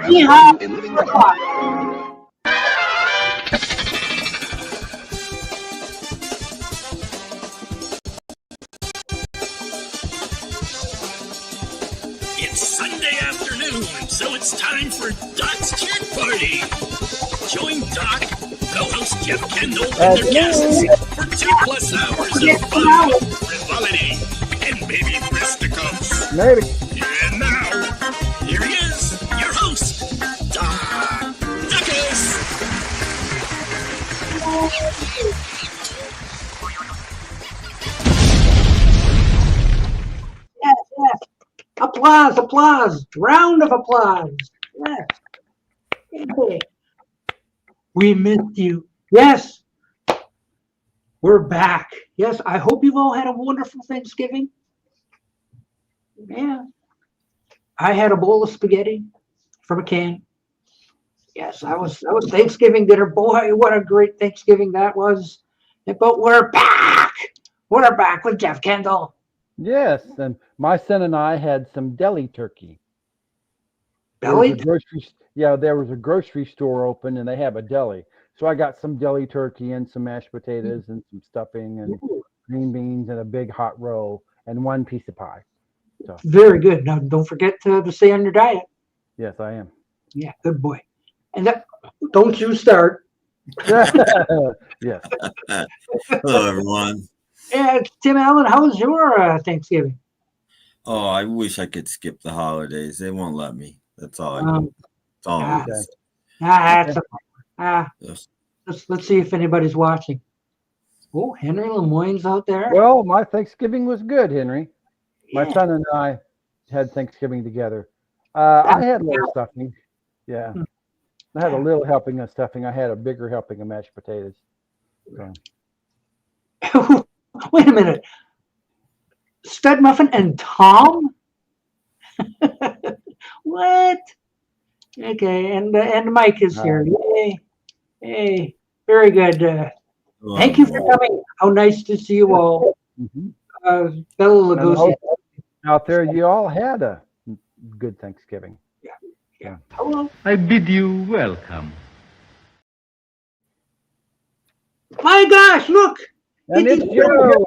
Yeehaw! In living room. It's Sunday afternoon, so it's time for Doc's Kid Party. Join Doc, co-host Jeff Kendall, and their guests for 2+ hours of fun, frivolity, and maybe fisticuffs. Maybe. And now, here he is, your host, Doc Duckus. Yes, yes. Applause, applause. Round of applause. Yes. Okay. We missed you. Yes. We're back. Yes, I hope you've all had a wonderful Thanksgiving. Yeah. I had a bowl of spaghetti from a can. Yes, that was Thanksgiving dinner. Boy, what a great Thanksgiving that was. But we're back. We're back with Jeff Kendall. Yes, and my son and I had some deli turkey. Deli? There was a grocery store open, and they have a deli. So I got some deli turkey and some mashed potatoes and some stuffing and green beans and a big hot roll and one piece of pie. So, very good. Now, don't forget to stay on your diet. yes, I am. Yeah, good boy. And don't you start. Yes. Hello, everyone. Yeah, Tim Allen, how was your Thanksgiving? Oh, I wish I could skip the holidays. They won't let me. That's all I do. That's all I'm gonna say. Yes. Let's see if anybody's watching. Oh, Henry Lemoyne's out there. Well, my Thanksgiving was good, Henry. Yeah. My son and I had Thanksgiving together. I had a little stuffing. Yeah. I had a little helping of stuffing. I had a bigger helping of mashed potatoes. So. Wait a minute. Stud Muffin and Tom? What? Okay, and Mike is here. Yay. Hey, very good. Thank you for coming. How nice to see you all. Bella Lugosi. Out there, you all had a good Thanksgiving. Yeah. Hello. I bid you welcome. My gosh, look. And it's Joe.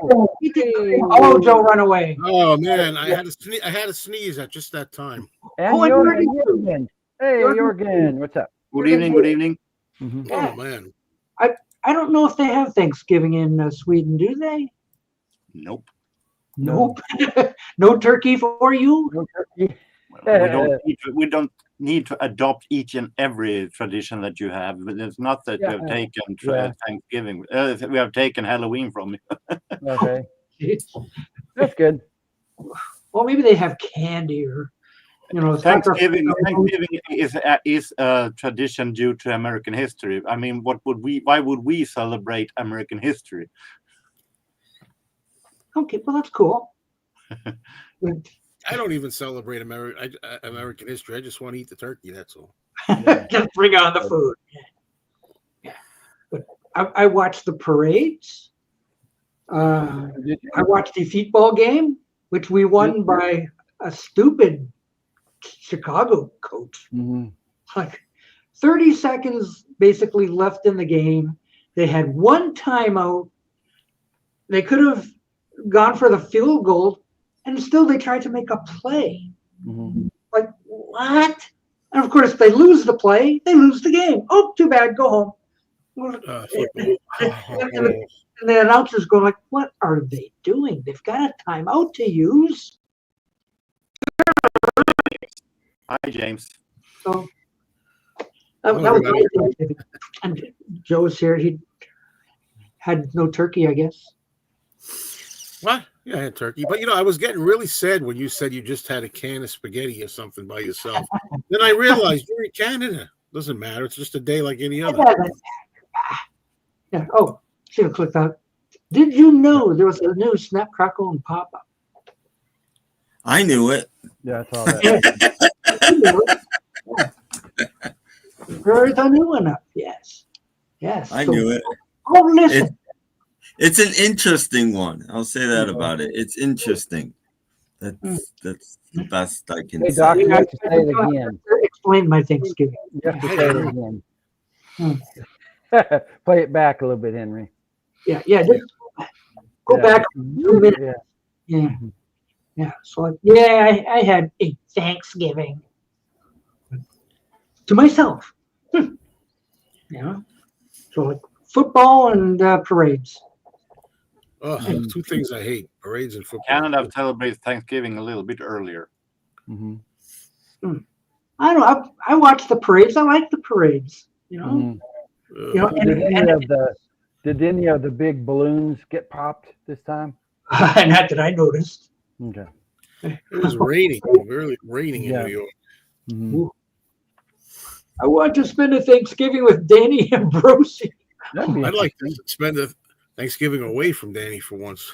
Oh, Joe, run away. Oh man, I had a sneeze at just that time. And Jorgen. Hey, Jorgen, what's up? Good evening. Good evening. Oh man, I don't know if they have Thanksgiving in Sweden, do they? Nope. Nope. No turkey for you? No turkey. We don't need to adopt each and every tradition that you have. But it's not that we have taken Thanksgiving. We have taken Halloween from you. Okay. That's good. Well, maybe they have candy or, Thanksgiving is a tradition due to American history. I mean, why would we celebrate American history? Okay, well, that's cool. I don't even celebrate American history. I just want to eat the turkey. That's all. Just bring on the food. Yeah. But I watched the parades. I watched the football game, which we won by a stupid Chicago coach. Like 30 seconds basically left in the game. They had one timeout. They could have gone for the field goal, and still they tried to make a play. Like, what? And of course, they lose the play, they lose the game. Oh, too bad, go home. And the announcers go like, what are they doing? They've got a timeout to use. Hi, James. So that was great. And Joe's here. He had no turkey, I guess. What? Yeah, I had turkey. But, I was getting really sad when you said you just had a can of spaghetti or something by yourself. Then I realized you're in Canada. Doesn't matter. It's just a day like any other. Yeah. Oh, should have clicked out. Did you know there was a new Snap, Crackle, and Pop-Up? I knew it. Yeah, I saw that. There's a new one up. Yes. I knew it. Oh, listen. It's an interesting one. I'll say that about it. It's interesting. That's the best I can say. Doc, you have to say it again. explain my Thanksgiving. You have to say it again. Play it back a little bit, Henry. Yeah. Just go back 2 minutes. Yeah. So I had a Thanksgiving to myself. Yeah. So like football and parades. Oh, two things I hate: parades and football. Canada celebrates Thanksgiving a little bit earlier. Mm-hmm. I don't know. I watch the parades. I like the parades. Mm-hmm. And did any of the big balloons get popped this time? not that I noticed. Okay. It was raining, really raining in New York. Mm-hmm. I want to spend a Thanksgiving with Danny Ambrosi. I'd like to spend a Thanksgiving away from Danny for once.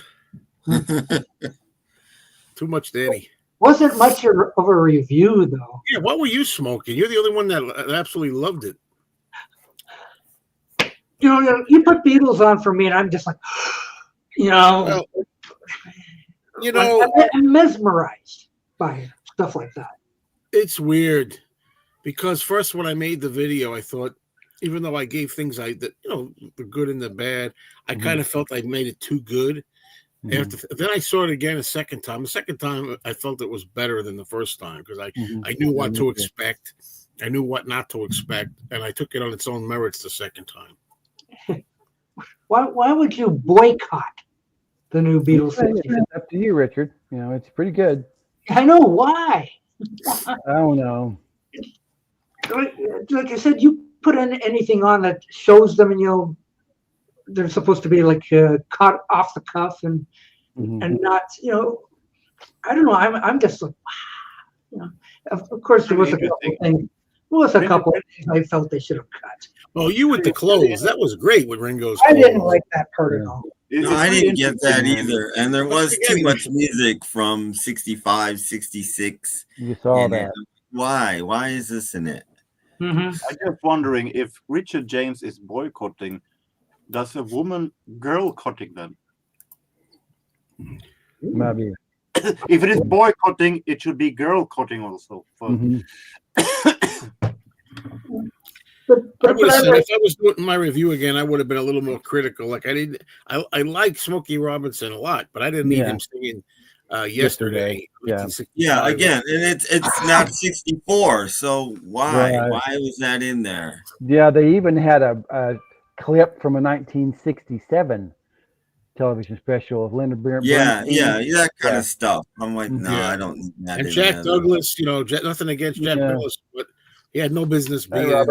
Too much Danny. Wasn't much of a review, though. Yeah, what were you smoking? You're the only one that absolutely loved it. You put Beatles on for me, and I'm just like, Well, I'm mesmerized by stuff like that. It's weird because first when I made the video, I thought, even though I gave things the good and the bad, I kind of felt I made it too good. Then I saw it again a second time. The second time, I felt it was better than the first time because I knew what to expect. I knew what not to expect, and I took it on its own merits the second time. Why would you boycott the new Beatles? It's up to you, Richard. It's pretty good. I know why. I don't know. Like I said, you put in anything on that shows them, and they're supposed to be like caught off the cuff and not, I don't know. I'm just like, wow. Of course, there was a couple things. There was a couple of things I felt they should have cut. Oh, you with the clothes. That was great with Ringo's I clothes. didn't like that part at all. No, I didn't get that either. And there was too much music from 65, 66. You saw that. Why? Why is this in it? I'm just wondering if Richard James is boycotting, does a woman girl-cutting then? Maybe. If it is boycotting, it should be girl-cutting also. But I would have said, if I was doing my review again, I would have been a little more critical. Like I like Smokey Robinson a lot. But I didn't need him singing yesterday. Yeah, again, and it's not 64. So why was that in there? Yeah, they even had a clip from a 1967 television special of Leonard Bernstein. That kind of stuff. I'm like, no, I don't need that. And Jack Douglas, nothing against Jack Douglas, but he had no business being in there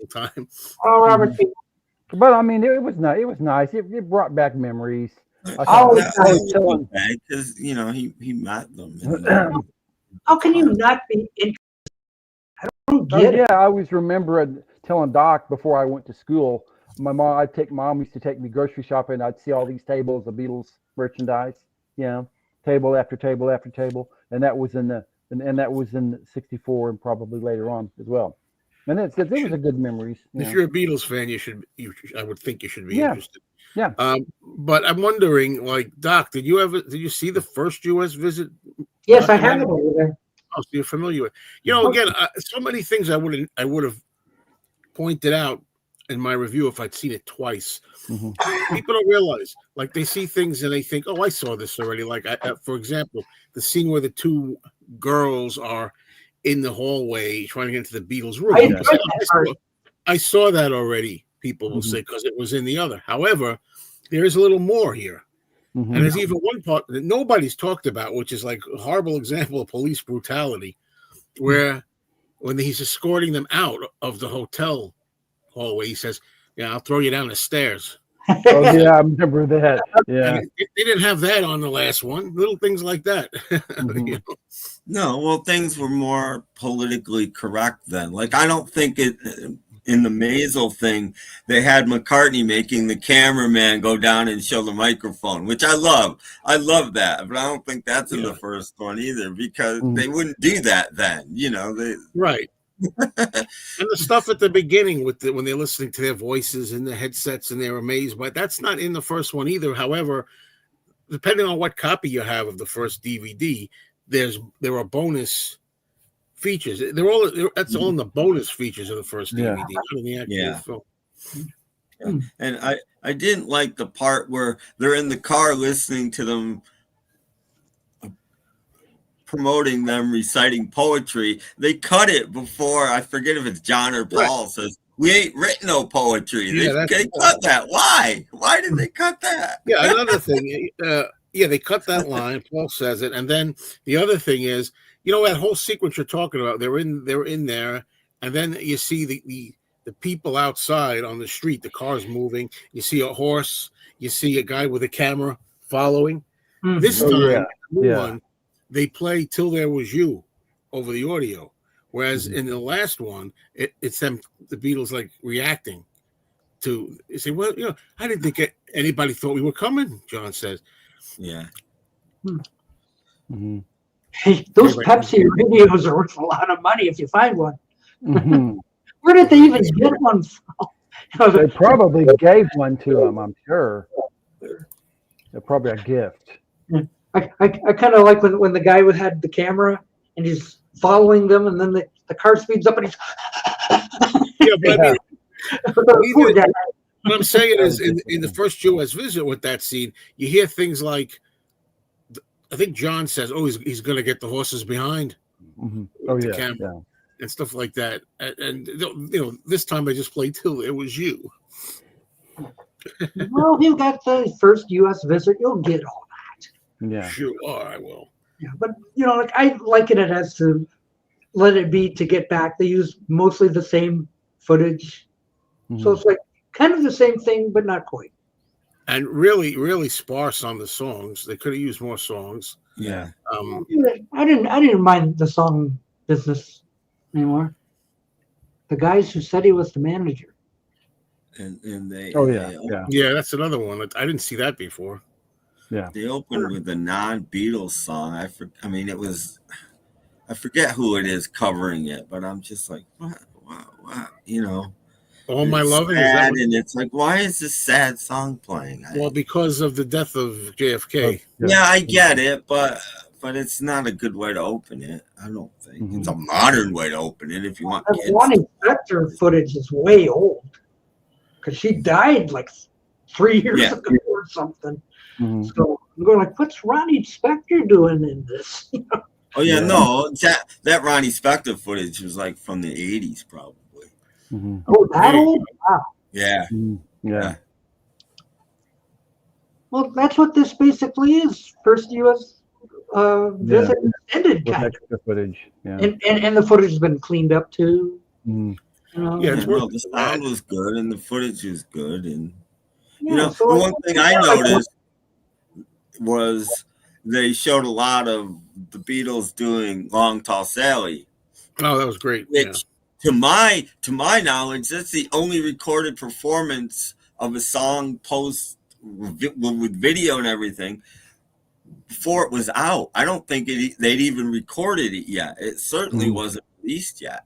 the time. Oh, Robert. But I mean, it was nice. It was nice. It brought back memories. Because he met them. How can you not be interested? I don't get it. Yeah, I always remember telling Doc before I went to school. Mom used to take me grocery shopping. I'd see all these tables of Beatles merchandise. Table after table after table, and that was in the '64 and probably later on as well. And it was a good memories. If you're a Beatles fan, I would think you should be interested. Yeah. But I'm wondering, like, Doc, did you see the first U.S. visit? Yes, I have it over there. Oh, so you're familiar with. Again, so many things I would have pointed out in my review if I'd seen it twice. People don't realize, like, they see things and they think, "Oh, I saw this already." Like, for example, the scene where the two girls are in the hallway trying to get into the Beatles' room. I saw that already. People will say because it was in the other. However, there is a little more here, and there's even one part that nobody's talked about, which is like a horrible example of police brutality, where when he's escorting them out of the hotel hallway, he says, "Yeah, I'll throw you down the stairs." Oh yeah, I remember that. Yeah, they didn't have that on the last one. Little things like that. No, well, things were more politically correct then. Like, I don't think in the Maisel thing, they had McCartney making the cameraman go down and show the microphone, which I love. I love that, but I don't think that's in the first one either, because they wouldn't do that then. Right. And the stuff at the beginning when they're listening to their voices in the headsets and they're amazed, but that's not in the first one either. However, depending on what copy you have of the first DVD, there are bonus features. That's all in the bonus features of the first DVD, not in the actual film. Yeah. And I didn't like the part where they're in the car listening to them promoting them reciting poetry. They cut it before, I forget if it's John or Paul says, we ain't written no poetry. They cut that. Why? Why did they cut that? Yeah, another thing. They cut that line. Paul says it, and then the other thing is, that whole sequence you're talking about. They're in there, and then you see the people outside on the street. The car's moving. You see a horse. You see a guy with a camera following. Mm-hmm. This time, one, they play "Till There Was You" over the audio. Whereas in the last one, it's them, the Beatles, like reacting to. You say, well, I didn't think anybody thought we were coming. John says, "Yeah." Mm-hmm. Hey, those Pepsi videos are worth a lot of money if you find one. Mm-hmm. Where did they even get one from? They probably gave one to him. I'm sure. They're probably a gift. I kind of like when the guy had the camera and he's following them, and then the car speeds up and he's. What I'm saying is, in the first U.S. visit with that scene, you hear things like, I think John says, "Oh, he's going to get the horses behind." Mm-hmm. Oh camera and stuff like that. And this time they just played "Till It Was You." Well, you got the first U.S. visit, you'll get all that. Yeah, sure, I will. Yeah, but I liken it as to Let It Be to Get Back. They use mostly the same footage, so it's like kind of the same thing, but not quite. And really, really sparse on the songs. They could have used more songs. Yeah. I didn't mind the song business anymore. The guys who said he was the manager. And they. Yeah, that's another one. I didn't see that before. Yeah. They opened with a non-Beatles song. I forget who it is covering it, but I'm just like, what? All My Loving is sad, and it's like, why is this sad song playing? Well, because of the death of JFK. Yeah, I get it, but it's not a good way to open it. I don't think it's a modern way to open it. If you want, the Ronnie Spector footage is way old because she died like 3 years ago or something. Mm-hmm. So I'm going like, what's Ronnie Spector doing in this? Oh yeah, no, that Ronnie Spector footage was like from the 80s, probably. Mm-hmm. Oh, that old? Wow. Yeah. Yeah. Well, that's what this basically is. First U.S. visit extended kind of extra footage. Yeah. And the footage has been cleaned up too. Mm. The sound was good and the footage was good, and the one thing I noticed was they showed a lot of the Beatles doing "Long Tall Sally." Oh, that was great. Which, to my knowledge, that's the only recorded performance of a song post with video and everything before it was out. I don't think they'd even recorded it yet. It certainly wasn't released yet.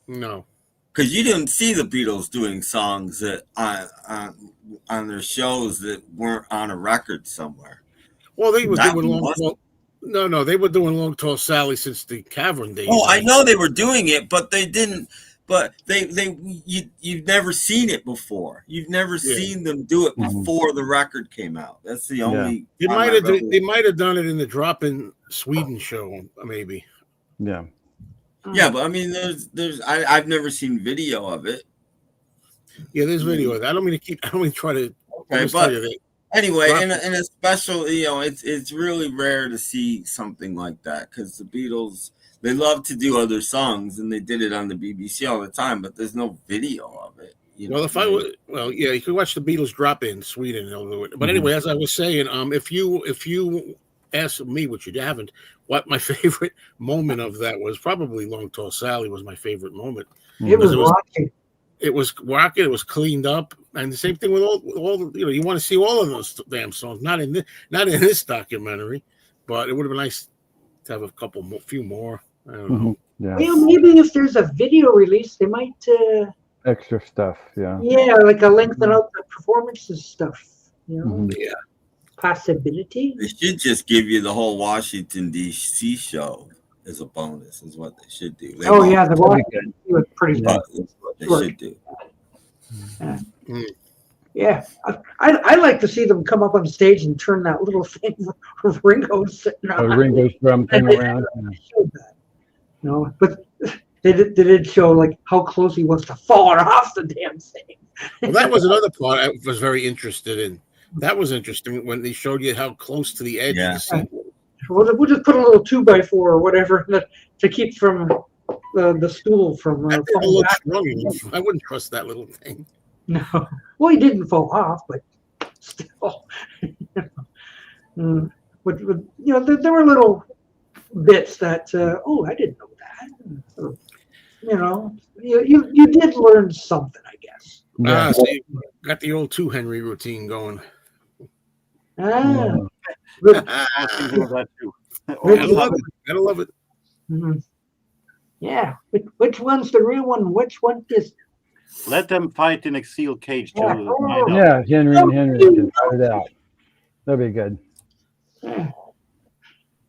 No, because you didn't see the Beatles doing songs that on their shows that weren't on a record somewhere. Well, they were doing they were doing "Long Tall Sally" since the Cavern days. Oh, I know they were doing it, but they didn't. But you've never seen it before. You've never seen them do it before the record came out. That's the only. They might have done it in the Drop-In Sweden show, maybe. Yeah. Yeah, but I mean, I've never seen video of it. Yeah, there's video of that. I don't mean to try to. Okay, but anyway, in a special, it's really rare to see something like that because the Beatles, they love to do other songs and they did it on the BBC all the time, but there's no video of it. You could watch the Beatles Drop-In Sweden. But anyway, as I was saying, if you ask me, which you haven't, what my favorite moment of that was, probably "Long Tall Sally" was my favorite moment. It was rocking. It was rocking. It was cleaned up, and the same thing with all the, you want to see all of those damn songs. Not in this documentary, but it would have been nice to have a few more. I don't know. Yeah. Well, maybe if there's a video release, they might extra stuff. Yeah. Yeah, like a lengthen out the performances stuff. Yeah. Possibility. They should just give you the whole Washington D.C. show. as a bonus is what they should do. They Oh won't. yeah, the one was pretty But good. that's what they Sure. should do. Yeah, I like to see them come up on stage and turn that little thing Ringo's sitting on. Ringo's drum thing around. Showed that. No, but they did show like how close he was to falling off the damn thing. Well, that was another part I was very interested in. That was interesting when they showed you how close to the edge Yeah. you see. We'll just put a little 2x4 or whatever to keep from the stool from That thing falling looks back. strong. I wouldn't trust that little thing. No, well, he didn't fall off, but still, but there were little bits that I didn't know that. You did learn something, I guess. Yeah. So you got the old 2 Henry routine going. Good. Thinking of that too. Gotta love it. Gotta love it. Mhm. Yeah, which one's the real one? Which one is? Let them fight in a steel cage too. Yeah. Find out. Yeah, Henry and Henry can fight it out. That'd be good. Yeah.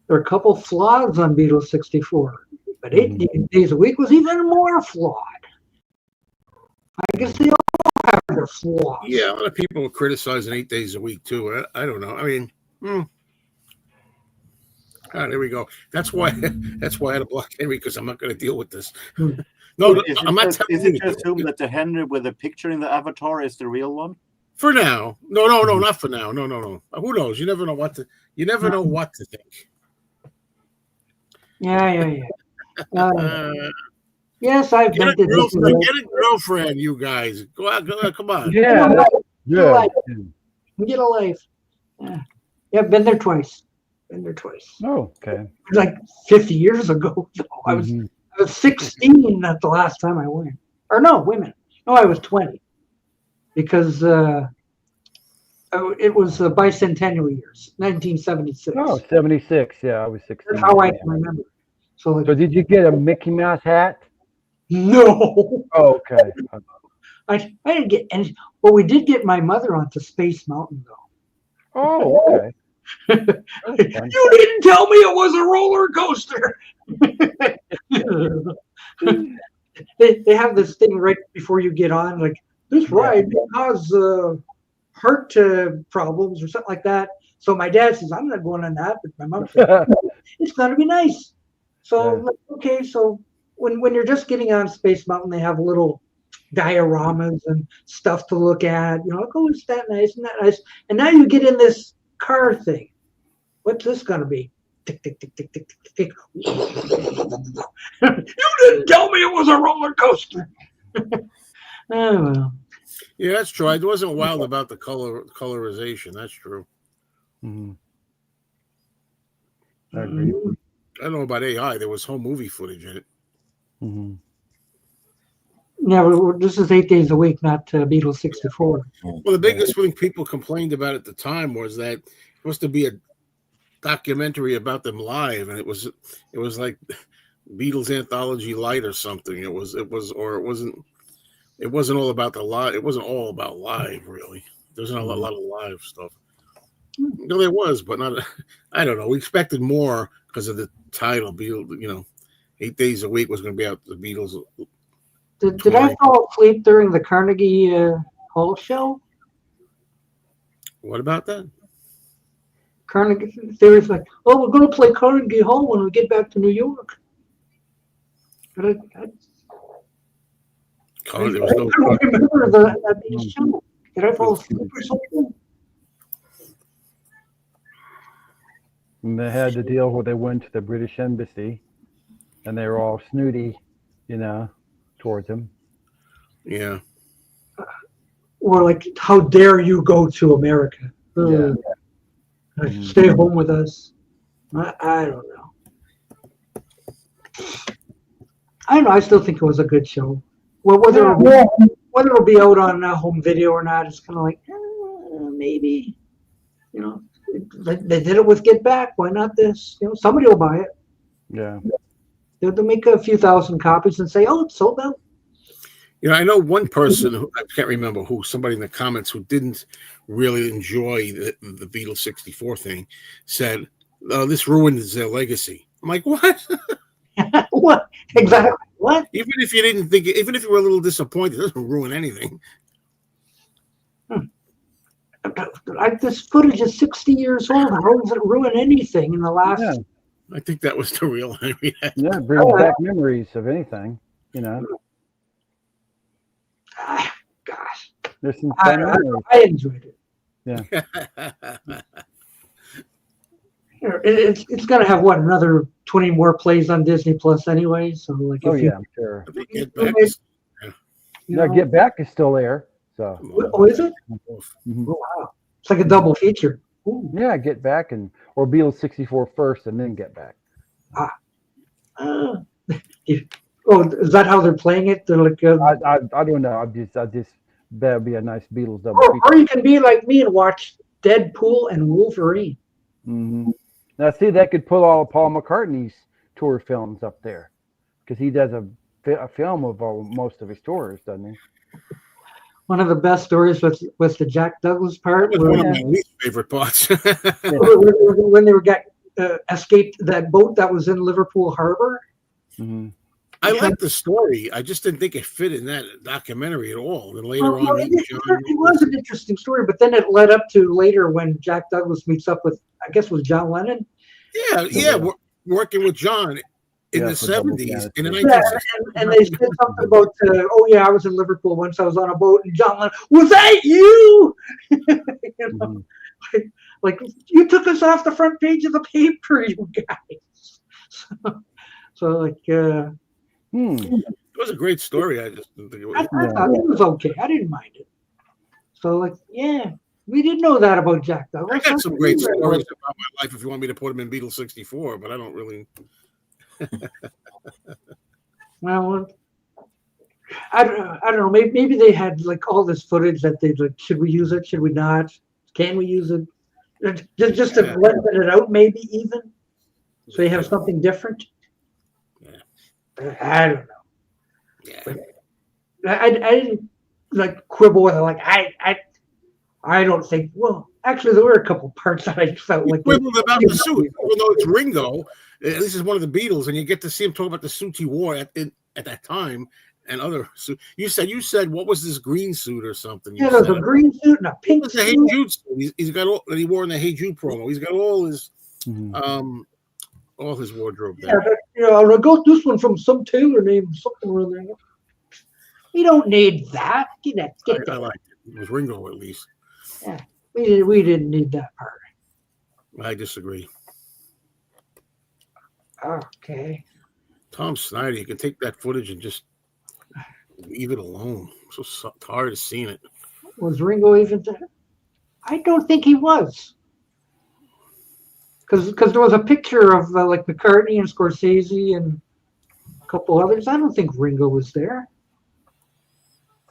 There are a couple flaws on Beatles 64, but 8 days a week was even more flawed. I guess they all have their flaws. Yeah, a lot of people were criticizing 8 days a week too. I don't know. I mean, there we go. That's why I had to block Henry, because I'm not going to deal with this. No, I'm not telling Is you it to to assume that the Henry with the picture in the avatar is the real one? for now. No, not for now. No. Who knows? You never know what to think. Yeah. Yes, I've Get a vented this. girlfriend, you guys. Go out, come on. Yeah, good. Get a life. Yeah, I've been there twice. Oh, okay. Like 50 years ago. So I was 16 at the last time I went. Or no, women. No, I was 20. Because it was bicentennial years, 1976. Oh, 76. Yeah, I was 16. That's how I can remember. So did you get a Mickey Mouse hat? No. Oh, okay. I didn't get any. Well, we did get my mother onto Space Mountain, though. Oh, okay. You didn't tell me it was a roller coaster. They have this thing right before you get on, like this ride will cause heart problems or something like that. So my dad says, I'm not going on that, but my mom said, it's going to be nice. So, okay, so when you're just getting on Space Mountain, they have little dioramas and stuff to look at. Oh, is that nice? Isn't that nice? And now you get in this car thing. What's this going to be? Tick, tick, tick, tick, tick, tick, tick. You didn't tell me it was a roller coaster. Oh, well. Yeah, that's true. I wasn't wild about the colorization. That's true. Mm-hmm. I agree. I don't know about AI. There was home movie footage in it. Mm-hmm. Yeah, this is 8 days a week, not Beatles 64. Well, the biggest thing people complained about at the time was that it was supposed to be a documentary about them live, and it was like Beatles Anthology Light or something. It wasn't all about the live. It wasn't all about live, really. There's not a lot of live stuff. No, there was, but not. I don't know. We expected more because of the title. Beatles, 8 days a week was going to be out the Beatles. Did I fall asleep during the Carnegie Hall show? What about that? Carnegie, they was like, oh, we're going to play Carnegie Hall when we get back to New York. But I don't remember that being show. Did I fall asleep or something? And they had the deal where they went to the British Embassy, and they were all snooty, towards him. Yeah. Or like, how dare you go to America? Stay home with us. I don't know. I don't know. I still think it was a good show. Well, whether it'll be out on home video or not, it's kind of like maybe. They did it with Get Back. Why not this? Somebody will buy it. Yeah. They'll make a few thousand copies and say, "Oh, it's sold out." I know one person who I can't remember who. Somebody in the comments who didn't really enjoy the Beatles 64 thing said, "Oh, this ruins their legacy." I'm like, "What?" What exactly? What? Even if you didn't think, even if you were a little disappointed, it doesn't ruin anything. This footage is 60 years old. How does it ruin anything in the last? Yeah, I think that was the real reaction. yeah, it brings back memories of anything. You know, Gosh, there's some fun memories. I enjoyed it. Yeah. It's gonna have what, another 20 more plays on Disney Plus anyway. So like, Oh if yeah, I'm sure. Get Back is- Yeah, Get Back is still there. So. Oh, is it? Mhm. Oh, wow, it's like a double feature. Ooh. Yeah, Get Back or Beatles 64 first and then Get Back. Oh, is that how they're playing it? They're like, I don't know. I just that would be a nice Beatles double feature. or you can be like me and watch Deadpool and Wolverine. Mm-hmm. Now, see, that could put all of Paul McCartney's tour films up there because he does a film of most of his tours, doesn't he? One of the best stories was the Jack Douglas part. That was one of my least favorite parts. When they escaped that boat that was in Liverpool Harbor. Mm-hmm. I liked the story. I just didn't think it fit in that documentary at all. And later Well, on, it was an interesting story, but then it led up to later when Jack Douglas meets up with, I guess, was John Lennon. Yeah, working with John in the 70s, in the 1960s. Yeah, and they said something about, I was in Liverpool once. I was on a boat, and John Lennon, was that you? You know, like you took us off the front page of the paper, you guys. So like, it was a great story. I just didn't think it was. I thought it was okay. I didn't mind it. So like, yeah, we didn't know that about Jack Douglas. I got some great stories about my life if you want me to put them in Beatles 64, but I don't really. Well, I don't know. Maybe they had like all this footage that they like. Should we use it? Should we not? Can we use it? Just to blend it out, maybe even. So you have something different. Yeah. I don't know. Yeah. I didn't like quibble with it. Like I don't think. Well, actually, there were a couple parts that I felt like Quibbled about the suit, even though it's Ringo. At least it's one of the Beatles, and you get to see him talk about the suit he wore at that time and other suit. You said what was this green suit or something? Yeah, there's a green suit and a pink suit. Hey Jude suit. He's got all that he wore in the Hey Jude promo. He's got all his wardrobe there. Yeah, I got this one from some tailor named something or other. You don't need that. I liked it. It was Ringo at least. Yeah, we didn't need that part. I disagree. Okay. Tom Snyder, you can take that footage and just leave it alone. I'm so tired of seeing it. Was Ringo even there? I don't think he was. Because there was a picture of like McCartney and Scorsese and a couple others. I don't think Ringo was there.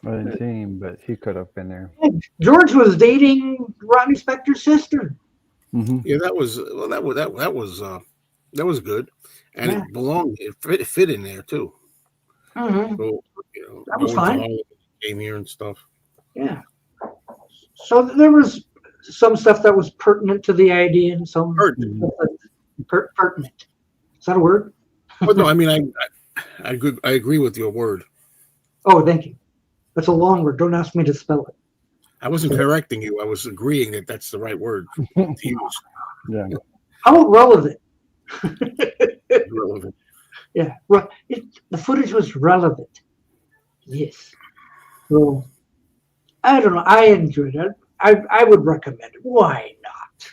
I didn't see him, but he could have been there. George was dating Ronnie Spector's sister. Mm-hmm. Yeah, that was good, and it belonged. It fit in there too. Mm-hmm. So that was fine. Came here and stuff. Yeah. So there was some stuff that was pertinent to the idea, and some pertinent. Is that a word? Well, no, I mean I agree with your word. Oh, thank you. That's a long word. Don't ask me to spell it. I wasn't correcting you. I was agreeing that that's the right word to use. Yeah. How about relevant? Relevant. Yeah. The footage was relevant. Yes. So I don't know. I enjoyed it. I would recommend it. Why not?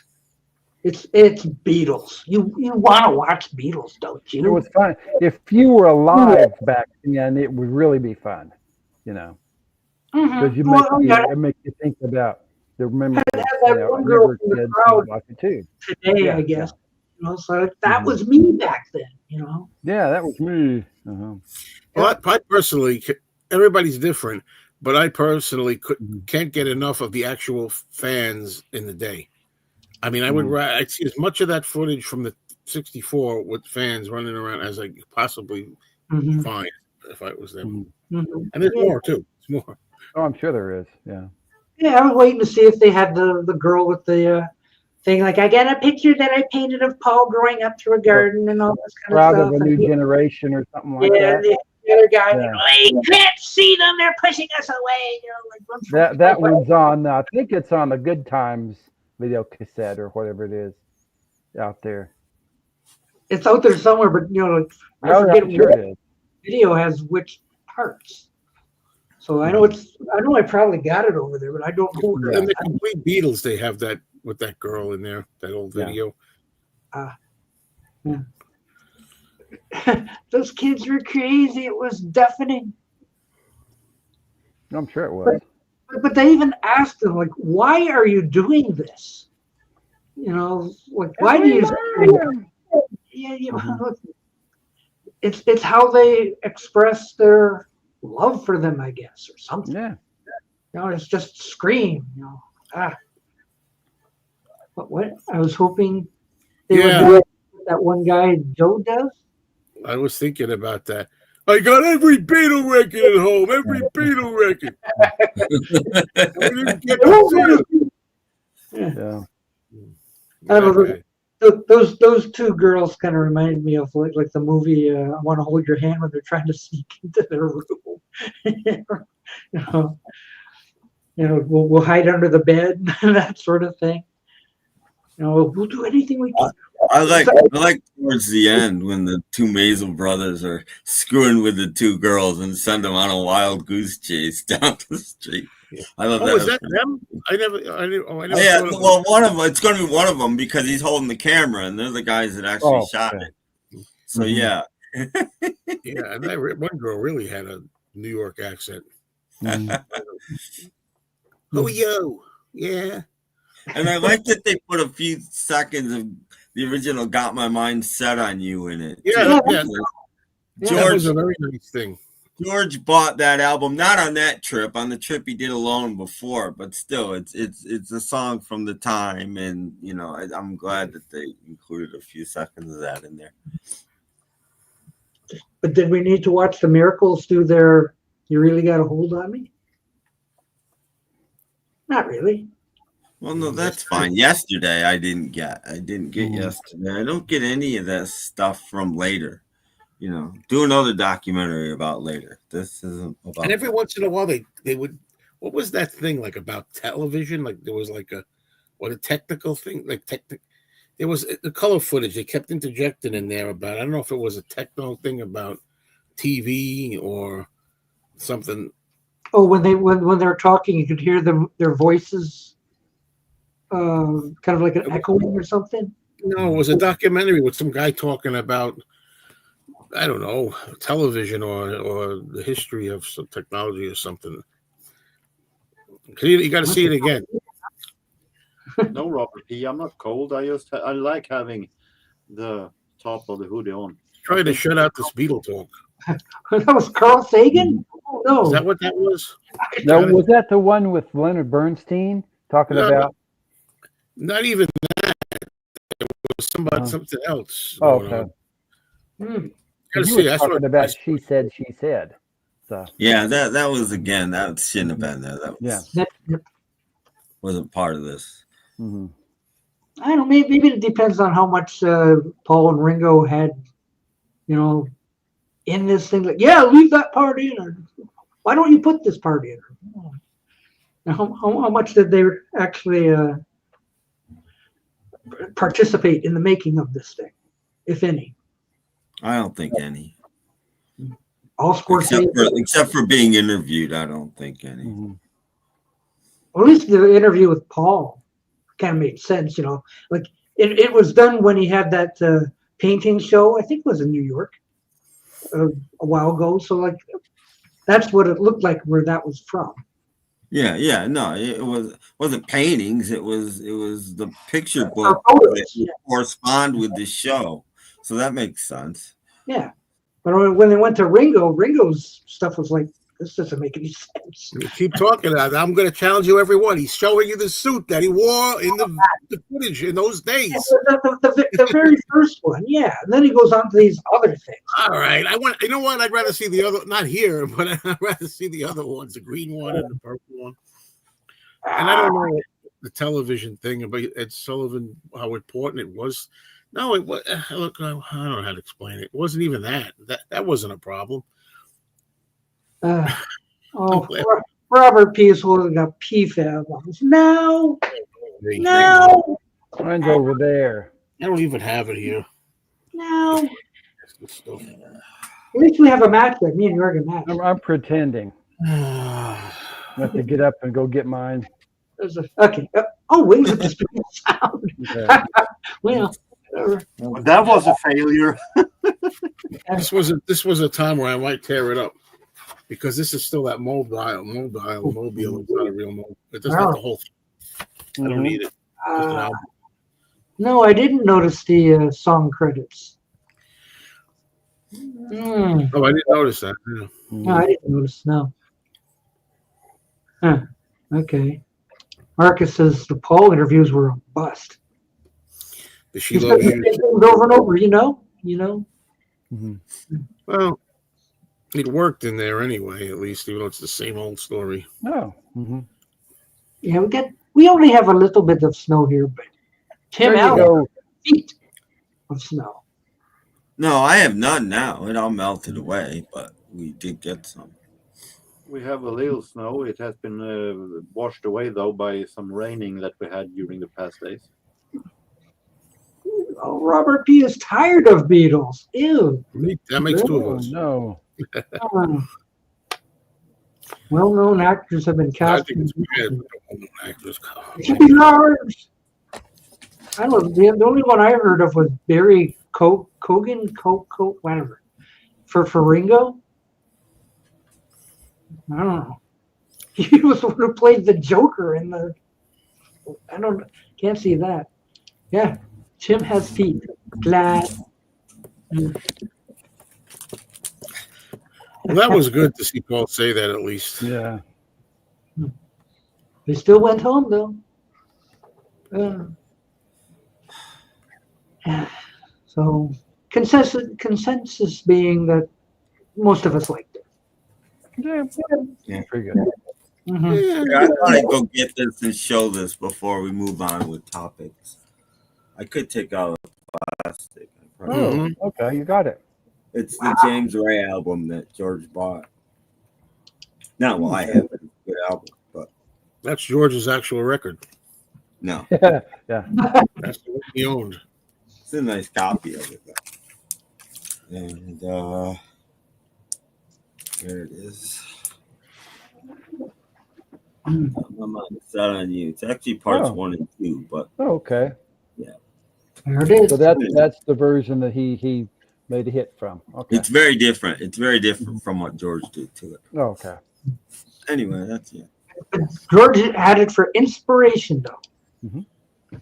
It's Beatles. You want to watch Beatles, don't you? It was fun. If you were alive back then, it would really be fun. You know. Because it makes you think about the memories. One girl in the crowd too. Today, I guess. You know, so that was me back then. You know. Yeah, that was me. Well, I personally, everybody's different, but I personally can't get enough of the actual fans in the day. I mean, I'd see as much of that footage from the '64 with fans running around as I could possibly find if I was them. And there's more too. There's more. Oh, I'm sure there is. Yeah. Yeah, I was waiting to see if they had the girl with the saying like, I got a picture that I painted of Paul growing up through a garden and all this kind Proud of of stuff. a new generation or something like Yeah, that. the other guy, Yeah. you can't see them, they're pushing us away. That one's on. I think it's on the Good Times video cassette or whatever it is out there. It's out there somewhere, but like, I Oh, forget I'm sure what it is. video has which parts. So I know I probably got it over there, but I don't know. And the complete Beatles, they have that with that girl in there, that old video. Yeah. Those kids were crazy. It was deafening. I'm sure it was. But they even asked them, like, why are you doing this? Like, why do you? It's how they express their love for them, I guess, or something. Yeah. It's just scream. What? I was hoping they would do what that one guy Joe does. I was thinking about that. I got every Beatle record at home. Every Beatle record. We didn't get to see it. Yeah. I don't know, those two girls kind of reminded me of like the movie I Want to Hold Your Hand, when they're trying to sneak into their room. We'll hide under the bed, that sort of thing. We'll do anything we can. I like towards the end when the two Maisel brothers are screwing with the two girls and send them on a wild goose chase down the street. I love that. Is that them? I never. Yeah, well, one of them. It's going to be one of them because he's holding the camera, and they're the guys that actually shot it. So yeah. Yeah, and that one girl really had a New York accent. Oh, yo, yeah. And I like that they put a few seconds of the original "Got My Mind Set on You" in it. Yeah. George, that was a very nice thing. George bought that album, not on that trip, on the trip he did alone before, but still, it's a song from the time, and I'm glad that they included a few seconds of that in there. But did we need to watch the Miracles do their "You Really Got a Hold on Me"? Not really. Well, no, that's fine. Yesterday, I didn't get yesterday. I don't get any of that stuff from later. Do another documentary about later. This isn't about. And every once in a while, they would. What was that thing like about television? Like there was like a technical thing, There was the color footage they kept interjecting in there about. I don't know if it was a techno thing about TV or something. Oh, when they're talking, you could hear their voices, kind of like an echoing or something. No, it was a documentary with some guy talking about, I don't know, television or the history of some technology or something. You got to see it again. No, Robert P. I'm not cold. I like having the top of the hoodie on. Trying to shut out this Beatle talk. That was Carl Sagan? Oh, no. Is that what that was? No, was that the one with Leonard Bernstein talking about? Not even that. It was something else. Oh, okay. See, that's talking about she said. So. Yeah, that was again. That shouldn't have been there. That was, wasn't part of this. Mm-hmm. I don't know. Maybe it depends on how much Paul and Ringo had, in this thing. Like, yeah, leave that part in. Or why don't you put this part in? How much did they actually participate in the making of this thing, if any? I don't think any. All scores except for being interviewed. I don't think any. Mm-hmm. Well, at least the interview with Paul kind of made sense. Like it was done when he had that painting show. I think it was in New York a while ago. So like that's what it looked like where that was from. Yeah. No, it wasn't paintings. It was the picture book that correspond with the show. So that makes sense. Yeah. But when they went to Ringo's stuff was like, this doesn't make any sense. You keep talking about it. I'm going to challenge you, everyone. He's showing you the suit that he wore in the footage in those days. Yeah, the very first one, yeah. And then he goes on to these other things. All right. You know what? I'd rather see the other, not here, but I'd rather see the other ones, the green one and the purple one. And I don't know. the television thing about Ed Sullivan, how important it was. No, it was. Look, I don't know how to explain it. It wasn't even that. That wasn't a problem. Robert P. is holding up PFAB. No. Mine's over there. I don't even have it here. No. At least we have a match there. Me and Jorgen match. I'm pretending. I have to get up and go get mine. Okay. Wait a the sound. Okay. Well, whatever. That was a failure. This was a time where I might tear it up, because this is still that mobile. It's not a real mobile. It's not the whole thing. I don't need it. Just an album. No, I didn't notice the song credits. Oh, I didn't notice that. Yeah. No, I didn't notice. No. Huh. Okay. Marcus says the Paul interviews were a bust. She loves you. Over and over, you know. Mm-hmm. Well, it worked in there anyway. At least, even though it's the same old story. Oh. Mm-hmm. Yeah, we only have a little bit of snow here, but Tim Allen feet of snow. No, I have none now. It all melted away, but we did get some. We have a little snow. It has been washed away, though, by some raining that we had during the past days. Oh, Robert P. is tired of Beatles. Ew. That makes two of us. No. Well-known actors have been cast. I think it's weird. Well-known actors. It should be large. I don't know. The only one I heard of was Barry Cogan, whatever. For Ringo. I don't know. He was the one who played the Joker in the. Can't see that. Yeah, Tim has feet. Glad. Well, that was good to see Paul say that at least. Yeah. They still went home though. So consensus being that most of us liked it. Yeah. Pretty good. Mm-hmm. I thought I'd go get this and show this before we move on with topics. I could take out the plastic. Oh, okay, you got it. It's the James Ray album that George bought. Not well, I have it. It's a good album, but That's George's actual record. no, Yeah. That's the one he owned. it's a nice copy of it. Though. And there it is. I'm on set on you. It's actually parts 1 and 2, but Oh, okay. There it is. So that's the version that he made a hit from. Okay. it's very different. It's very different from what George did to it. Oh, okay. Anyway, that's it. George had it for inspiration though. Mhm.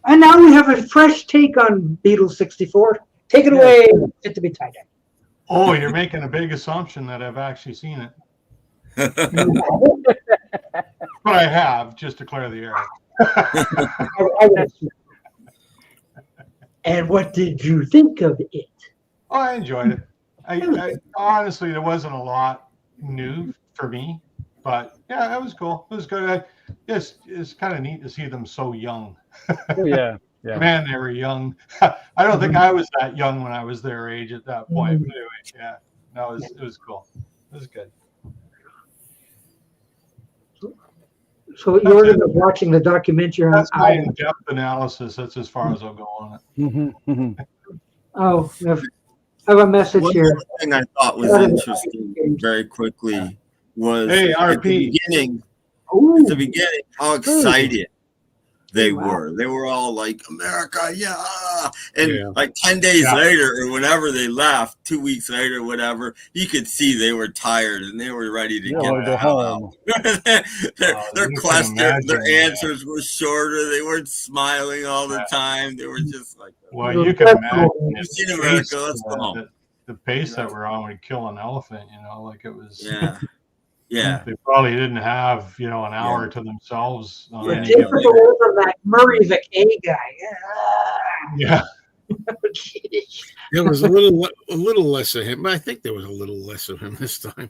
And now we have a fresh take on Beatles 64. Take it away. Fit to be tied in. Oh, you're making a big assumption that I've actually seen it. But I have, just to clear the air. And what did you think of it? Oh, I enjoyed it. I honestly, there wasn't a lot new for me, but yeah, it was cool. It was good. It's kind of neat to see them so young. Oh, yeah. Yeah. Man, they were young. I don't think I was that young when I was their age at that point. But anyway, yeah, no, it was cool. It was good. So you're watching the documentary on. That's my in-depth analysis. That's as far as I'll go on it. Mm-hmm, mm-hmm. Oh, I have a message One here. other thing I thought was interesting very quickly was Hey, at the beginning how excited they were. They were all like, America, yeah. And like 10 days later or whenever they left, 2 weeks later, whatever, you could see they were tired and they were ready to get the hell out. Their questions, their answers were shorter. They weren't smiling all the time. They were just like, well, you can imagine you've seen America, let's go home. The pace that we're on would kill an elephant, like it was. Yeah. They probably didn't have, an hour to themselves. On any Different given away from that Murray the K guy. Yeah. There was a little less of him. I think there was a little less of him this time.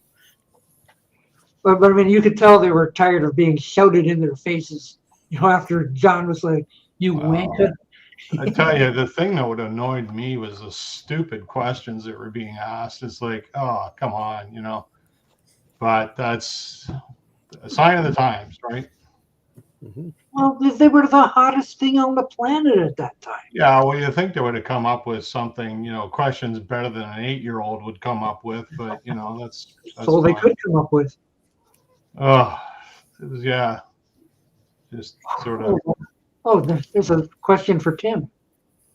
But I mean, you could tell they were tired of being shouted in their faces after John was like, "You wanker." I tell you, the thing that would annoyed me was the stupid questions that were being asked. It's like, oh, come on, But that's a sign of the times, right? Mhm. Well, they were the hottest thing on the planet at that time. Yeah, well, you think they would have come up with something, questions better than an 8-year-old would come up with, but that's So they fine. could come up with. Oh, it was just sort of. Oh, there's a question for Tim.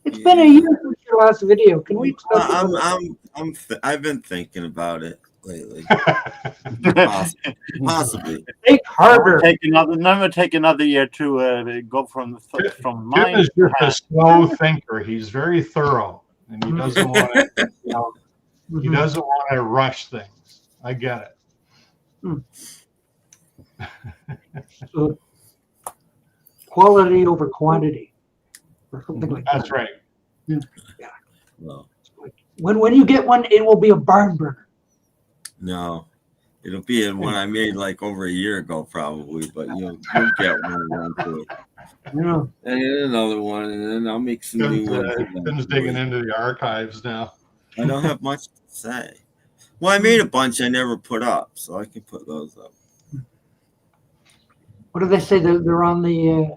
It's been a year since your last video. Can we expect? I've been thinking about it lately. Possibly. Think harder. Take another year to go from Tim mind is to just a hand. slow thinker. He's very thorough, and he doesn't want to. He doesn't want to rush things. I get it. So, quality over quantity, or something like that. That's right. Yeah. Well, When you get one, it will be a barn burner. no, it'll be in one I made like over a year ago, probably. But you'll get one eventually. Yeah. And then another one, and then I'll make some new ones. Tim's digging into the archives now. I don't have much to say. Well, I made a bunch I never put up, so I can put those up. What do they say? They're on the.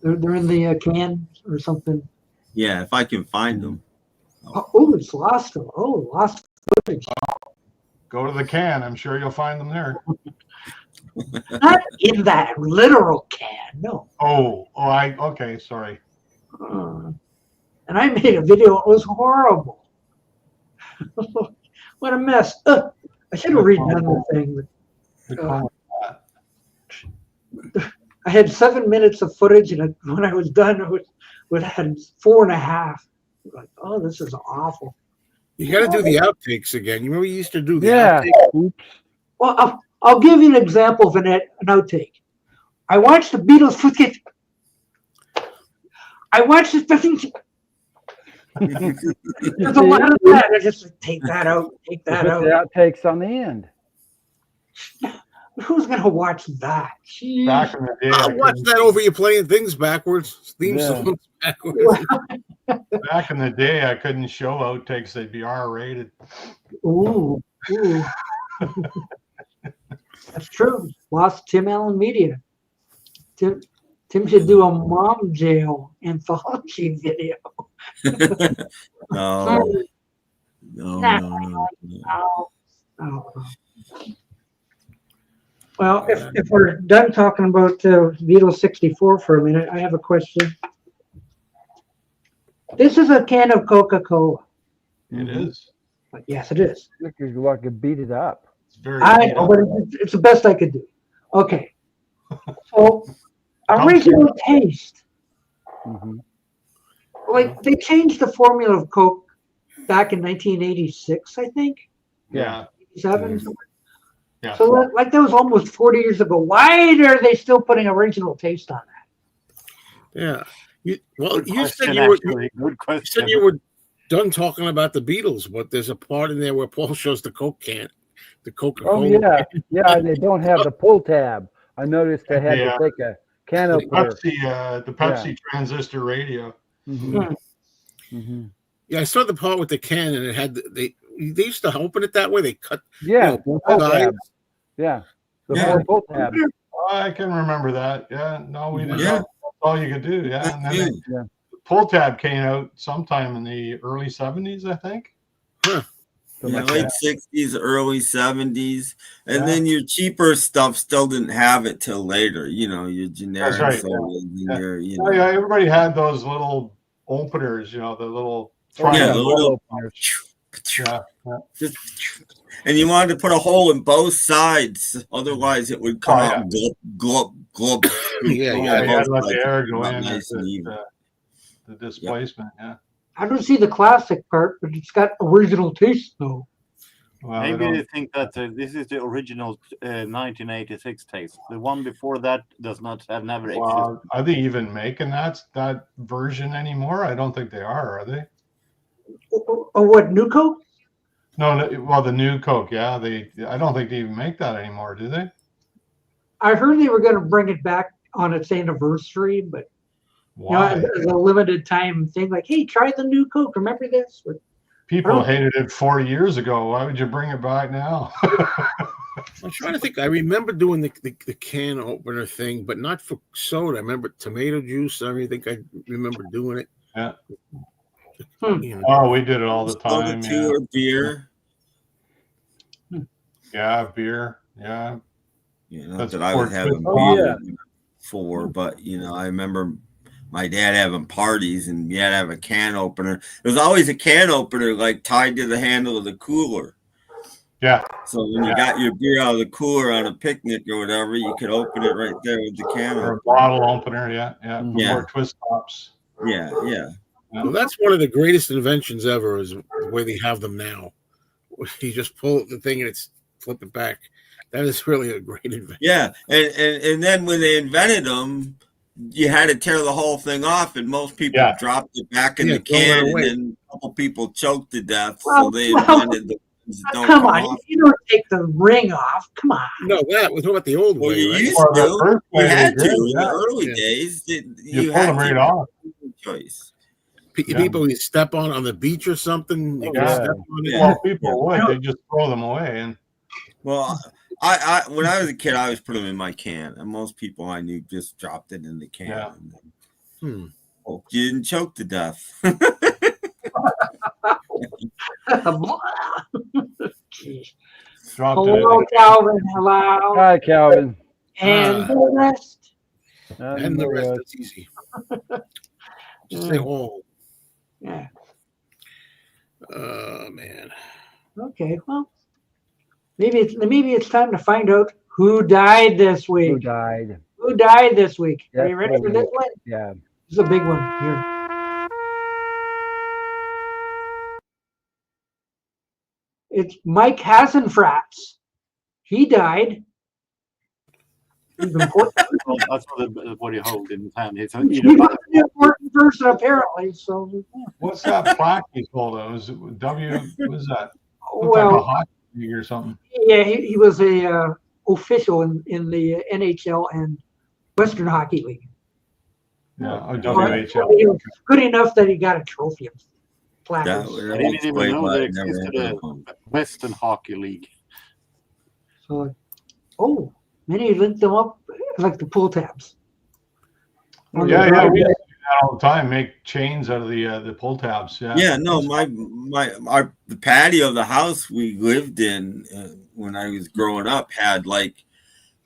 They're in the can or something. Yeah, if I can find them. Oh, it's lost. Oh, lost footage. Go to the can. I'm sure you'll find them there. Not in that literal can, no. Okay, sorry. And I made a video. It was horrible. What a mess. I should have redone the thing. I had 7 minutes of footage, and when I was done, it had 4.5. Like, oh, this is awful. You got to do the outtakes again. You remember you used to do the Yeah. outtakes? Oops. Well, I'll give you an example of an outtake. I watched the Beatles footage. I watched the footage. There's a lot of that. I just take that out, take that Put out. the outtakes on the end. Who's gonna watch that? Jeez. Back in the day, I watched that over you playing things backwards, theme songs backwards. back in the day, I couldn't show outtakes; they'd be R-rated. Ooh. That's true. Lost Tim Allen Media. Tim should do a mom jail anthology video. No. Oh. Well, if we're done talking about Beatles 64 for a minute, I have a question. This is a can of Coca-Cola. It is. Yes, it is. Look, you're like to beat it up. It's very. I know, but it's the best I could do. Okay. So, original taste. Mm-hmm. Like, they changed the formula of Coke back in 1986, I think. Yeah. 87. Yeah. So, like, that was almost 40 years ago. Why are they still putting original taste on that? Yeah. You said Good question. said you were done talking about the Beatles, but there's a part in there where Paul shows the Coke can, the Coca-Cola. Oh yeah, and they don't have the pull tab. I noticed they had to take a can opener. The Pepsi transistor radio. Mm-hmm. Mm-hmm. Yeah, I saw the part with the can, and it had they used to open it that way. They cut. Yeah, pull tab. Yeah, the pull tab. I can remember that. Yeah, no, we didn't. Yeah. That's all you could do. Yeah, and then the pull tab came out sometime in the early 70s, I think. Huh. Late 60s, early 70s, and then your cheaper stuff still didn't have it till later. Your generic sodas and your, everybody had those little openers. The little the little openers. And you wanted to put a hole in both sides, otherwise it would come out glub. Yeah, you had to let the air go in. The displacement. Yeah. I don't see the classic part, but it's got original taste, though. Well, Maybe they think that this is the original 1986 taste. The one before that does not have never existed. Are they even making that version anymore? I don't think they are they? Oh, what, new Coke? No, well, the new Coke, I don't think they even make that anymore, do they? I heard they were going to bring it back on its anniversary, but Why? as a limited time thing, like, hey, try the new Coke. Remember this? But People hated it 4 years ago. Why would you bring it back now? I'm trying to think. I remember doing the can opener thing, but not for soda. I remember tomato juice. I think I remember doing it. Yeah. You know. Oh, we did it all the Soda time. too, or beer. Yeah, beer. Yeah. Not That's that I was pork having twist. beer before, but I remember my dad having parties, and you had to have a can opener. There was always a can opener like tied to the handle of the cooler. Yeah. So when you got your beer out of the cooler on a picnic or whatever, you could open it right there with the can Or a opener. bottle opener. Yeah. Yeah. Yeah. Or twist tops. Yeah. Well, that's one of the greatest inventions ever, is the way they have them now. You just pull the thing and it's flip it back. That is really a great invention. Yeah, and then when they invented them, you had to tear the whole thing off, and most people dropped it back in the can, and then a couple people choked to death. So they invented the ones that don't come come on, off. you don't take the ring off. Come on. No, that was about the old Well, way, you right? used to. You had to in Yeah. the early days. You pull them right off. Choice. People you step on the beach or something. You can step on it. Well, people would. They just throw them away. And Well, I when I was a kid, I always put them in my can, and most people I knew just dropped it in the can. Yeah. And hope you didn't choke to death. Hello, Calvin. Hello. Hi, Calvin. And the rest. And the rest. That's easy. Just say oh. Yeah. Oh man. Okay. Well, maybe it's time to find out who died this week. Who died? Who died this week? Yeah, Are you ready for this one? Yeah. This is a big one here. It's Mike Hasenfratz. He died. He's important. That's what he holds in his hand. He's He's an important person, apparently. So, what's that plaque he's holding? Was it what is that? Looked well, like a hockey league or something. Yeah, he was a official in the NHL and Western Hockey League. Yeah, or WHL. WHL. He was good enough that he got a trophy. I didn't even know there existed a Western Hockey League. So, many linked them up like the pull tabs. Yeah, we do that all the time. Make chains out of the pull tabs. Yeah. Yeah, no, the patio of the house we lived in when I was growing up had like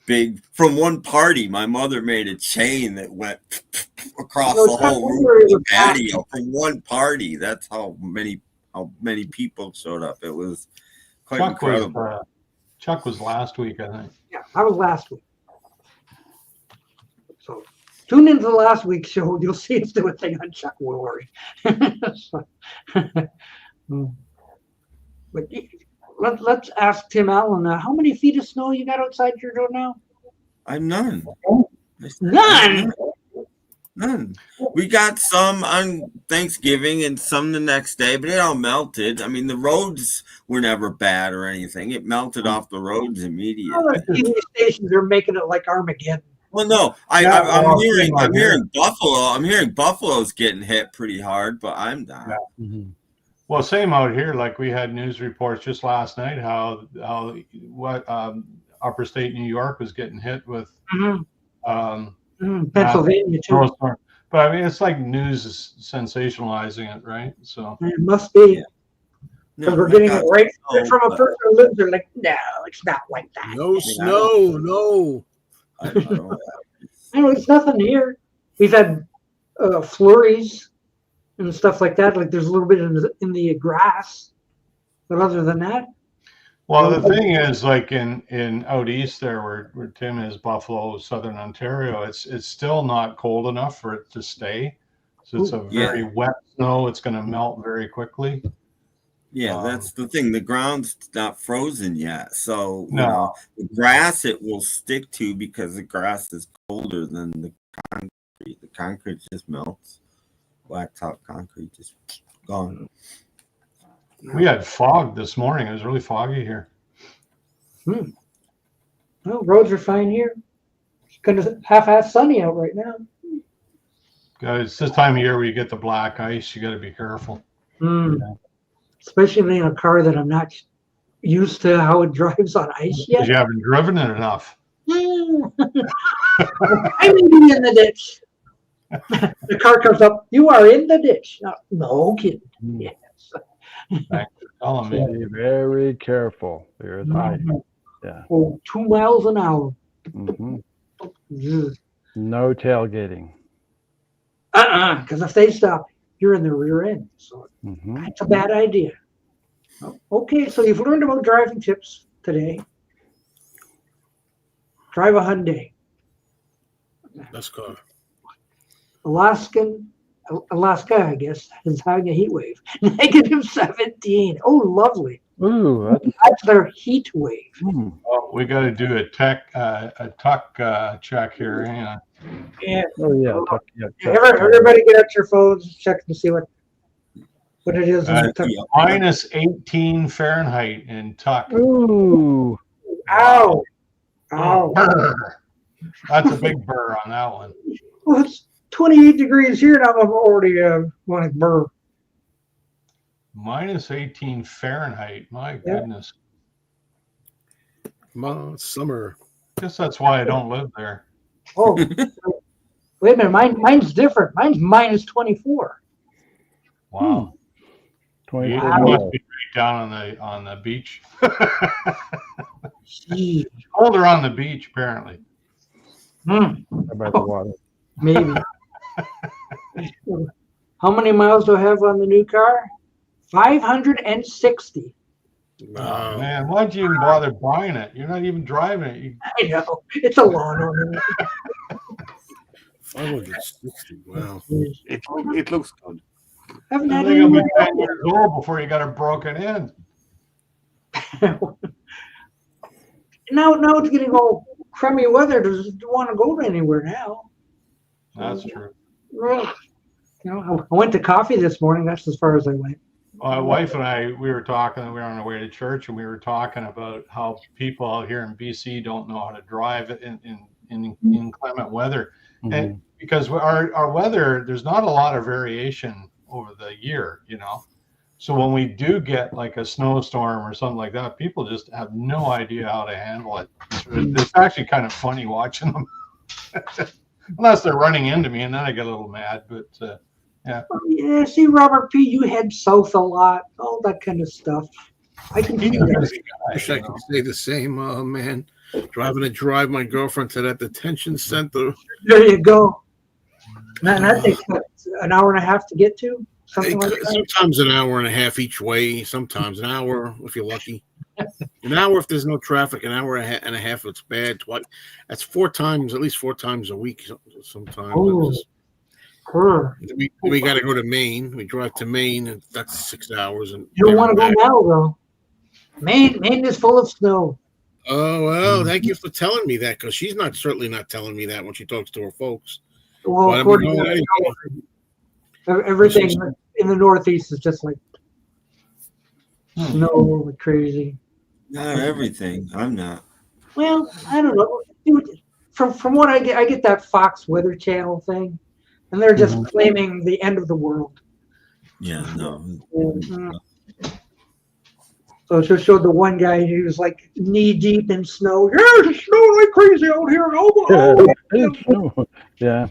big from one party. My mother made a chain that went across the whole roof of the patio from one party. That's how many people showed up. It was quite incredible. Chuck was last week, I think. Yeah, I was last week. So tune into the last week's show. You'll see us do a thing on Chuck Woolery. But let's ask Tim Allen. How many feet of snow you got outside your door now? I'm none. None. None. We got some on Thanksgiving and some the next day, but it all melted. I mean, the roads were never bad or anything. It melted off the roads immediately. The TV stations are making it like Armageddon. Well, no, I'm hearing Buffalo. I'm hearing Buffalo's getting hit pretty hard, but I'm not. Yeah. Mm-hmm. Well, same out here. Like we had news reports just last night how upper state New York was getting hit with. Pennsylvania too. But I mean, it's like news is sensationalizing it, right? So it must be because we're getting it right from a person who lives there. Like, no, it's not like that. No snow, no. No, it's nothing here. We've had flurries and stuff like that. Like there's a little bit in the grass, but other than that. Well, the thing is, like in out east there, where Tim is, Buffalo, Southern Ontario, it's still not cold enough for it to stay. So it's a very wet snow. It's going to melt very quickly. Yeah, that's the thing. The ground's not frozen yet, so you know, the grass it will stick to because the grass is colder than the concrete. The concrete just melts. Blacktop concrete just gone. We had fog this morning. It was really foggy here. Well, roads are fine here. kind of half-ass sunny out right now. Guys, it's this time of year where you get the black ice. You got to be careful. Especially in a car that I'm not used to how it drives on ice yet. Because you haven't driven it enough. I may be in the ditch. The car comes up. You are in the ditch. No kidding. Yes. Thanks for telling me. Be very careful. There's ice. Yeah. Oh, 2 miles an hour. No tailgating. Because if they stop, you're in the rear end. So that's a bad idea. Okay, so you've learned about driving tips today. Drive a Hyundai. Let's go. Alaska, I guess, is having a heat wave. -17. Oh, lovely. Ooh, That's their heat wave. Oh, we got to do a tuck check here. Hang on. Yeah. oh yeah. Everybody get out your phones, check to see what it is. Minus 18 Fahrenheit in Tuck. Ooh. Ow. Ow. Brr. That's a big burr on that one. Well, it's 28 degrees here, and I'm already going to burr. Minus 18 Fahrenheit. My goodness. Summer. Guess that's why I don't live there. Oh, wait a minute. Mine's different. Mine's minus 24. Wow. 24. You must be right down on the beach. Jeez. Colder on the beach, apparently. About the water. Maybe. How many miles do I have on the new car? 560. Oh, man, why'd you even bother buying it? You're not even driving it. I know. It's a lawnmower. 560. Wow. It looks good. Haven't I had think any I'll be 10 years old before you got it broken in. Now it's getting all crummy weather. Doesn't want to go anywhere now. That's true. You know, I went to coffee this morning. That's as far as I went. My wife and I, we were talking. We were on our way to church, and we were talking about how people out here in BC don't know how to drive in inclement weather, and because our weather, there's not a lot of variation over the year, you know. So when we do get like a snowstorm or something like that, people just have no idea how to handle it. It's actually kind of funny watching them, unless they're running into me, and then I get a little mad. But yeah. Yeah, see, Robert P., you head south a lot, all that kind of stuff. I can see that. I wish I could say the same. Oh, man. Driving to drive my girlfriend to that detention center. There you go. Man, that takes an hour and a half to get to? Something like that? Sometimes an hour and a half each way. Sometimes an hour if you're lucky. An hour if there's no traffic. An hour and a half if it's bad. That's at least four times a week sometimes. Oh. We got to go to Maine. We drive to Maine, and that's 6 hours. And you don't want to go now, though. Maine is full of snow. Oh, well, thank you for telling me that, because she's certainly not telling me that when she talks to her folks. Well, according to everything in the Northeast is just like snow like crazy. Not everything. I'm not. Well, I don't know. Dude, from what I get that Fox Weather Channel thing. And they're just claiming the end of the world. Yeah, no. So it just showed the one guy who was like knee deep in snow. Yeah, it's snowing like crazy out here in Omaha. Yeah.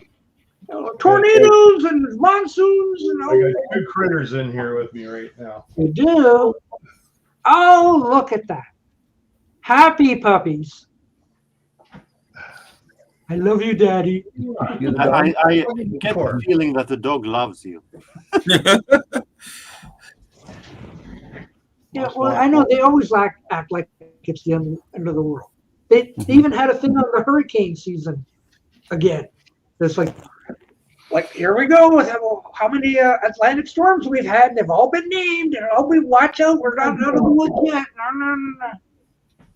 Tornadoes and monsoons and all. I got two critters in here with me right now. You do? Oh, look at that. Happy puppies. I love you, Daddy. I get the feeling that the dog loves you. Yeah, well, I know they always act like it's the end of the world. They even had a thing on the hurricane season again. It's like here we go with how many Atlantic storms we've had. They've all been named, and we watch out. We're not out of the woods yet.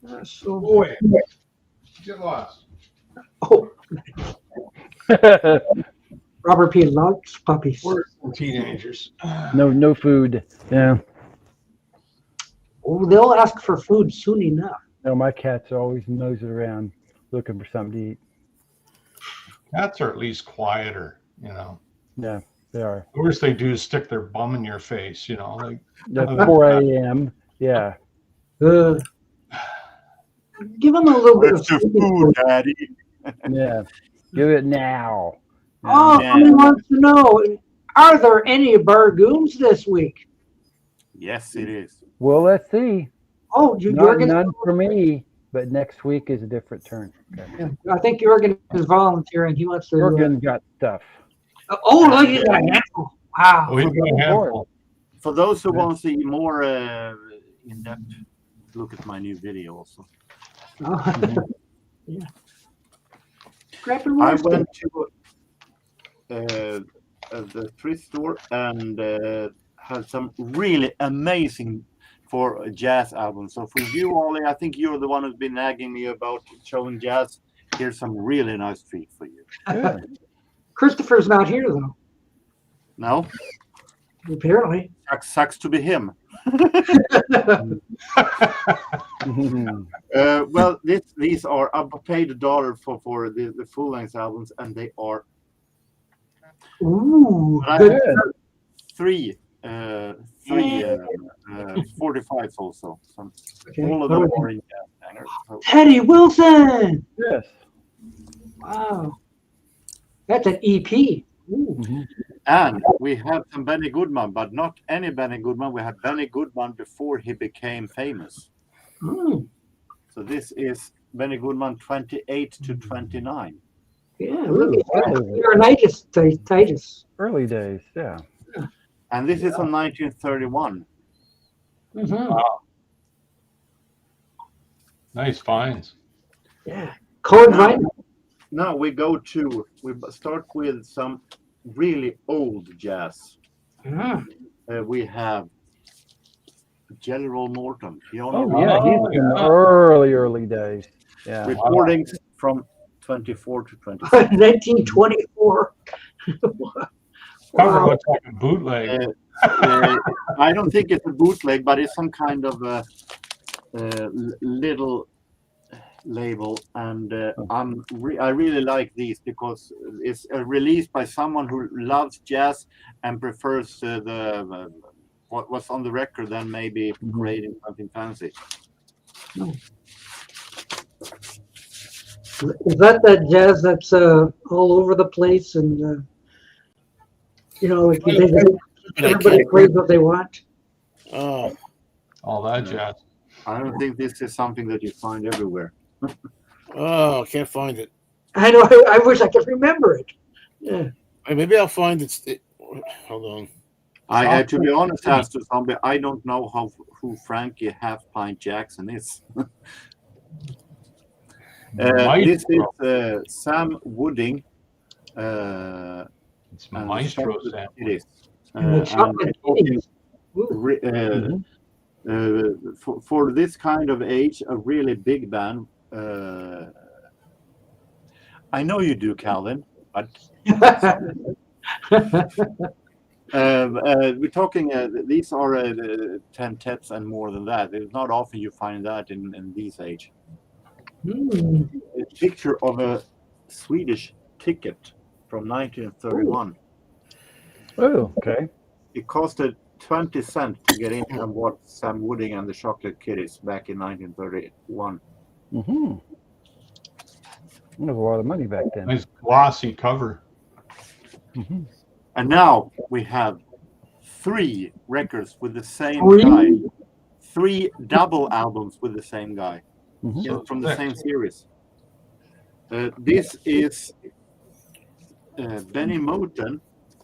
No. So boy, get lost. Oh, Robert P. loves puppies. We're teenagers. No food. Yeah. Oh, they'll ask for food soon enough. No, my cats are always nosing around looking for something to eat. Cats are at least quieter, you know. Yeah, they are. The worst they do is stick their bum in your face, you know. Like At 4 a.m. Yeah. Give them a little bit of Where's the sleeping food, for- Daddy? Yeah. Give it now. Oh, Yeah. somebody wants to know, are there any Bargooms this week? Yes, it is. Well, let's see. Oh, Jorgen, None for me, but next week is a different turn. Okay. I think Jorgen is volunteering. He wants to. Jorgen got stuff. Oh, look at that handful. Wow. oh, he's got a handful. For those who want to see more in depth, look at my new video also. Yeah. Scrapping I words. went to the thrift store and had some really amazing for jazz albums. So for you, Ollie, I think you're the one who's been nagging me about showing jazz. Here's some really nice treat for you. Good. Christopher's not here though. No, Apparently. sucks to be him. Well, these are I paid $1 for the full length albums, and they are Ooh. I Good. have three 45s also. Some, Okay. all of them are in jazz hangers. So, Teddy Wilson. Yes. Wow. That's an EP. Ooh. and we have some Benny Goodman, but not any Benny Goodman. We had Benny Goodman before he became famous. Mm. So this is Benny Goodman 28 to 29. Yeah, look at that. Laryngitis, Titus. Early days. Yeah. And this is from 1931. Mm-hmm. Nice finds. Yeah. Cold right? Now we start with some really old jazz. Mm. We have Jelly Roll Morton. Oh, yeah. He's in the early days. Yeah. Recordings from 24 to 26. 1924. Cover Wow. looks like a bootleg. I don't think it's a bootleg, but it's some kind of a little label, and I really like these because it's released by someone who loves jazz and prefers what's on the record than maybe creating something fancy. Is that jazz that's all over the place and everybody plays what they want? Oh, All that jazz. I don't think this is something that you find everywhere. I can't find it. I know. I wish I could remember it. Yeah. Maybe I'll find it. Hold on. I to be honest, Pastor Zombie, I don't know who Frankie Half Pint Jackson is. This is Sam Wooding. It's Maestro sample. It is. And the chocolate cake. For this kind of age, a really big band. I know you do, Calvin, but we're talking. These are 10-tets and more than that. It's not often you find that in this age. A picture of a Swedish ticket from 1931. Oh, okay. It costed 20 cents to get in and watch Sam Wooding and the Chocolate Kitties back in 1931. Mm-hmm. That was a lot of money back then. Nice glossy cover. Mm-hmm. And now we have 3 records with the same Three? guy. 3 double albums with the same guy. Mm-hmm. From the same series. This is Benny Moten,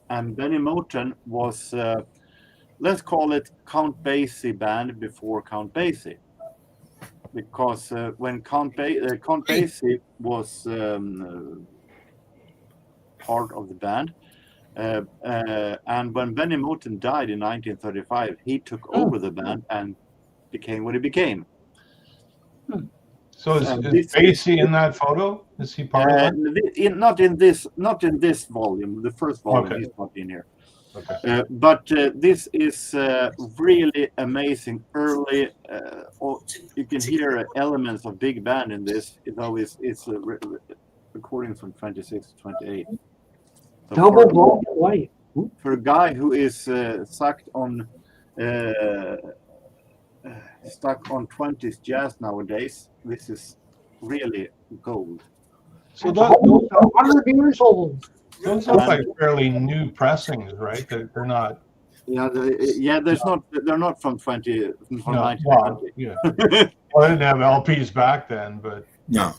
and Benny Moten was, let's call it Count Basie band before Count Basie, because when Count Basie was part of the band, and when Benny Moten died in 1935, he took over the band and became what he became. So is Basie in that photo? Is he part of that? Not in this volume. The first volume, Okay. he's not in here. Okay. But this is really amazing. Early, you can hear elements of big band in this. Though it's recordings from 26 to 28. So Double black and white. for a guy who is stuck on 20s jazz nowadays, this is really gold. So Almost 100 years old. those look like fairly new pressings, right? They're not. Yeah, they're not from 1920. Well, yeah. Well, I didn't have LPs back then, but No.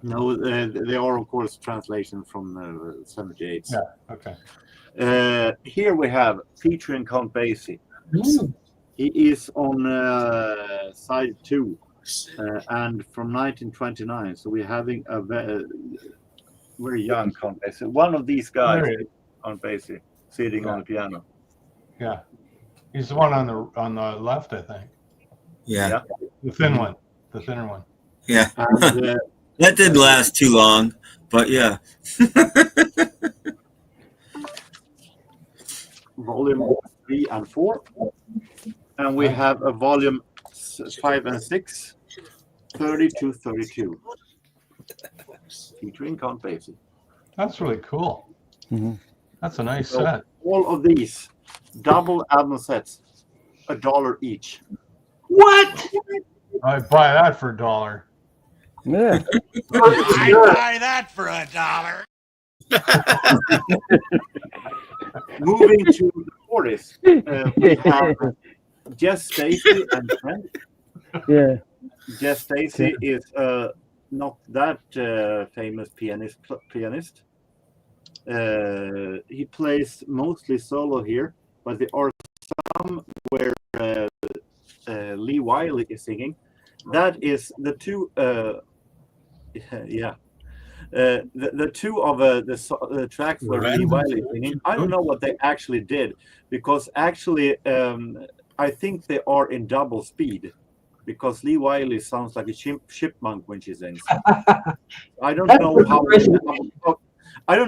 No, they are of course translation from 78. yeah, okay. Here we have featuring Count Basie. He is on side 2 and from 1929. So we're having a very young Count Basie. One of these guys, Count Basie, sitting on the piano. Yeah, he's the one on the left, I think. Yeah. The thin one, the thinner one. Yeah. And, That didn't last too long, but yeah. volume 3 and 4, and we have a volume 5 and 6, 30 to 32, featuring Count Basie. That's really cool. Mhm. That's a nice So set. all of these double album sets, $1 each. What? I'd buy that for $1. Yeah. I'd buy that for $1. Moving to the 40s, we have Jess Stacey and friends. Yeah. Jess Stacey is not that famous pianist. He plays mostly solo here, but there are some where Lee Wiley is singing. That is the two. The two of the tracks where Lee Wiley is singing. I don't know what they actually did, because actually I think they are in double speed, because Lee Wiley sounds like a chipmunk when she sings. I don't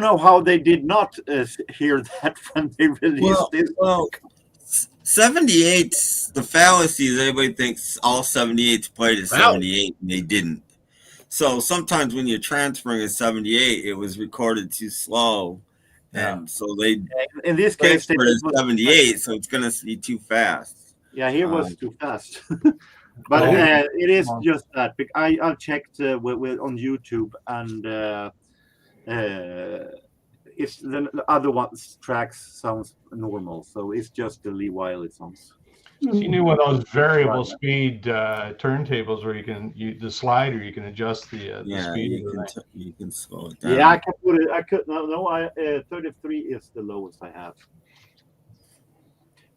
know how they did not hear that when they released this. Well, 78's the fallacy is everybody thinks all 78s played at 78, and they didn't. So sometimes when you're transferring a 78, it was recorded too slow, and so they in this case they it 78, so it's gonna be too fast. Yeah, here was too fast. But it is just that. I checked on YouTube, and it's the other ones tracks sounds normal, so it's just the Lee Wiley songs. So you knew one of those variable speed turntables where the slider you can adjust the speed. You can slow it down. Yeah, I can put it. I could 33 is the lowest I have.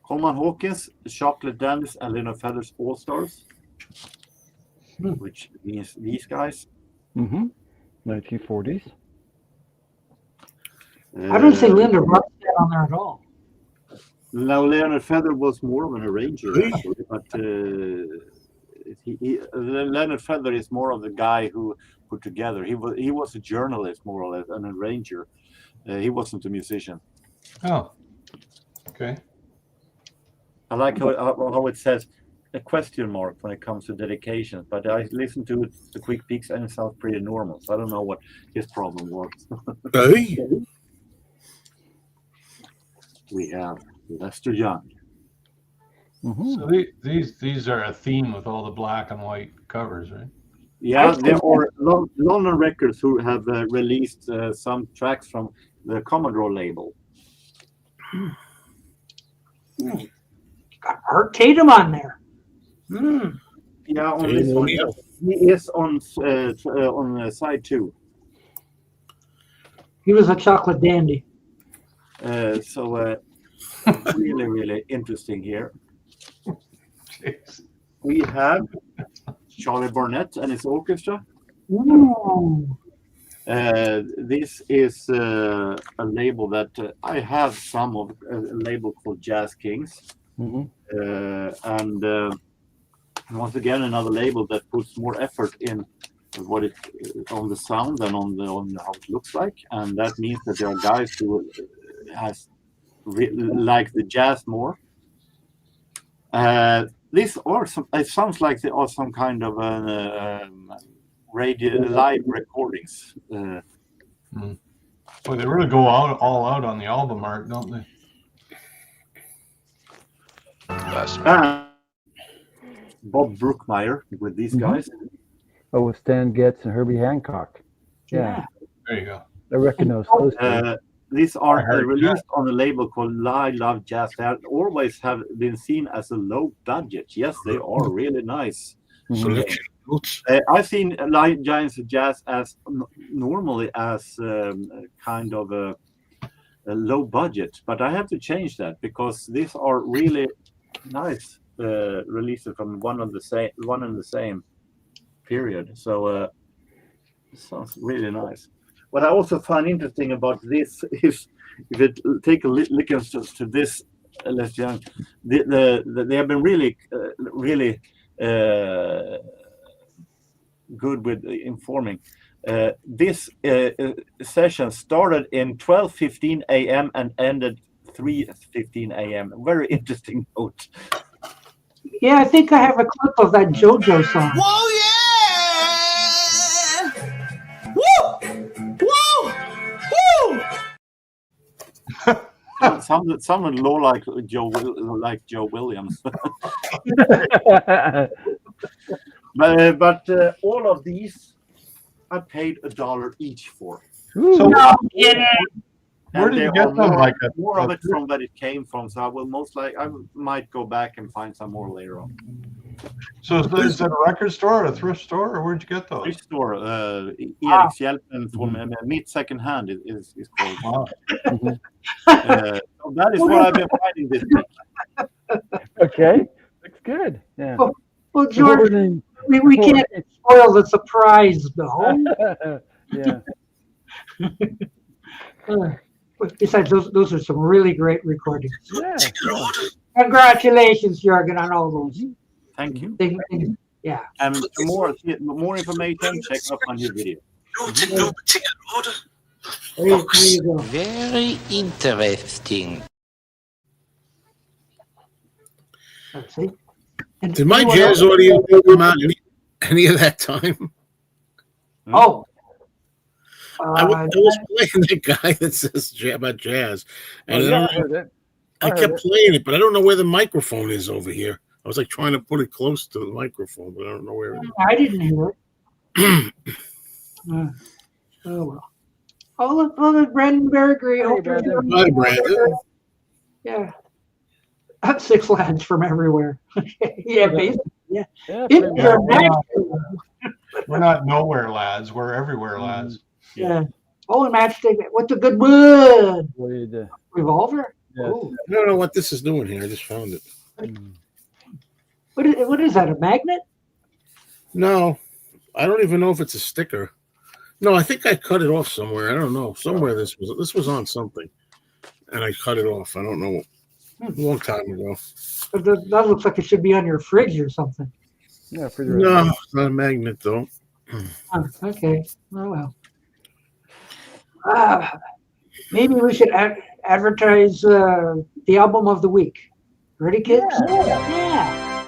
Coleman Hawkins, Chocolate Dandies, and Leonard Feather's All Stars, which means these guys. 1940s. I don't see Linda Ronstadt on there at all. Now, Leonard Feather was more of an arranger, actually, but Leonard Feather is more of the guy who put together. He was a journalist, more or less, an arranger. He wasn't a musician. Oh, okay. I like how it says a question mark when it comes to dedications, but I listened to it, the quick peeks, and it sounds pretty normal. So I don't know what his problem was. Hey. We have Lester Young. So these are a theme with all the black and white covers, right? Yeah, there are London Records who have released some tracks from the Commodore label. Got Art Tatum on there. Yeah, on this one. He is on side 2. He was a chocolate dandy. So really, really interesting here. Jeez. We have Charlie Barnett and his orchestra. Ooh. This is a label that I have some of, a label called Jazz Kings. And once again, another label that puts more effort in what it on the sound and on how it looks like, and that means that there are guys who like the jazz more. These are some. It sounds like they are some kind of live recordings. Well, they really go all out on the album art, don't they? Bob Brookmeyer with these guys. Oh, with Stan Getz and Herbie Hancock. Yeah. There you go. I reckon those two. These are released on a label called I Love Jazz. They always have been seen as a low budget. Yes, they are really nice. I've seen Live Giants of Jazz as normally as kind of a low budget, but I have to change that because these are really nice releases from one and the same period. So it sounds really nice. What I also find interesting about this is if you take a look to this, Les Young, they have been really good with informing. This session started in 12:15 a.m. and ended 3:15 a.m. Very interesting note. Yeah, I think I have a clip of that JoJo song. Whoa, yeah! Woo! Woo! Woo! Someone low like Joe Williams. But all of these I paid $1 each for. So where did you get them? Like more of it from where it came from. So I might go back and find some more later on. So is that a record store, a thrift store, or where'd you get those? Thrift store. Erikshjälpen from Mitt Second Hand is called. Wow. So that is what I've been finding this week. Okay, looks good. Yeah. Well, George, we can't spoil the surprise, though. Yeah. Besides, those are some really great recordings. Yeah. Congratulations, Jorgen, on all those. Thank you. Yeah. And for more information, check up on your video. There you go. Very interesting. Let's see. And Did my jazz audio come out any of that time? Oh. I was playing that guy that says about jazz, and I kept playing it, but I don't know where the microphone is over here. I was like trying to put it close to the microphone, but I don't know where it is. I didn't hear it. Oh well. Oh look, Brandon Bergery. Hi, Brandon. Yeah. 6 lads from everywhere. Yeah, basically. Yeah. We're not nowhere lads. We're everywhere lads. Yeah. Oh, and matchstick with the good wood. Revolver? Yes. Oh. I don't know what this is doing here. I just found it. What is that, a magnet? No, I don't even know if it's a sticker. No, I think I cut it off somewhere. I don't know. Somewhere this was on something, and I cut it off. I don't know. A long time ago. But that looks like it should be on your fridge or something. Yeah, pretty No, it's not a magnet though. Oh, okay. Oh well. Maybe we should advertise the album of the week. Ready, kids? Yeah.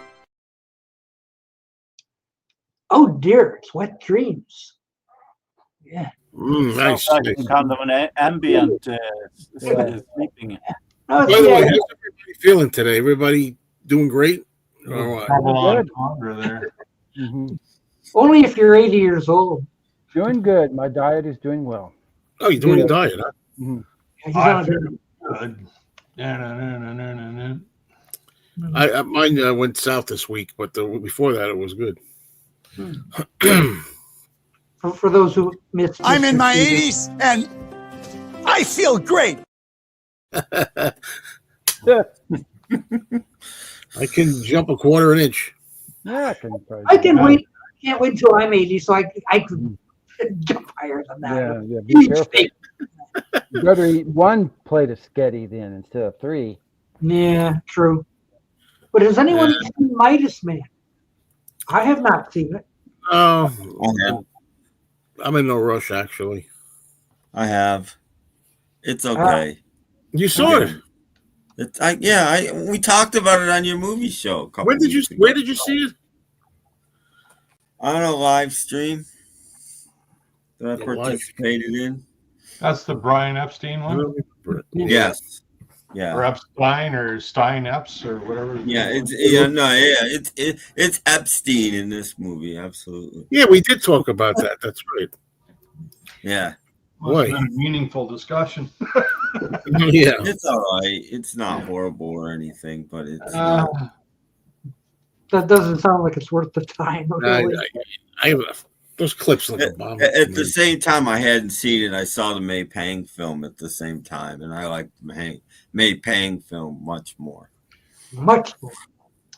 Oh dear, it's Wet Dreams. Yeah. Nice. Kind of an ambient sleeping. Oh, By the way, how's everybody feeling today? Everybody doing great? Or what? There. Only if you're 80 years old. Doing good. My diet is doing well. Oh, you're doing a diet, huh? I feel good. Mine went south this week, but before that it was good. For those who missed, I'm in my 80s and I feel great. I can jump a quarter an inch. Yeah, I can wait. Can't wait until I'm 80, so I can jump higher than that. Yeah, be careful. You better eat 1 plate of sketty then instead of 3. Yeah, true. But has anyone seen Midas Man? I have not seen it. Oh, I'm in no rush actually. I have. It's okay. You saw it. We talked about it on your movie show. Where did you see it? On a live stream. that I participated in. That's the Brian Epstein one? Yes. Yeah. Or Epstein or Stein Epps or whatever. Yeah, it's Epstein in this movie, absolutely. Yeah, we did talk about that. That's right. Yeah. Must have been a meaningful discussion. Yeah. It's all right. It's not horrible or anything, but it's that doesn't sound like it's worth the time. Really. I those clips look a bomb. At the same time, I hadn't seen it. I saw the May Pang film at the same time, and I liked the May Pang film much more. Much more.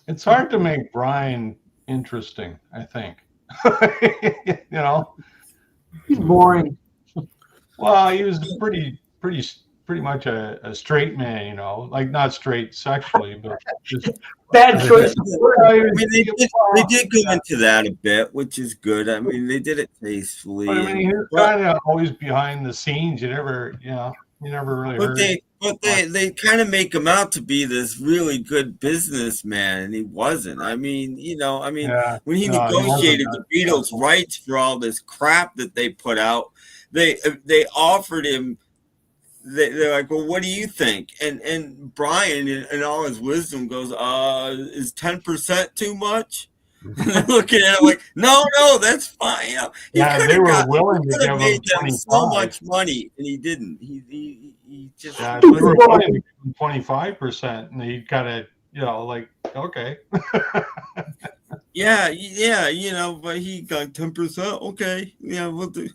It's hard to make Brian interesting, I think. You know? He's boring. Well, he was pretty much a straight man, you know, like not straight sexually, but just bad choice. I mean, they did go into that a bit, which is good. I mean, they did it tastefully. But, I mean, he was kind of always behind the scenes. You never really heard. But they kind of make him out to be this really good businessman, and he wasn't. I mean, when he negotiated the Beatles' rights for all this crap that they put out, they offered him. They're like, well, what do you think? And Brian, in all his wisdom, goes, is 10% too much? Looking at him like, no, that's fine. You know, they were willing to give made him them so much money, and he didn't. He just they were willing to give him 25%, and he kind of, like, okay. yeah, but he got 10%. Okay, yeah, we'll do.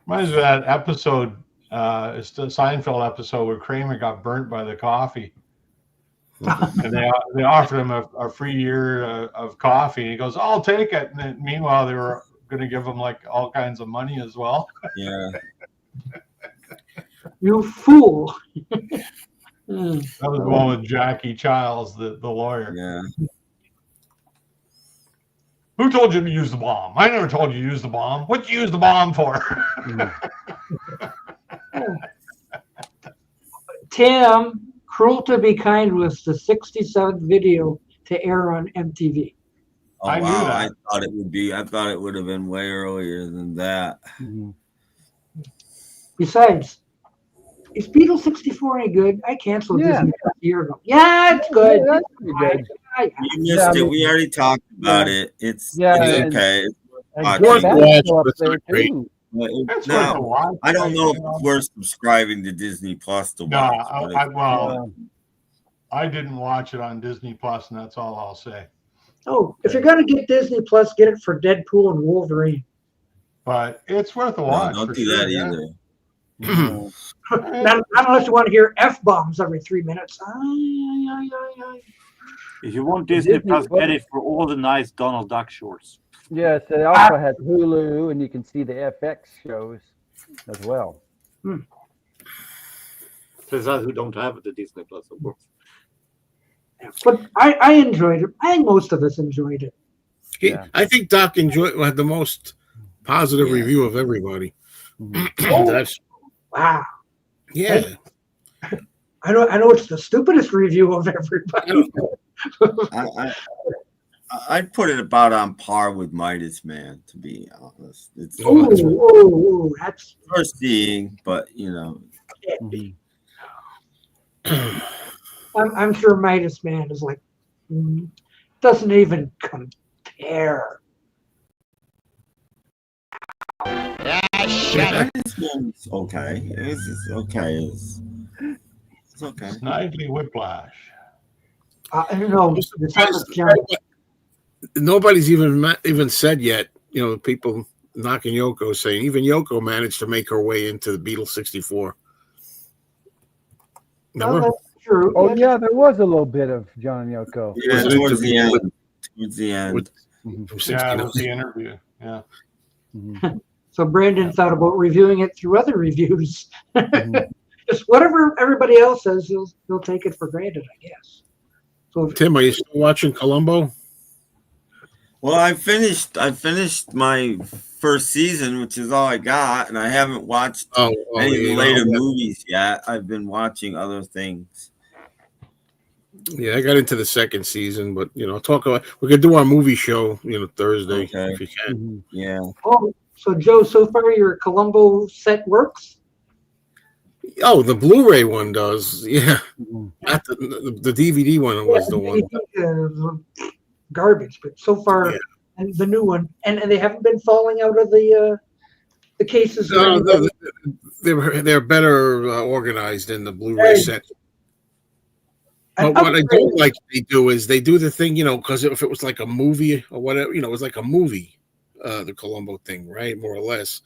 Reminds me of that episode, it's the Seinfeld episode where Kramer got burnt by the coffee. And they offered him a free year of coffee. And he goes, I'll take it. And then, meanwhile, they were going to give him like all kinds of money as well. Yeah. You fool. That was the one with Jackie Childs, the lawyer. Yeah. Who told you to use the bomb? I never told you to use the bomb. What'd you use the bomb for? Tim, Cruel to Be Kind was the 67th video to air on MTV. Oh, I knew that. I thought it would have been way earlier than that. Mm-hmm. Besides, is Beatles 64 any good? I canceled Disney a year ago. Yeah, it's good. Yeah, that's pretty good. You missed it. We already talked about it. It's okay. I don't know if we're subscribing to Disney Plus to watch. I didn't watch it on Disney Plus, and that's all I'll say. Oh, if you're gonna get Disney Plus, get it for Deadpool and Wolverine. But it's worth a watch. Don't do that either. Not unless you want to hear F-bombs every 3 minutes. If you want Disney Plus, get it for all the nice Donald Duck shorts. Yes, they also have Hulu, and you can see the FX shows as well. For those who don't have the Disney Plus, of course. But I enjoyed it. I think most of us enjoyed it. I think Doc had the most positive review of everybody. Wow. Yeah. I know it's the stupidest review of everybody. I'd put it about on par with Midas Man, to be honest. It's that's first seeing, but I'm sure Midas Man is like doesn't even compare. Midas Man's okay. It's okay. It's okay. Snidely Whiplash. I don't know. Nobody's even said yet. People knocking Yoko, saying even Yoko managed to make her way into the Beatles 64. No, that's true. Oh yeah, there was a little bit of John and Yoko. Yeah, towards the end. Towards the end. Yeah, it was the interview. Yeah. So Brandon thought about reviewing it through other reviews. Just whatever everybody else says, he'll take it for granted, I guess. So Tim, are you still watching Columbo? Well, I finished my first season, which is all I got, and I haven't watched any of the later movies yet. I've been watching other things. Yeah, I got into the second season, but talk about we could do our movie show, Thursday Okay. if you can. Mhm. Yeah. Oh, so Joe, so far your Columbo set works? Oh, the Blu-ray one does. Yeah, Mhm. not the DVD one was the one. Garbage, but so far, Yeah. and the new one, and they haven't been falling out of the cases. Or No, anything. they're better organized in the Blu-ray Hey, set. an But what I upgrade. don't like they do is they do the thing, because if it was like a movie or whatever, it was like a movie, the Columbo thing, right? More or less.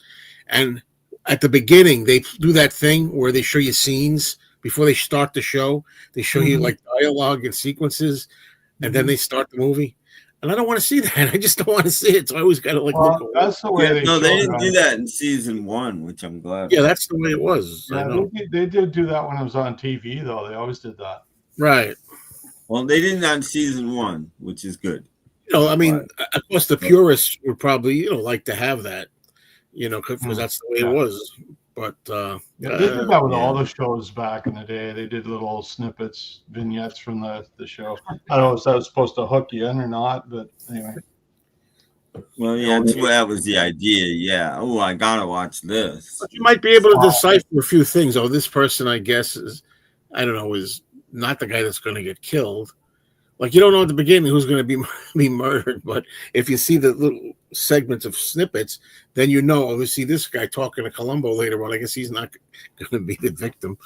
And at the beginning, they do that thing where they show you scenes before they start the show. They show you Mhm. like dialogue and sequences, and then they start the movie. And I don't want to see that. I just don't want to see it. So I always got to look Well, away. that's the way Yeah, they no, they showed didn't it. do that in season 1, which I'm glad. Yeah, that's the way it was. I Yeah, know. they did do that when it was on TV, though. They always did that. Right. Well, they didn't on season 1, which is good. I mean, of course, the purists would probably, like to have that, because that's the way it was. But Yeah, they did that with all yeah. the shows back in the day. They did little snippets, vignettes from the show. I don't know if that was supposed to hook you in or not, but anyway. Well, yeah, that was the idea. Yeah. Oh, I gotta watch this. But you might be able to decipher a few things. Oh, this person, I guess, is not the guy that's going to get killed. Like, you don't know at the beginning who's going to be murdered, but if you see the little segments of snippets, then we see this guy talking to Columbo later on. I guess he's not going to be the victim.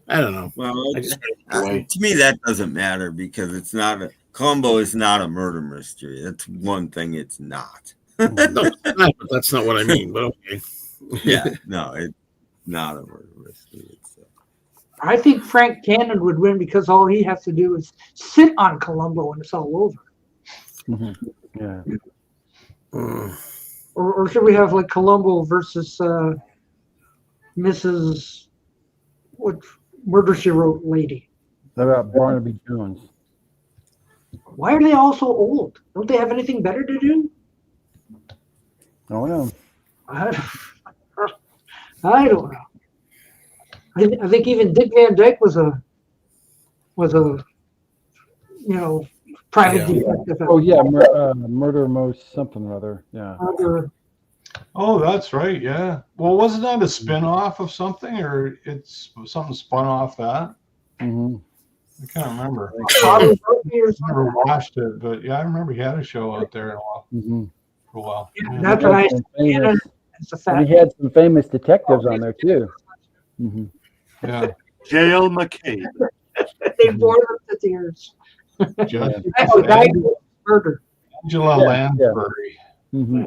I don't know. Well, to me that doesn't matter because it's not Columbo is not a murder mystery. That's one thing it's not. No, it's not, but that's not what I mean. But okay. Yeah, no, it's not a murder mystery. I think Frank Cannon would win because all he has to do is sit on Columbo and it's all over. Mhm. Yeah. Or should we have like Columbo versus Mrs. what Murder She Wrote lady? How about Barnaby Jones? Why are they all so old? Don't they have anything better to do? Oh no. I don't know. I think even Dick Van Dyke was a private detective. Oh yeah, Murder Most something or other. Yeah. Oh, that's right. Yeah. Well, wasn't that a spin-off of something, or it's something spun off that? Mm-hmm. I can't remember. I never watched it, but yeah, I remember he had a show out there for a while. Yeah, that's what I said. It's a fact. And he had some famous detectives on there too. Mm-hmm. Yeah. J.L. McCabe. They bore them to tears. Murder. Angela Lansbury. Mm-hmm.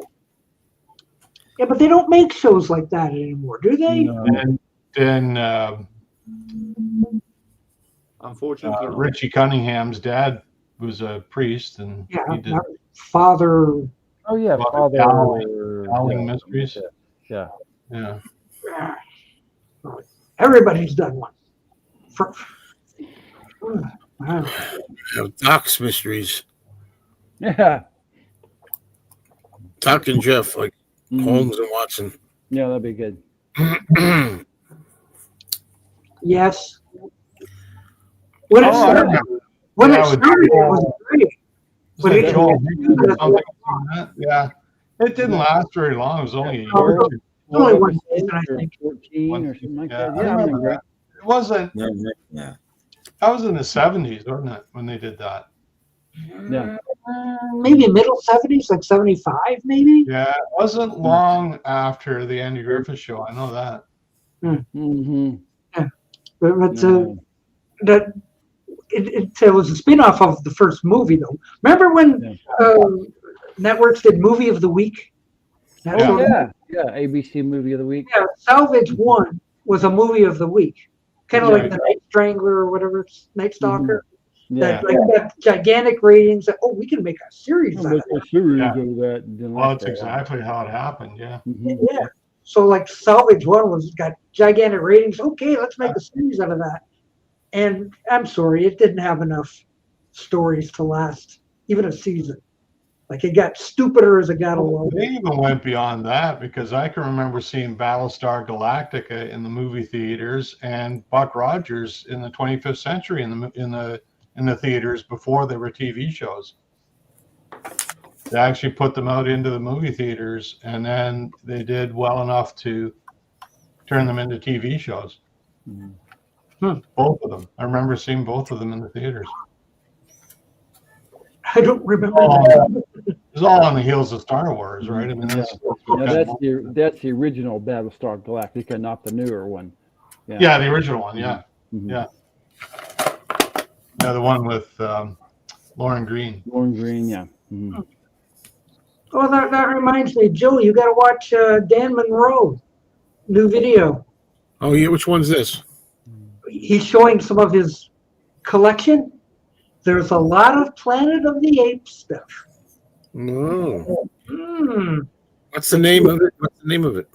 Yeah, but they don't make shows like that anymore, do they? No. And then Unfortunately, Richie Cunningham's dad was a priest, and he did Father. Oh yeah, Father Dowling Mysteries. Yeah. Yeah. Everybody's done one. Doc's Mysteries. Yeah. Doc and Jeff, like Holmes and Watson. Yeah, that'd be good. Yes. When it started, it was great. But yeah, it didn't last very long. It was only a year. Only one season, I think. 14 or something like that. I Yeah, remember that. It wasn't. Yeah. That was in the 70s, wasn't it, when they did that? Yeah. Maybe middle 70s, like 75, maybe. Yeah, it wasn't long after the Andy Griffith Show. I know that. Mm-hmm. Yeah, but it was a spin-off of the first movie, though. Remember when networks did Movie of the Week? Yeah, ABC Movie of the Week. Yeah, Salvage 1 was a Movie of the week. Kind of like the Night Strangler or whatever, Night Stalker. Yeah. That got gigantic ratings. That, we can make a series out of that. Well, that's exactly how it happened, yeah. Mm-hmm. Yeah. So like Salvage 1 got gigantic ratings. Okay, let's make a series out of that. And I'm sorry, it didn't have enough stories to last even a season. Like it got stupider as it got along. They even went beyond that because I can remember seeing Battlestar Galactica in the movie theaters and Buck Rogers in the 25th Century in the in the theaters before they were TV shows. They actually put them out into the movie theaters, and then they did well enough to turn them into TV shows. Both of them. I remember seeing both of them in the theaters. I don't remember. It was all on the heels of Star Wars, right? I mean, that's the original Battlestar Galactica, not the newer one. Yeah, the original one. Yeah, yeah, the one with Lauren Green. Yeah. Oh, that reminds me, Joe. You got to watch Dan Monroe new video. Oh yeah, which one's this? He's showing some of his collection. There's a lot of Planet of the Apes stuff. Oh. Mm. What's the name of it? What's the name of it?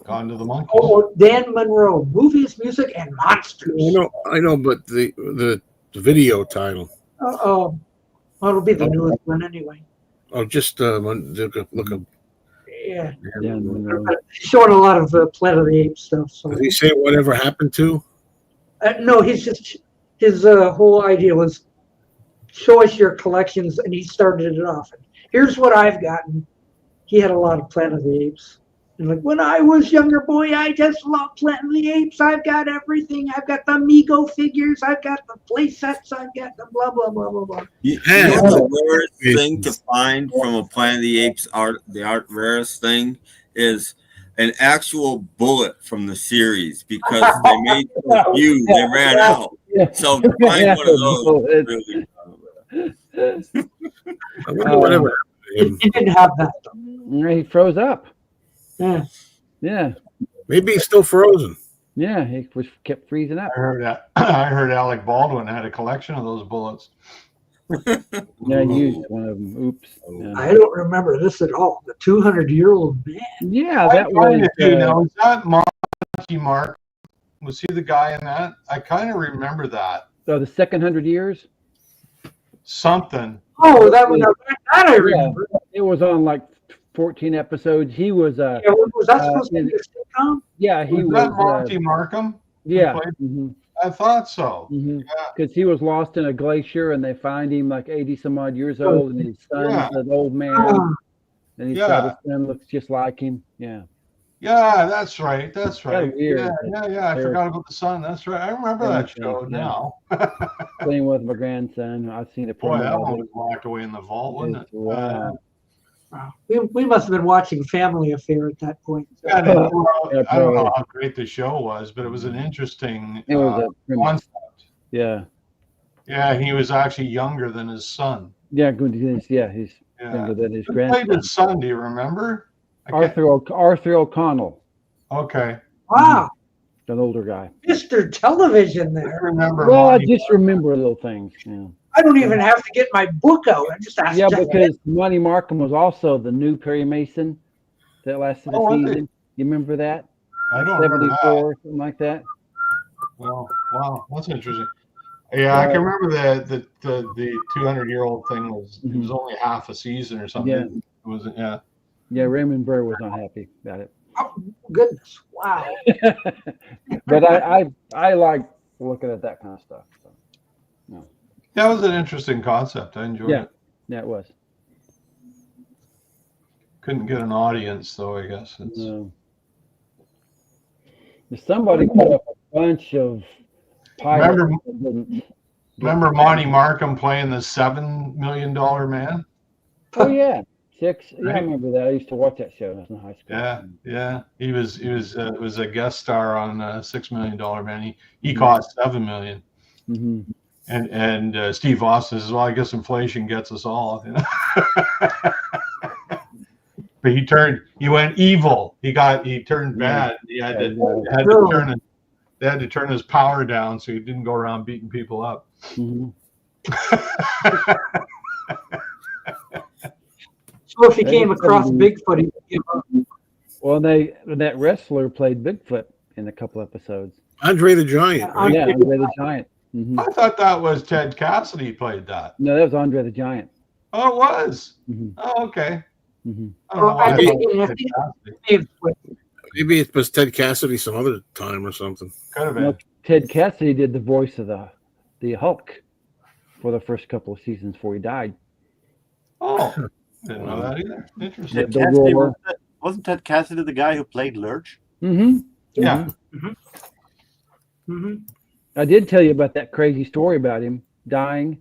Gone to the Monkeys. Oh, Dan Monroe, movies, music, and monsters. I know, but the video title. Oh, well, it'll be the newest one anyway. Oh, just look up. Yeah. Monroe. He's showing a lot of Planet of the Apes stuff. So. Did he say whatever happened to? No, his whole idea was show us your collections, and he started it off. Here's what I've gotten. He had a lot of Planet of the Apes. And like, when I was younger, boy, I just loved Planet of the Apes. I've got everything. I've got the Mego figures. I've got the play sets. I've got the blah, blah, blah, blah, blah. You know the rarest thing to find from a Planet of the Apes art, rarest thing is an actual bullet from the series, because they made a few, they ran out. So to find one of those is really I wonder whatever happened to He didn't have that. He froze up. Yeah. Yeah. Maybe he's still frozen. Yeah, he kept freezing up. I heard Alec Baldwin had a collection of those bullets. Yeah, he used one of them. Oops. Yeah. I don't remember this at all. The 200-year-old man. Yeah, that was. Now, is that Monty Mark? Was he the guy in that? I kind of remember that. So the second 100 years. Something. Oh, that I remember. Yeah, it was on like 14 episodes. He was was that supposed to be a sitcom? Yeah, he was that Monty Markham? Yeah. I thought so. Because he was lost in a glacier, and they find him like 80 some odd years old, and his son's an old man, and his son looks just like him. Yeah. Yeah, that's right. That's right. Weird. Yeah. I forgot about the son. That's right. I remember that show now. Playing with my grandson. I've seen it. Boy, that one was locked away in the vault, wasn't it? Wow. We must have been watching Family Affair at that point. I don't know how great the show was, but it was an interesting concept. Yeah. Yeah, he was actually younger than his son. Yeah, good. Yeah, he's younger than his grandson. Who played his son? Do you remember? Arthur O'Connell. Okay. Wow. An older guy. Mr. Television there. I remember. Well, I just remember little things. Yeah. I don't even have to get my book out. I just asked. Yeah, because Monty Markham was also the new Perry Mason that lasted the season. You remember that? I don't remember that. 74, something like that. Well, wow, that's interesting. Yeah, I can remember the 200-year-old thing was it was only half a season or something. Yeah. It wasn't. Yeah, Raymond Burr was not happy about it. Oh, goodness, wow. But I like looking at that kind of stuff. So, no. That was an interesting concept. I enjoyed it. Yeah, it was. Couldn't get an audience though, I guess. No. Somebody put up a bunch of pilots. Remember Monty Markham playing the $7 million man? Oh yeah. Yeah, I remember that. I used to watch that show when I was in high school. Yeah. He was a guest star on $6 Million Man. He cost $7 million. Mm-hmm. And Steve Austin says, "Well, I guess inflation gets us all." You know? But he went evil. He turned bad. He had to turn his power down so he didn't go around beating people up. Mm-hmm. So if he came across Bigfoot, he would give up. Well, that wrestler played Bigfoot in a couple episodes. Andre the Giant. Right? Yeah, Andre the Giant. Mm-hmm. I thought that was Ted Cassidy played that. No, that was Andre the Giant. Oh, it was. Mm-hmm. Oh, okay. Mm-hmm. I don't know why Maybe it was Ted Cassidy some other time or something. Could have been. No, Ted Cassidy did the voice of the Hulk. for the first couple of seasons before he died. Oh, didn't know that either. Interesting. The roar. Wasn't Ted Cassidy the guy who played Lurch? Mm-hmm. Yeah. Mm-hmm. I did tell you about that crazy story about him dying.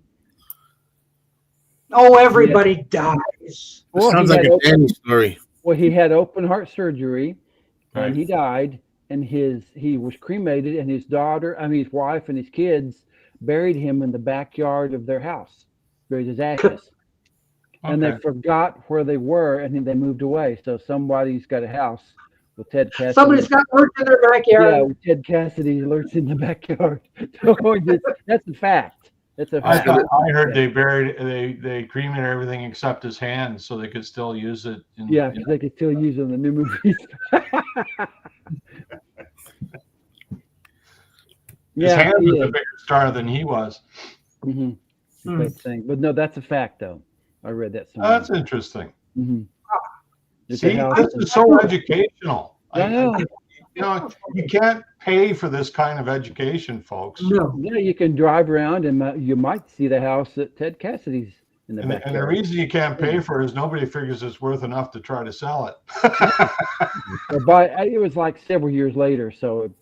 Oh, everybody dies. Well, Sounds he like had a Danny story. Well, he had open heart surgery, Right. and he died. And he was cremated, and his wife and his kids buried him in the backyard of their house, buried his ashes. And they Okay. forgot where they were, and then they moved away. So somebody's got a house with Ted Cassidy. Somebody's got work in their backyard. Yeah, with Ted Cassidy lurks in the backyard. So that's a fact. That's a I fact. heard they cremated everything except his hands, so they could still use it. Yeah, because they could still use it in the new movies. His hands he was a is. bigger star than he was. Mm-hmm. Great thing. But no, that's a fact, though. I read that somewhere. That's interesting. Mm-hmm. See, this is so educational. I know. You can't pay for this kind of education, folks. No. Yeah, you can drive around and you might see the house that Ted Cassidy's in the And the backyard. reason you can't pay for it is nobody figures it's worth enough to try to sell it. But it was like several years later, so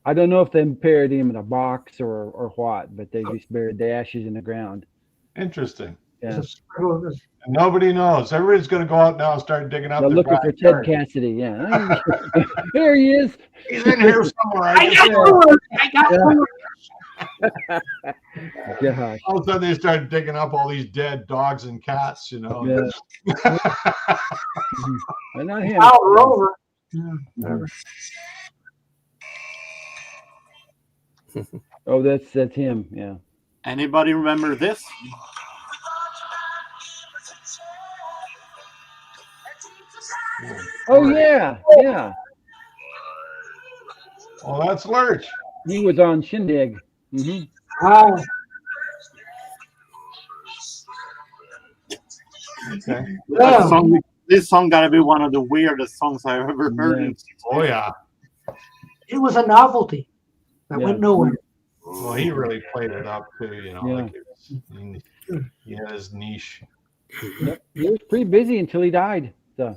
I don't know if they buried him in a box or what, but they just buried the ashes in the ground. Interesting. Yeah. And nobody knows. Everybody's going to go out now and start digging up. They're looking for Ted Cassidy. Yeah, there he is. He's in here somewhere. I got work. Gosh. All of a sudden, they start digging up all these dead dogs and cats. Yeah. But not him. Now we're over. Yeah, whatever. Oh, that's him. Yeah. Anybody remember this? Oh yeah, yeah. Well, that's Lurch. He was on Shindig. Mm-hmm. Okay. Yeah. This song got to be one of the weirdest songs I've ever heard. Oh yeah. It was a novelty that went nowhere. Well, he really played it up too. You know, Yeah. like he had his niche. Yep. He was pretty busy until he died. So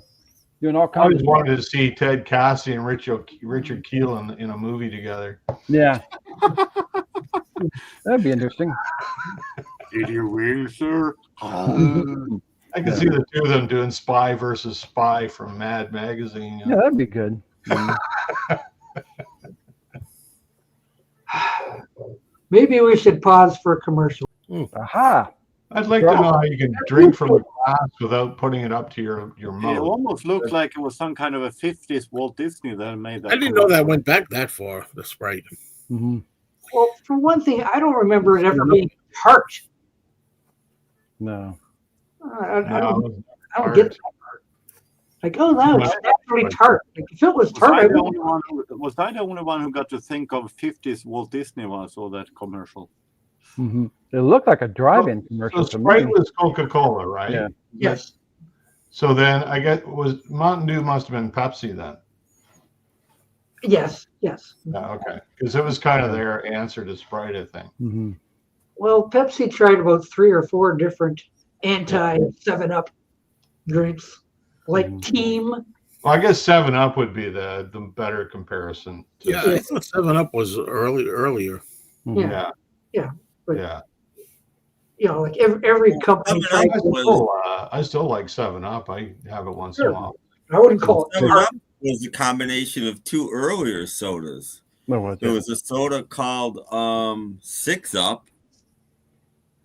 doing all I kinds always of wanted to see Ted Cassidy and Richard Keel in a movie together. Yeah. That'd be interesting. Did you ring, sir? I can see the two of them doing Spy versus Spy from Mad Magazine. You know? Yeah, that'd be good. Maybe we should pause for a commercial. Aha. I'd like to know how you can drink from a glass without putting it up to your It mouth. almost looked like it was some kind of a 50s Walt Disney that made that. I didn't know that went back that far, the Sprite. Mm-hmm. Well, for one thing, I don't remember it ever being tart. No. I don't get that part. Like, oh, no, it's actually tart. Like, if it was tart, Was I the only one who got to think of 50s Walt Disney when I saw that commercial? Mm-hmm. It looked like a drive-in commercial. So to Sprite me. was Coca-Cola, right? Yeah. Yes. So then I guess Mountain Dew must have been Pepsi then. Yes. Yeah, okay. Because it was kind of their answer to Sprite, I think. Mm-hmm. Well, Pepsi tried about 3 or 4 different anti-7-Up drinks, like Team. Well, I guess 7-Up would be the better comparison. Yeah, I thought 7-Up was earlier. Mm-hmm. Yeah. But, Yeah. you know, like every company tried I still like 7-Up. I have it once in a while. I wouldn't call it 7-Up was a combination of 2 earlier sodas. What was There it? was a soda called 6-Up,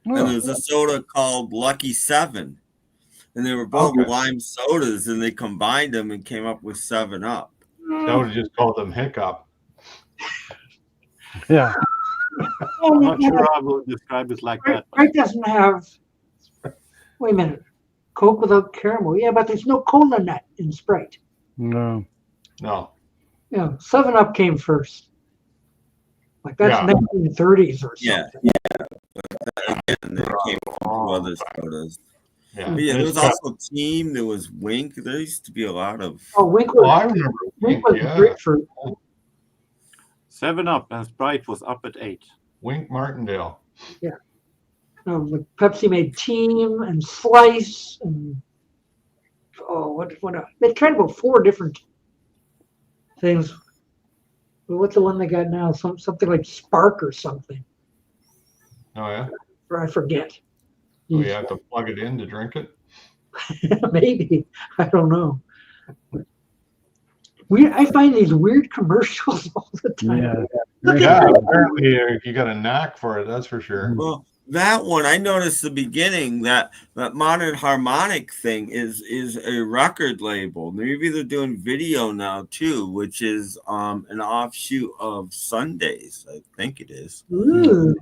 Oh. and there was a soda called Lucky 7. And they were both lime sodas, and they combined them and came up with 7-Up. I would have just called them Hiccup. Yeah. I'm not sure I would describe it like that. Sprite doesn't have. Wait a minute. Coke without caramel. Yeah, but there's no cola nut in Sprite. No. No. Yeah, 7-Up came first. Like that's 1930s or something. Yeah. And there came 2 other sodas. Yeah. But yeah, there was also Team. There was Wink. There used to be a lot of. Oh, Wink was, I remember Wink was grapefruit. 7-Up and Sprite was up at 8. Wink Martindale. Yeah. like Pepsi made Team and Slice and what they tried about 4 different things. What's the one they got now? Something like Spark or something. Oh yeah. Or I forget. Do we have to plug it in to drink it? Maybe. I don't know. I find these weird commercials all the time. Yeah. Look Yeah, at apparently you got a knack for it, that's for sure. Well, that one I noticed the beginning that Modern Harmonic thing is a record label. Maybe they're doing video now too, which is an offshoot of Sundays. I think it is. Ooh.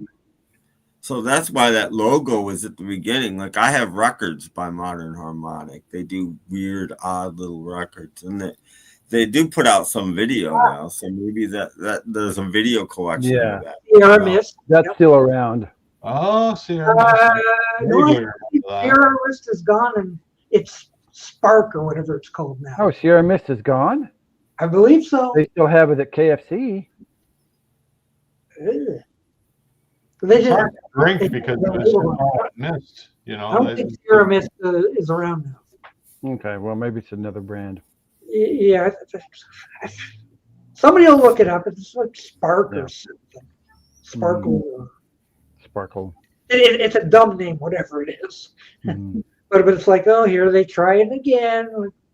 So that's why that logo was at the beginning. Like I have records by Modern Harmonic. They do weird, odd little records, and they do put out some video now. So maybe that there's a video collection. Yeah. Of that. Sierra Mist. That's still around. Oh, Sierra No, Sierra Mist is gone, and it's Spark or whatever it's called now. Oh, Sierra Mist is gone? I believe so. They still have it at KFC. Ugh. They It's just, hard to drink because it's mist, you know. I don't think Sierra Mist is around now. Okay, well, maybe it's another brand. Yeah, somebody will look it up. It's like Spark or something. Sparkle. Sparkle. It's a dumb name, whatever it is. But it's like, oh, here they try it again.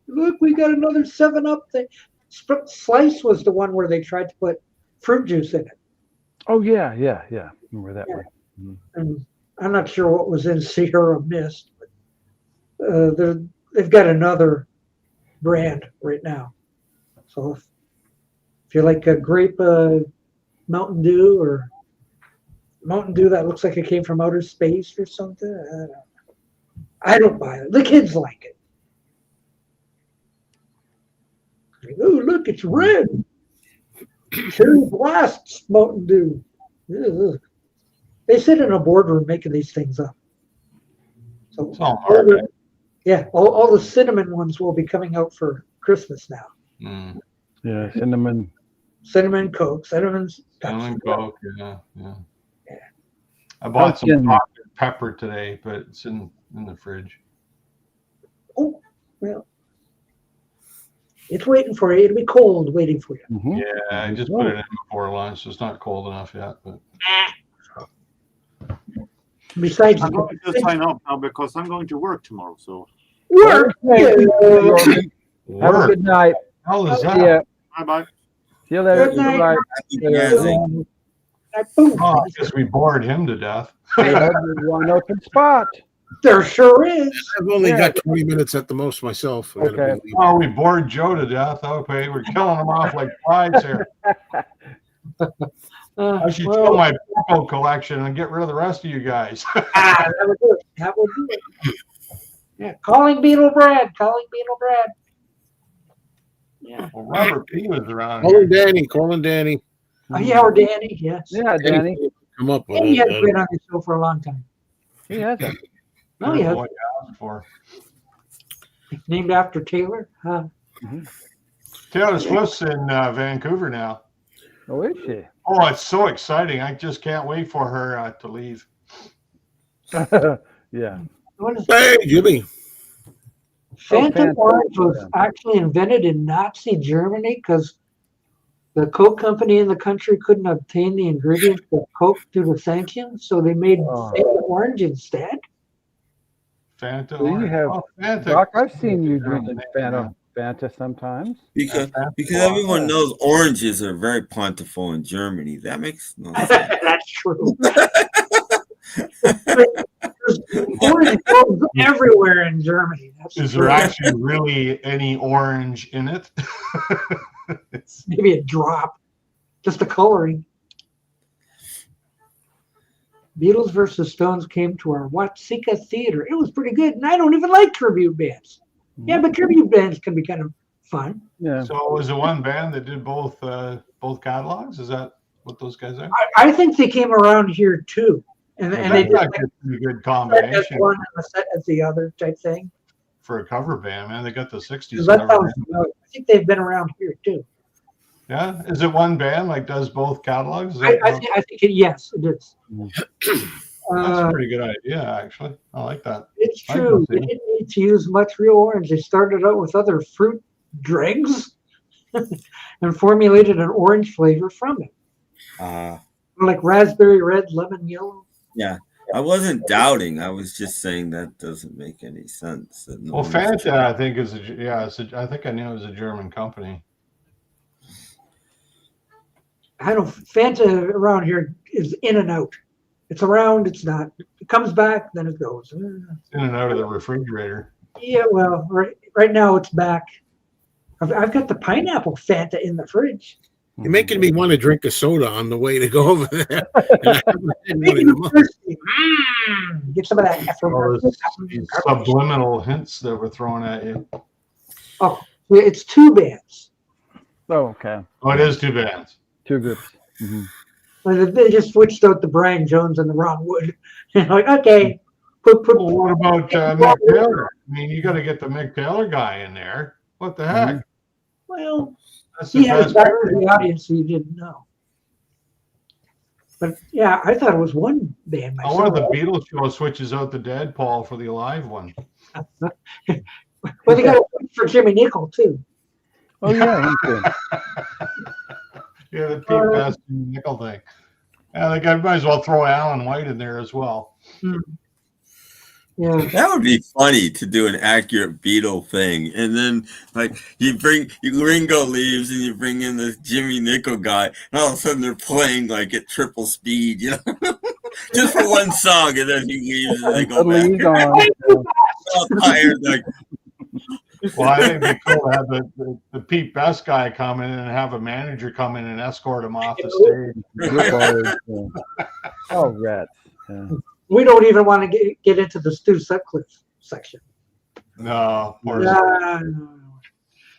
Look, we got another 7-Up thing. Slice was the one where they tried to put fruit juice in it. Oh, yeah. Remember that one. And I'm not sure what was in Sierra Mist, but they've got another brand right now. So if you like a grape Mountain Dew or Mountain Dew that looks like it came from outer space or something, I don't buy it. The kids like it. Like, oh, look, it's red. Cherry Blast Mountain Dew. Ugh. They sit in a boardroom making these things up. So all the cinnamon ones will be coming out for Christmas now. Yeah, cinnamon Coke, cinnamon Coke. Yeah. I bought some Dr. Pepper today, but it's in the fridge. Oh, well, it's waiting for you. It'll be cold waiting for you. Yeah, I just put it in before lunch, so it's not cold enough yet. But besides, I'm going to sign off now because I'm going to work tomorrow. So work. Have a good night. How is that? Yeah. Bye. See you later. Good night. Bye. Oh, I guess we bored him to death. One open spot. There sure is. I've only got 20 minutes at the most myself. Okay. Oh, we bored Joe to death. Okay, we're killing him off like flies here. I should kill my Poco collection and get rid of the rest of you guys. That would do it. That would do it. Yeah, calling Beetle Brad. Yeah. Well, Robert P was around. Calling Danny. Oh, yeah, or Danny, yes. Yeah, Danny. Come up with Danny has it. been on the show for a long time. He hasn't. No, he has. What I asked for. Named after Taylor. Taylor Swift's in Vancouver now. Oh, is she? Oh, it's so exciting. I just can't wait for her to leave. Yeah. Hey, Jimmy. Phantom Orange was actually invented in Nazi Germany because the Coke company in the country couldn't obtain the ingredients of Coke due to sanctions, so they made Fanta Orange instead. Fanta So you have, Fanta. Doc, I've seen you drinking Fanta sometimes. Because everyone knows oranges are very plentiful in Germany. That makes no sense. That's true. There's orange grows everywhere in Germany. Is there actually really any orange in it? Maybe a drop, just the coloring. Beatles versus Stones came to our Watsika Theater. It was pretty good, and I don't even like tribute bands. Yeah, but tribute bands can be kind of fun. Yeah. So was it one band that did both catalogs? Is that what those guys are? I think they came around here too, and they did like a pretty good set as combination one and a set as the other type thing. for a cover band. Man, they got the '60s. That cover sounds band. familiar. I think they've been around here too. Yeah, is it one band like does both catalogs? I think yes, it is. That's a pretty good idea, actually. I like that. It's I can true. see They it. didn't need to use much real orange. They started out with other fruit dregs and formulated an orange flavor from it, like raspberry red, lemon yellow. Yeah. I wasn't doubting. I was just saying that doesn't make any sense. That no Well, one was Fanta, I think is I think I knew it was a German company. I don't. Fanta around here is in and out. It's around. It's not. It comes back, then it goes. In and out of the refrigerator. Yeah, well, right now it's back. I've got the pineapple Fanta in the fridge. You're making me want to drink a soda on the way to go over there. And I haven't had one Making in a me month. thirsty. Get some of that All effervescent. these subliminal hints that were thrown at you. Oh, it's two bands. Oh, okay. Oh, it is two bands. Two groups. Mm-hmm. They just switched out the Brian Jones and the Ron Wood. Like, okay, put. Well, what about Mick Taylor? I mean, you got to get the Mick Taylor guy in there. What the heck? Well, That's the he has best. back to the audience who you didn't know. But yeah, I thought it was one band myself. One of the Beatles show switches out the dead Paul for the alive one. Well, they got to wait for Jimmy Nickel too. Oh yeah. him too. Yeah, the Pete Best nickel thing. Yeah, they might as well throw Alan White in there as well. Yeah. That would be funny to do an accurate Beatle thing, and then like Ringo leaves, and you bring in this Jimmy Nickel guy, and all of a sudden they're playing like at triple speed, you know, just for one song, and then he leaves, and they go back. Lead on. All tired, like, Well, I think it'd be cool to have the Pete Best guy come in and have a manager come in and escort him off the stage. Oh, rats. Yeah. We don't even want to get into the Stu Sutcliffe section. No,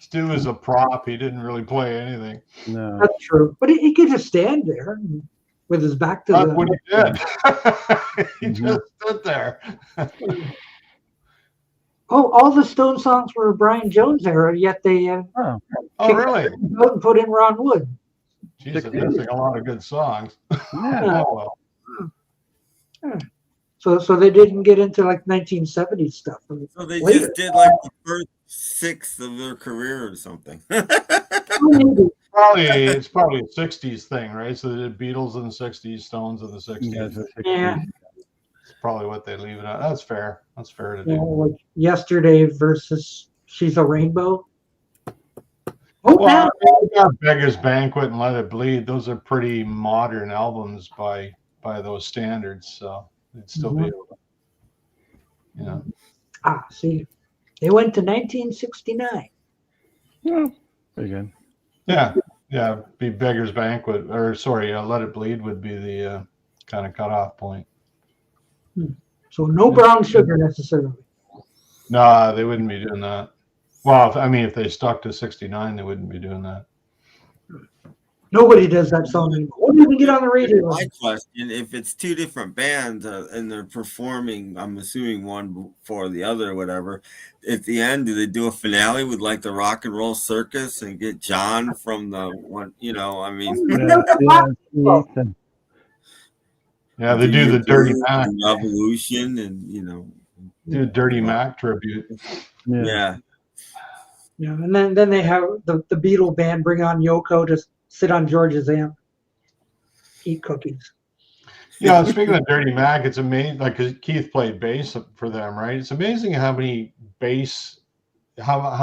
Stu is a prop. He didn't really play anything. No. That's true. But he could just stand there with his back to That's the. what he did. He just stood there. Oh, all the Stone songs were Brian Jones era, yet they Oh, really? and put in Ron Wood. Jeez, they're missing a lot of good songs. Yeah. Oh, well. So they didn't get into like 1970s stuff. so they Later. just did like the first sixth of their career or something. It's probably a 60s thing, right? So they did Beatles in the 60s, Stones in the 60s. Yeah. It's probably what they leave it at. That's fair. That's fair to You do. know, like Yesterday versus She's a Rainbow. Well, we got Beggar's Banquet and Let It Bleed. Those are pretty modern albums by those standards. So they'd still be able to, you know. See, they went to 1969. Yeah. Pretty good. Yeah. Be Beggar's Banquet, or sorry, Let It Bleed would be the kind of cutoff point. So no brown sugar necessarily. No, they wouldn't be doing that. Well, I mean, if they stuck to 69, they wouldn't be doing that. Nobody does that song anymore. What did we get on the radio? My question: if it's two different bands and they're performing, I'm assuming one before the other, or whatever. At the end, do they do a finale with like the Rock and Roll Circus and get John from the one? You know, I mean, Yeah, they do the Dirty Mac. Revolution, and you know, Do Dirty Mac tribute. yeah. Yeah, and then they have the Beatle band bring on Yoko to sit on George's amp, eat cookies. Yeah, speaking of Dirty Mac, it's amazing. Like 'cause Keith played bass for them, right? It's amazing how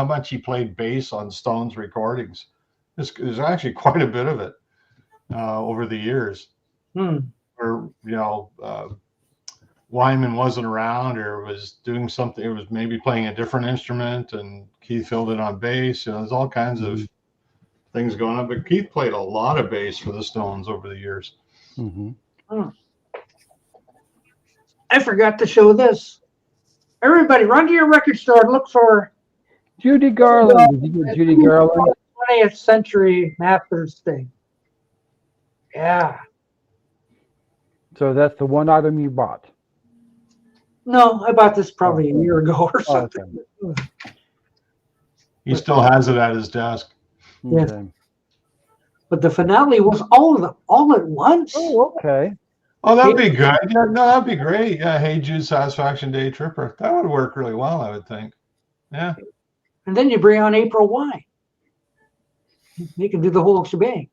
much he played bass on Stone's recordings. There's actually quite a bit of it over the years. Or Wyman wasn't around or was doing something. It was maybe playing a different instrument, and Keith filled in on bass. You know, there's all kinds of things going on. But Keith played a lot of bass for the Stones over the years. I forgot to show this. Everybody, run to your record store and look for Judy Garland. Did you get Judy Garland? 20th Century Masters thing. Yeah. So that's the one item you bought. No, I bought this probably a year ago or something. Okay. He still has it at his desk. Yes. But the finale was all of them, all at once. Oh, okay. Oh, that'd be good. Yeah, no, that'd be great. Yeah, Hey Jude, Satisfaction Day Tripper. That would work really well, I would think. Yeah. And then you bring on April Wine. You can do the whole shebang.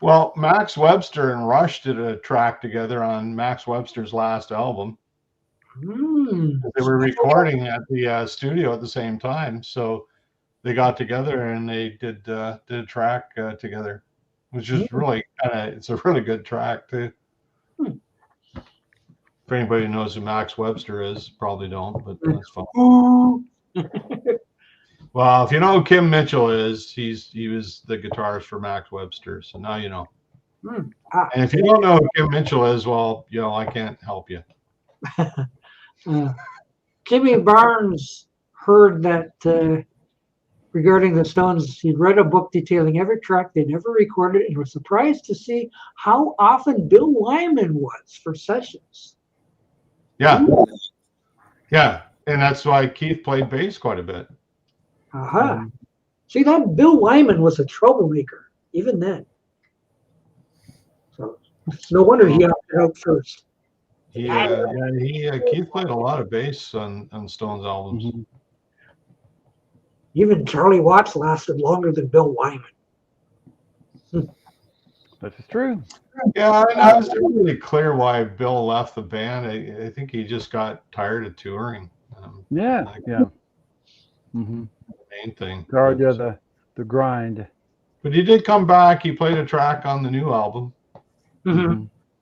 Well, Max Webster and Rush did a track together on Max Webster's last album. They were recording at the studio at the same time, so they got together and they did a track together, which is really it's a really good track too. If anybody knows who Max Webster is, probably don't, but that's fine. Well, if you know who Kim Mitchell is, he was the guitarist for Max Webster, so now you know. And if you don't know who Kim Mitchell is, well, I can't help you. Jimmy Barnes heard that regarding the Stones, he'd read a book detailing every track they never recorded and was surprised to see how often Bill Wyman was for sessions. Yeah. Yeah. And that's why Keith played bass quite a bit. See, that Bill Wyman was a troublemaker, even then. So it's no wonder he opted out first. Keith played a lot of bass on Stones albums. Even Charlie Watts lasted longer than Bill Wyman. This is true. Yeah, I was never really clear why Bill left the band. I think he just got tired of touring. Yeah. Main thing. Tired of the grind. But he did come back. He played a track on the new album.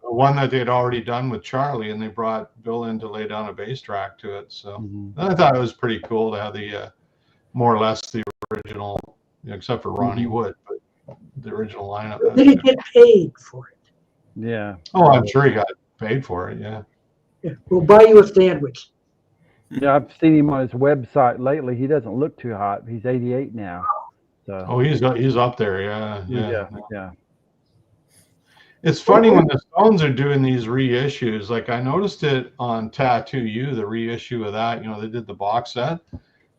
One that they had already done with Charlie, and they brought Bill in to lay down a bass track to it. So I thought it was pretty cool to have the more or less the original, except for Ronnie Wood, but the original lineup. Did he get paid for it? Yeah. Oh, I'm sure he got paid for it. Yeah. We'll buy you a sandwich. Yeah, I've seen him on his website lately. He doesn't look too hot. He's 88 now. So. Oh, he's up there. Yeah. It's funny when the Stones are doing these reissues. Like I noticed it on Tattoo You, the reissue of that. They did the box set.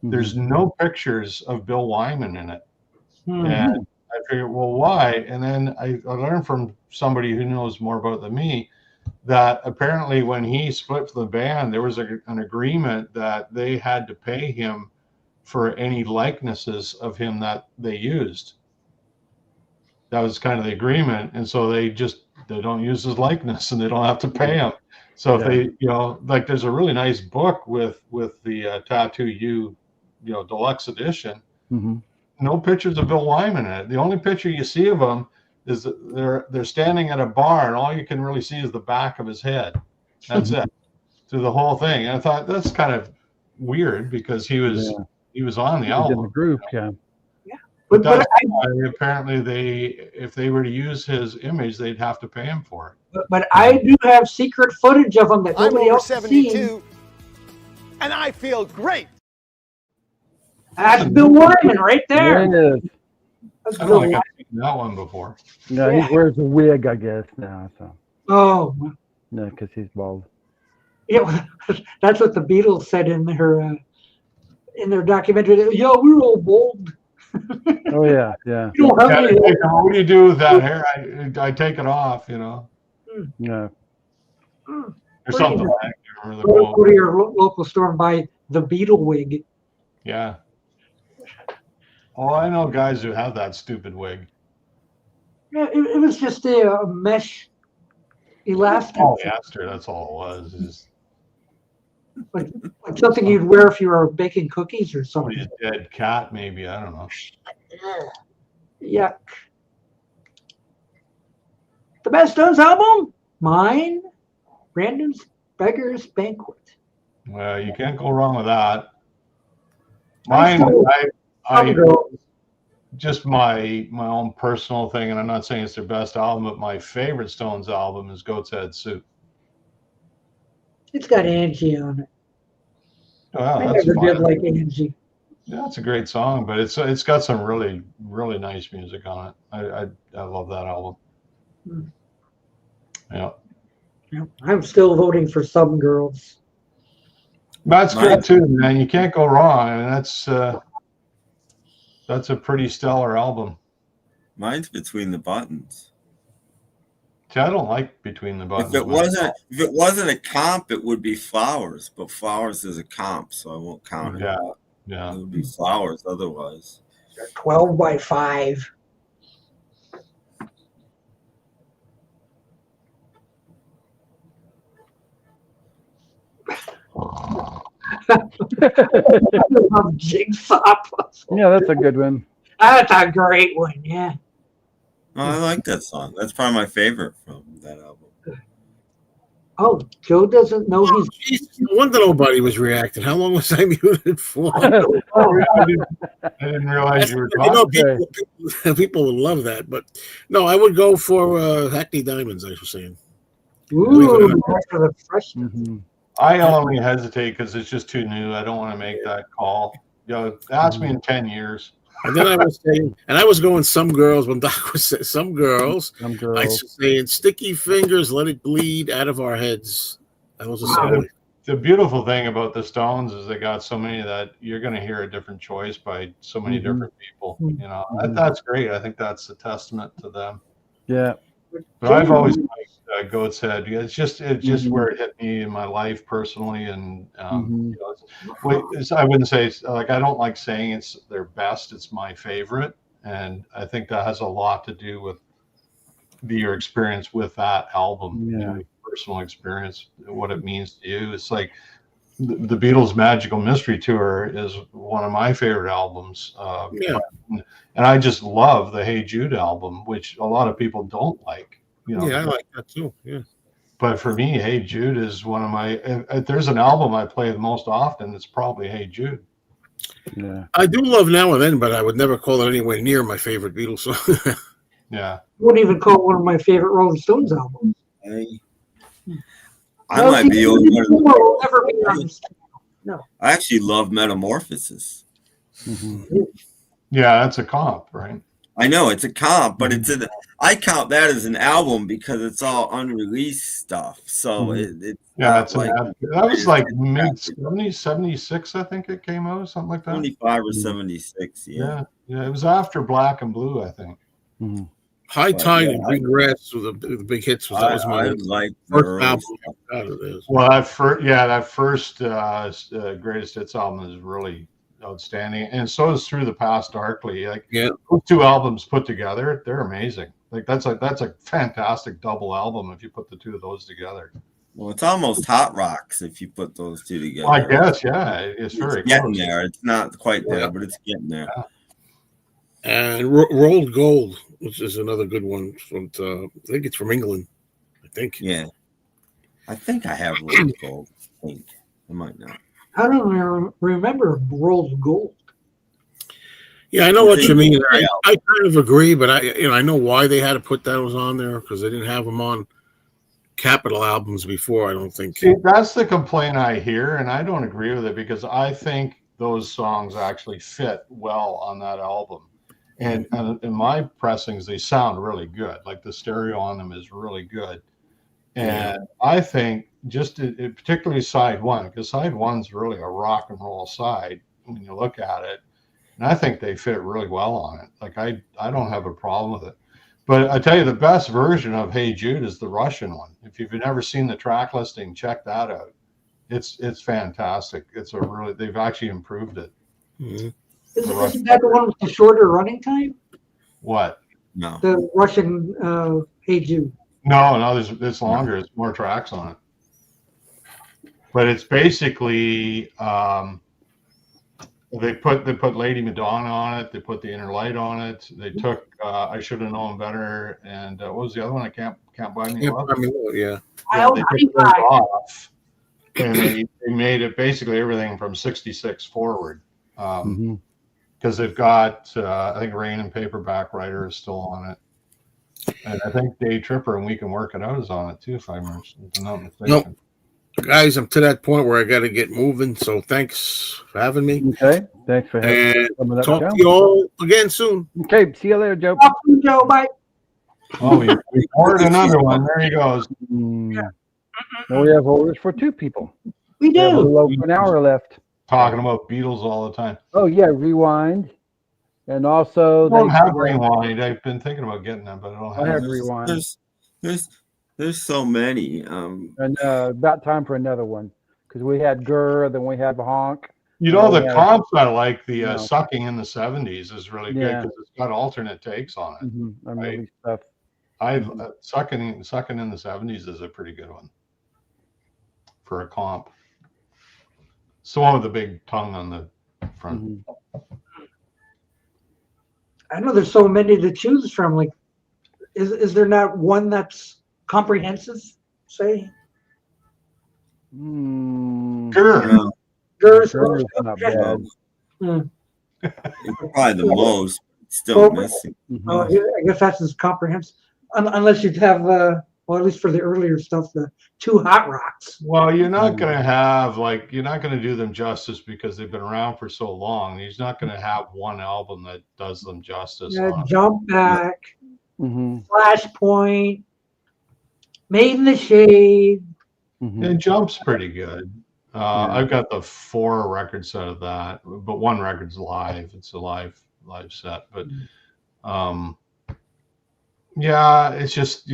There's no pictures of Bill Wyman in it. And I figured, well, why? And then I learned from somebody who knows more about it than me that apparently when he split from the band, there was an agreement that they had to pay him for any likenesses of him that they used. That was kind of the agreement. And so they don't use his likeness and they don't have to pay him. So if they, like there's a really nice book with the Tattoo You, deluxe edition. No pictures of Bill Wyman in it. The only picture you see of him is that they're standing at a bar and all you can really see is the back of his head. That's it through the whole thing. And I thought that's kind of weird because he was on the album. In the group, yeah. But that's why apparently if they were to use his image, they'd have to pay him for it. But I do have secret footage of him that nobody else has seen. And I feel great. That's Bill Wyman right there. Yeah. I don't think I've seen that one before. No, he wears a wig, I guess, now. So. Oh. No, because he's bald. Yeah, that's what the Beatles said in their documentary. Yeah, we were all bald. Oh yeah. What do you do with that hair? I take it off, Yeah. Or something like that. Go to your local store and buy the Beatle wig. Yeah. Oh, I know guys who have that stupid wig. Yeah, it was just a mesh elastic. Polyester, that's all it was. Like something you'd wear if you were baking cookies or something. A dead cat, maybe. I don't know. Yuck. The best Stones album? Mine, Brandon's Beggar's Banquet. Well, you can't go wrong with that. Mine, I just my own personal thing, and I'm not saying it's their best album, but my favorite Stones album is Goat's Head Soup. It's got Angie on it. Well, I that's never fine. did like Angie. Yeah, it's a great song, but it's got some really, really nice music on it. I love that album. Yeah. I'm still voting for Some Girls. That's good too, man. You can't go wrong. I mean, that's a pretty stellar album. Mine's Between the Buttons. See, I don't like Between the Buttons. If it wasn't a comp, it would be Flowers. But Flowers is a comp, so I won't count it. Yeah. It would be Flowers otherwise. 12 by 5. I love Jigsaw Puzzle. Yeah, that's a good one. That's a great one, yeah. Oh, I like that song. That's probably my favorite from that album. Oh, Joe doesn't know Oh, geez, no wonder nobody was reacting. How long was I muted for? I didn't realize you were talking. People would love that, but no, I would go for Hackney Diamonds. I was saying. Ooh, for the freshness. I only hesitate because it's just too new. I don't want to make that call. Ask me in 10 years. And then I was saying, and I was going some girls when Doc was saying some girls. Some girls. I was saying sticky fingers, let it bleed out of our heads. That was a song. The beautiful thing about the Stones is they got so many that you're going to hear a different choice by so many different people. That's great. I think that's a testament to them. Yeah. But I've always liked Goat's Head. It's just where it hit me in my life personally, and I wouldn't say like I don't like saying it's their best. It's my favorite, and I think that has a lot to do with your experience with that album. Your personal experience, what it means to you. It's like the Beatles' Magical Mystery Tour is one of my favorite albums. And I just love the Hey Jude album, which a lot of people don't like. I like that too. Yeah. But for me, Hey Jude is one of my. If there's an album I play the most often, it's probably Hey Jude. Yeah. I do love Now and Then, but I would never call it anywhere near my favorite Beatles song. Yeah. Wouldn't even call it one of my favorite Rolling Stones albums. I might be over. Never be on the scale. No. I actually love Metamorphosis. Yeah, that's a comp, right? I know it's a comp, but I count that as an album because it's all unreleased stuff. So that was like mid 76, I think it came out, something like that. 75 or 76, yeah. It was after Black and Blue, I think. High Tide and Green Grass were the big hits. That was my first album. Well, that first Greatest Hits album is really outstanding, and so is Through the Past Darkly. Like those two albums put together, they're amazing. Like that's a fantastic double album if you put the two of those together. Well, it's almost Hot Rocks if you put those two together. I guess, it's very getting close. there. It's not quite there, but it's getting there. Yeah. And Rolled Gold, which is another good one from I think it's from England. I think. Yeah. I think I have Rolled Gold. I might not. I don't remember Rolled Gold. Yeah, I know what you mean. I kind of agree, but I know why they had to put those on there because they didn't have them on Capitol albums before. I don't think. See, that's the complaint I hear, and I don't agree with it because I think those songs actually fit well on that album. And in my pressings, they sound really good. Like the stereo on them is really good. And I think particularly side one, because side one's really a rock and roll side when you look at it. And I think they fit really well on it. Like I don't have a problem with it. But I tell you, the best version of Hey Jude is the Russian one. If you've never seen the track listing, check that out. It's fantastic. They've actually improved it. Mm-hmm. Isn't that the one with the shorter running time? What? No. The Russian Hey Jude. No, it's longer. It's more tracks on it. But it's basically they put Lady Madonna on it. They put the Inner Light on it. They took I Should Have Known Better, and what was the other one? I Can't Buy Me Love. Yeah. They took those off, and they made it basically everything from 66 forward. Because they've got I think Rain and Paperback Writer is still on it. And I think Day Tripper and We Can Work It Out is on it too, if I'm not mistaken. Nope. Guys, I'm to that point where I got to get moving. So thanks for having me. Okay. Thanks for having me. And talk to you all again soon. Okay. See you later, Joe. Talk to you, Joe. Bye. Oh, we ordered another one. There he goes. Now we have orders for two people. We do. We have a little over an hour left. Talking about Beatles all the time. Oh, yeah. Rewind. And also, I don't have Rewind. I've been thinking about getting them, but I don't have Rewind. There's so many. And about time for another one because we had Gurr, then we had Honk. You know, the Yeah. comps I like, the No. Sucking in the 70s is really good Yeah. because it's got alternate takes on it. And Right. movie stuff. Sucking in the 70s is a pretty good one for a comp. So one with the big tongue on the front. I know there's so many to choose from. Like, is there not one that's comprehensive? Say, Sure. Gurr's Gurr's not bad. It's probably the most. Still missing. Oh, yeah, I guess that's as comprehensive. Unless you have, well, at least for the earlier stuff, the 2 Hot Rocks. Well, you're not going to have you're not going to do them justice because they've been around for so long. He's not going to have one album that does them justice. Yeah, Jump Back, Mm-hmm. Flashpoint, Made in the Shade. And Jump's pretty good. I've got the 4 record set of that, but one record's live. It's a live set. But yeah, it's just,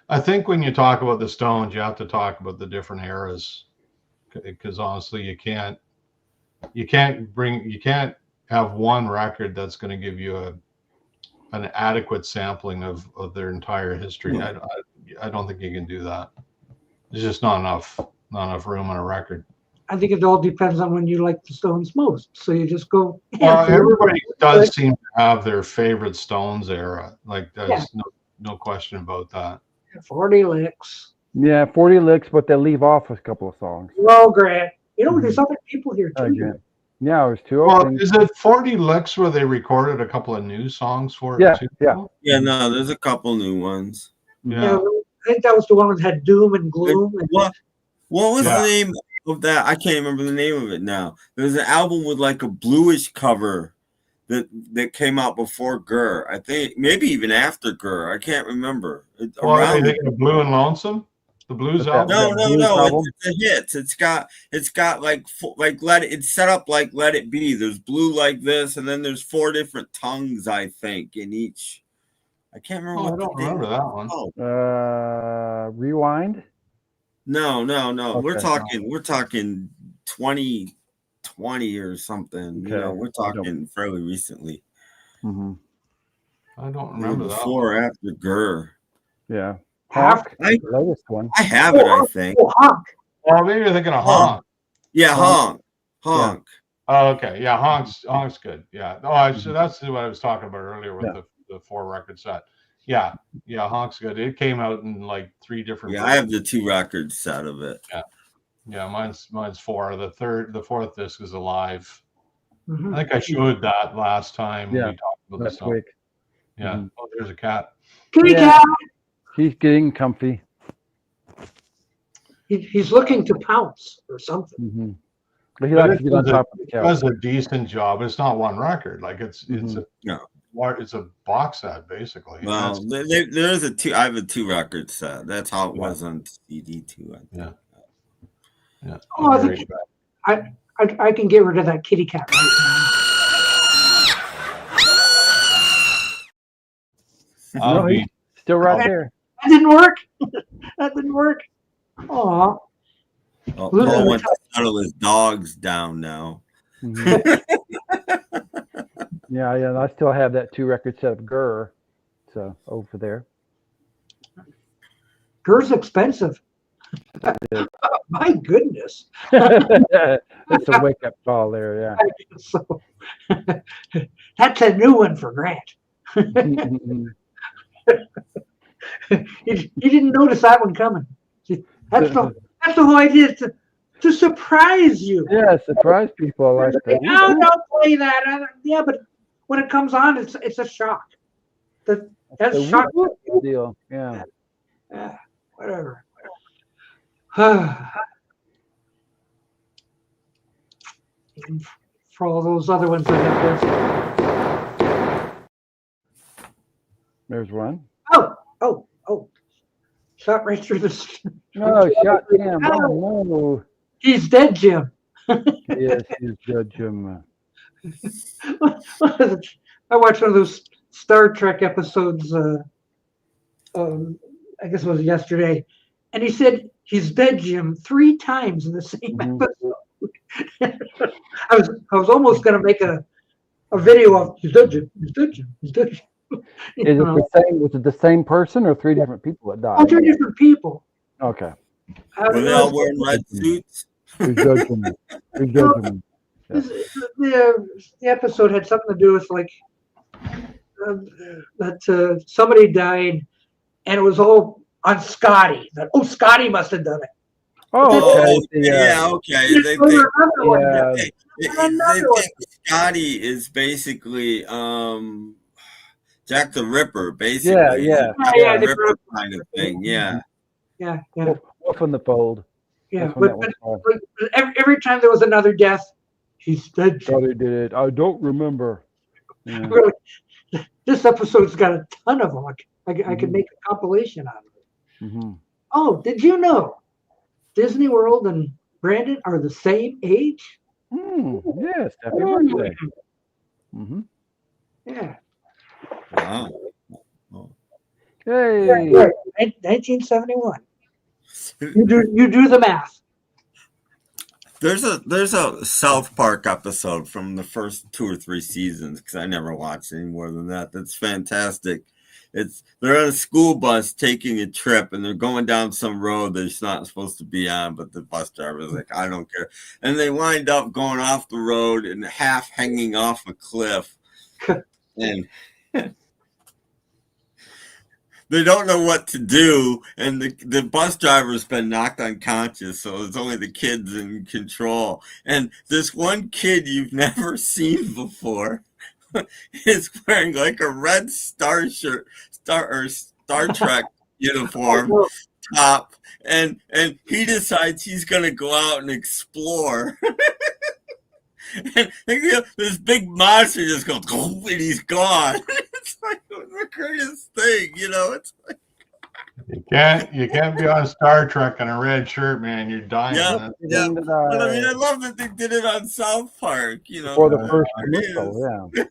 I think when you talk about the Stones, you have to talk about the different eras, because honestly, you can't have one record that's going to give you an adequate sampling of their entire history. I don't think you can do that. There's just not enough room on a record. I think it all depends on when you like the Stones most. So you just go. Everybody does seem to have their favorite Stones era. Like there's no question about that. 40 licks. Yeah, 40 licks, but they leave off a couple of songs. Well, Grant, there's other people here too. Yeah, it was 2 Well, openings. is it 40 licks where they recorded a couple of new songs for it too? Yeah, no, there's a couple new ones. Yeah, I think that was the one that had Doom and Gloom. What was the name of that? I can't remember the name of it now. There's an album with like a bluish cover that came out before Gurr. I think maybe even after Gurr. I can't rember. Are you thinking of Blue and Lonesome? The blues album? No. It's a hit. It's got like it's set up like Let It Be. There's Blue like this, and then there's 4 different tongues, I think, in each. I can't remember. I don't remember that one. Rewind? No. Okay. We're talking 2020 or something. Okay. We're talking fairly recently. I don't remember that. Before or after Gurr. Yeah. Honk, the latest one. I have it, I think. Honk. Well, maybe you're thinking of Honk. Yeah, Honk. Yeah. Oh, okay. Yeah, Honk's good. Yeah. Oh, so that's what I was talking about earlier with the 4 record set. Yeah, Honk's good. It came out in like 3 different. Yeah, I have the 2 record set of it. Yeah, mine's 4. The 4th disc is alive. I think I showed that last time we talked about this week. Yeah. Oh, there's a cat. Kitty cat. He's getting comfy. He's looking to pounce or something. But he likes to get on top of the couch. It does a decent job. It's not one record. Like it's a box set basically. Well, there's I have a 2 record set. That's how it was on CD too. I think. Yeah. Oh, I can get rid of that kitty cat right now. He's still right there. That didn't work. That didn't work. Aw. Paul went to settle his dogs down now. Yeah. I still have that 2 record set of Gurr. So over there. Gurr's expensive. My goodness. That's a wake up call there, yeah. So, that's a new one for Grant. You didn't notice that one coming. That's the whole idea, is to surprise you. Yeah, surprise people like that. No, don't play that. Yeah, but when it comes on, it's a shock. That's a shock deal. Yeah. Whatever. For all those other ones that have this. There's one. Oh. Shot right through the. No, shot him. Oh, no. He's dead, Jim. Yes, he's dead, Jim. I watched one of those Star Trek episodes I guess it was yesterday, and he said he's dead Jim 3 times in the same episode. I was almost going to make a video of he's dead Jim, he's dead Jim, he's dead Jim. Is it the same? Was it the same person or 3 different people that died? Oh, 3 different people. Okay. Were they all wearing red suits? Who's judging me? Who's judging me? Yeah. The episode had something to do with like that somebody died, and it was all on Scotty. That Scotty must have done it. Oh, okay. Yeah, okay. They think Scotty is basically Jack the Ripper, basically. Yeah. Jack the Ripper kind of thing. Yeah. Yeah. Wolf in the fold. Yeah, but every time there was another death, he's dead. Scotty did it. I don't remember. Yeah. Really, this episode's got a ton of them. I could make a compilation out of it. Mm-hmm. Oh, did you know Disney World and Brandon are the same age? Yes, happy birthday. Mm-hmm. Yeah. Wow. Hey. 1971. You do the math. There's a South Park episode from the first 2 or 3 seasons, because I never watched any more than that. That's fantastic. They're on a school bus taking a trip, and they're going down some road they're not supposed to be on, but the bus driver is like, I don't care. And they wind up going off the road and half hanging off a cliff. And they don't know what to do, and the bus driver's been knocked unconscious, so it's only the kids in control. And this one kid you've never seen before is wearing like a red Star Trek uniform top, and he decides he's gonna go out and explore. And this big monster just goes, and he's gone. It's like the greatest thing, It's like you can't be on Star Trek in a red shirt, man. You're dying. Yeah. But I mean, I love that they did it on South Park. For the first commercial, yeah.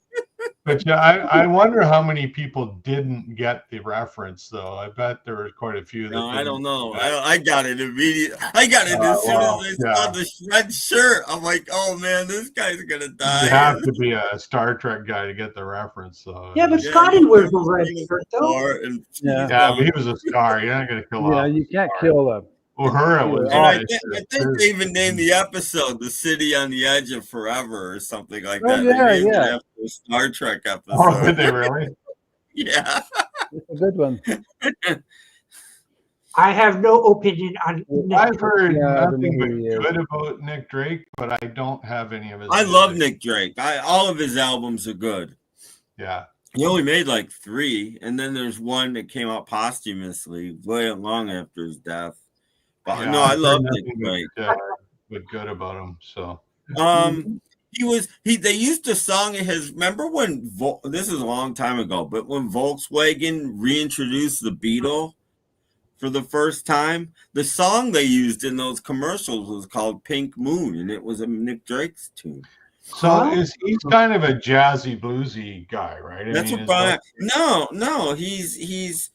But yeah, I wonder how many people didn't get the reference, though. I bet there were quite a few. No, I don't know. I got it immediately. I got it as soon as I saw the red shirt. I'm like, oh man, this guy's gonna die. You have to be a Star Trek guy to get the reference, though. Yeah, but Scotty wears a red shirt, though. Yeah, but he was a star. You're not gonna kill. Yeah, you can't kill them. Uhura was. I think they even named the episode "The City on the Edge of Forever" or something like that. They named it after a Star Trek episode. Oh, did they really? Yeah, it's a good one. I have no opinion on. I've heard nothing but good about Nick Drake, but I don't have any of his. I love Nick Drake. All of his albums are good. Yeah. He only made like 3, and then there's one that came out posthumously, way long after his death. But Yeah, no, I love Nick Drake. But good about him. So they used a song of his. Remember when this is a long time ago, but when Volkswagen reintroduced the Beatles for the first time, the song they used in those commercials was called Pink Moon, and it was a Nick Drake's tune. So he's kind of a jazzy bluesy guy, right? That's what Brian. No, he's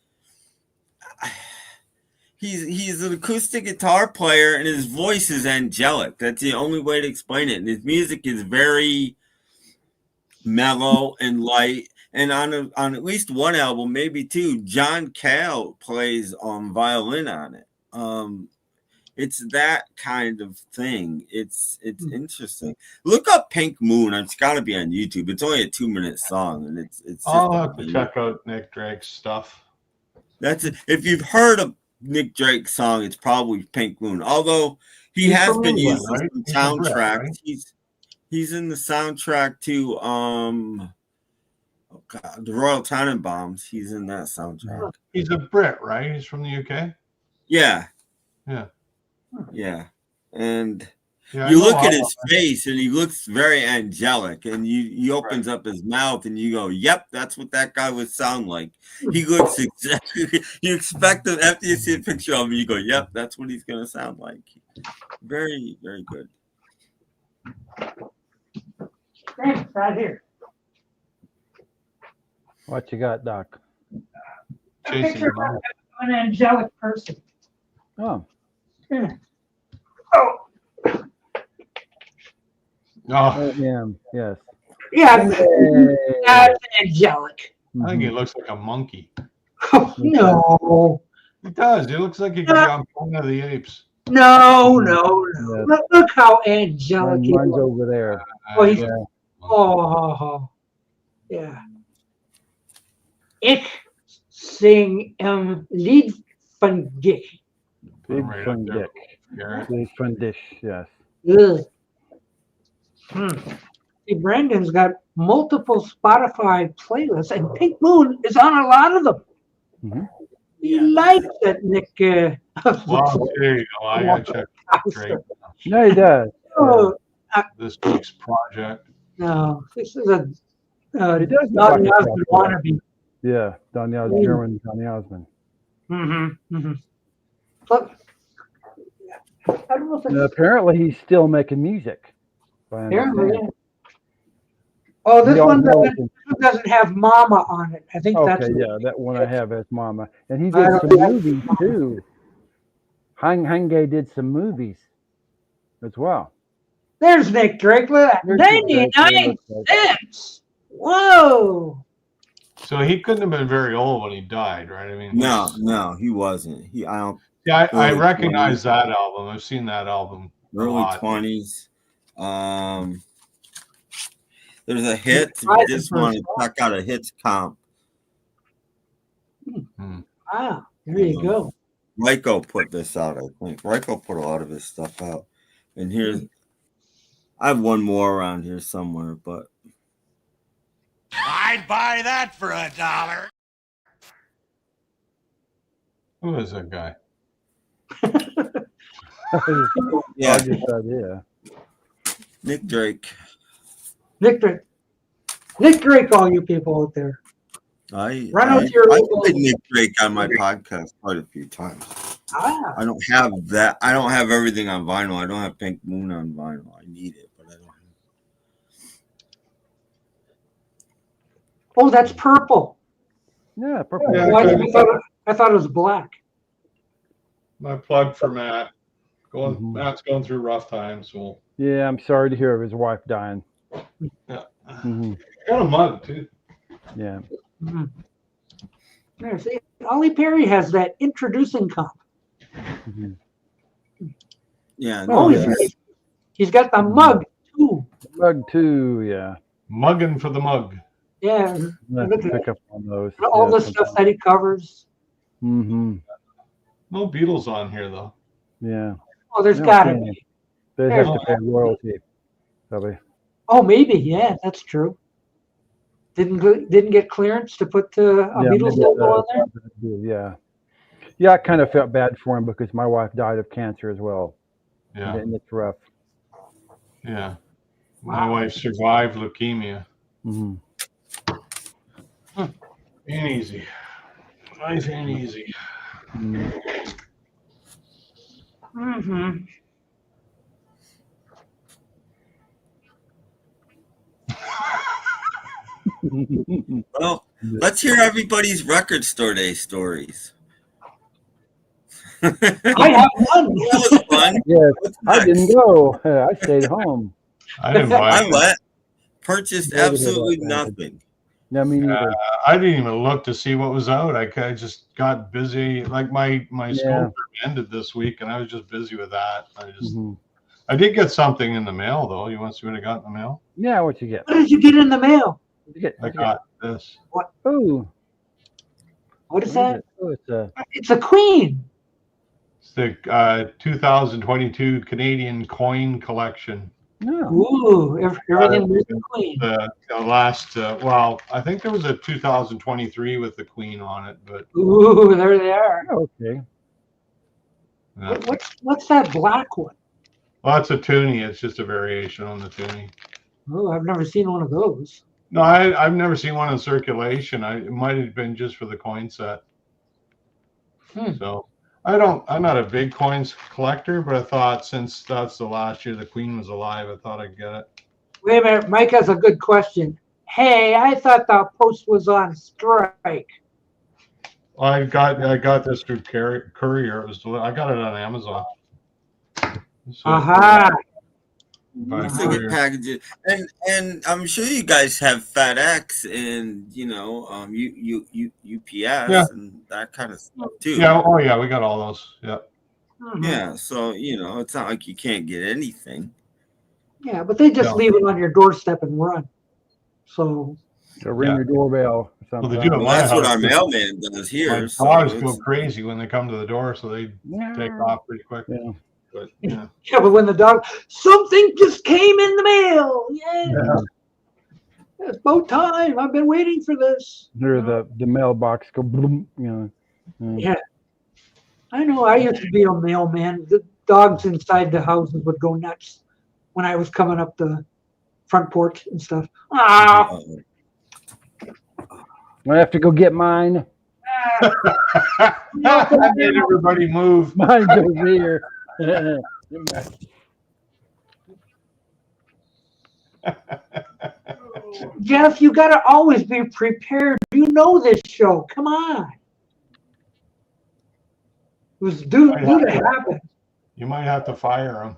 an acoustic guitar player, and his voice is angelic. That's the only way to explain it. And his music is very mellow and light. And on at least one album, maybe 2, John Cale plays violin on it. It's that kind of thing. It's interesting. Look up Pink Moon. It's got to be on YouTube. It's only a 2-minute song, and it's. I'll have to check out Nick Drake's stuff. That's it. If you've heard of Nick Drake's song, it's probably Pink Moon. Although he has been used in some soundtracks. He's in the soundtrack to the Royal Tenenbaums. He's in that soundtrack. He's a Brit, right? He's from the UK. Yeah. And you look at his face, and he looks very angelic. And he opens up his mouth, and you go, "Yep, that's what that guy would sound like." He looks exactly. You expect him after you see a picture of him, you go, "Yep, that's what he's gonna sound like." Very, very good. Thanks, right here. What you got, Doc? A picture of an angelic person. Oh. Yeah. Oh. Oh, Yeah. Yes. Yeah, Hey. that's angelic. I think he looks like a monkey. Oh, no. It does. It looks like he could be on Planet of the Apes. No. Yes. Look how angelic he Runs is. over there. Oh, he's, Yeah. oh, yeah. Ich sing Lied van dich. Big Right fun up there, dick. Garrett. Big fun dish. Yes. Ugh. See, Brandon's got multiple Spotify playlists, and Pink Moon is on a lot of them. Mm-hmm. He likes that Nick. Well, there you go. I gotta check Drake. No, he does. Oh, This week's project. no, this is a He does look Donny like a Osmond cowboy. wannabe. Yeah, Donny German, Donny Osmond. But I don't know if And it's apparently, he's still making music. if I apparently. understand. Yeah. Oh, this We all one know doesn't have Mama on it. I think that's Okay, yeah, that one I have as Mama, and he I did don't some think- movies too. Hange did some movies as well. There's Nick Drake. Look at that. There's Nick Drake, 99 yeah, cents. Whoa. So he couldn't have been very old when he died, right? I mean, No, he wasn't. I don't. Yeah, I early recognize 20s. that album. I've seen that album a Early lot. 20s. There's a hit. If you just want to check out a hits comp. Wow. There you go. Ryko put this out, I think. Ryko put a lot of his stuff out. And here's, I have one more around here somewhere, but. I'd buy that for $1. Who is that guy? Yeah. Yeah. Nick Drake. Nick Drake. Nick Drake, all you people out there. I played Nick Drake on my podcast quite a few times. Ah. I don't have that. I don't have everything on vinyl. I don't have Pink Moon on vinyl. I need it, but I don't. Oh, that's purple. Yeah, purple. Yeah, Oh, I thought it was black. My plug for Matt. Matt's going through rough times. So Yeah, I'm sorry to hear of his wife dying. yeah, Mm-hmm. got a mug too. Yeah. Mm-hmm. There, see, Ollie Perry has that introducing comp. Mm-hmm. Yeah. Oh, No, he's got the mug too. Mug too, yeah. Mugging for the mug. Yeah. I have Look to at pick up on those. all yeah, the stuff that he covers. Mm-hmm. No Beatles on here though. Yeah. Oh, there's No, gotta yeah. be. They have to pay royalty. Probably. Oh, maybe. Yeah, that's true. Didn't get clearance to put a Beatles maybe, logo on there. Yeah. Yeah, I kind of felt bad for him because my wife died of cancer as well. Yeah. And it's rough. Yeah. My wife survived leukemia. Mm-hmm. Ain't easy. Life ain't easy. Mm-hmm. Well, let's hear everybody's record store day stories. I have one. That was fun. Yes, What's I next? didn't go. I stayed home. I didn't buy I it. went. Purchased Never heard absolutely about that. nothing. No, me neither. I didn't even look to see what was out. I just got busy. Like my Yeah. school term ended this week, and I was just busy with that. Mhm. I did get something in the mail though. You want to see what I got in the mail? Yeah, what you get? What did you get in the mail? What you get? I got this. Oh, What is that? Oh, it's a. It's a queen. It's the 2022 Canadian coin collection. No. Ooh, everything with the queen. The last, well, I think there was a 2023 with the Queen on it, but Ooh, there they are. Okay. What's that black one? well, it's a toonie. It's just a variation on the toonie. Oh, I've never seen one of those. No, I've never seen one in circulation. It might have been just for the coin set. So I'm not a big coins collector, but I thought since that's the last year the Queen was alive, I thought I'd get it. Wait a minute, Mike has a good question. Hey, I thought the Post was on strike. I got this through courier. I got it on Amazon. So, Aha. by Looks like it courier. packages, and I'm sure you guys have FedEx and UPS Yeah. and that kind of stuff too. Yeah. Oh yeah, we got all those. Yeah. Yeah. So it's not like you can't get anything. Yeah, but they just No. leave it on your doorstep and run. So So ring your doorbell or Well, something. they do at Well, my that's what house. our mailman does My here. So dogs go it's, crazy when they come to the door, so they take off pretty quick. Yeah. But yeah. yeah, but when the dog, something just came in the mail. Yeah. It's about time. I've been waiting for this. Hear the mailbox go boom, Yeah. I know. I used to be a mailman. The dogs inside the houses would go nuts when I was coming up the front porch and stuff. Ah. I have to go get mine. I made everybody move. Mine's over here. Jeff, you got to always be prepared. You know this show. Come on. It was due to happen. You might have to fire him.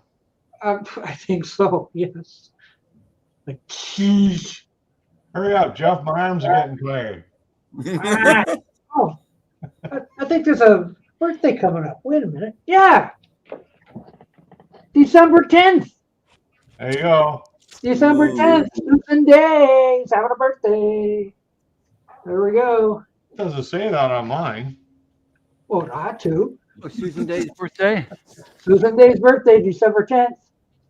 I think so. Yes. Like, geez. Hurry up, Jeff. My arms are getting tired. Oh, I think there's a birthday coming up. Wait a minute. Yeah. December 10th. There you go. December 10th. Susan Day is having a birthday. There we go. Doesn't say that on mine. Well, it ought to. Oh, Susan Day's birthday? Susan Day's birthday, December 10th.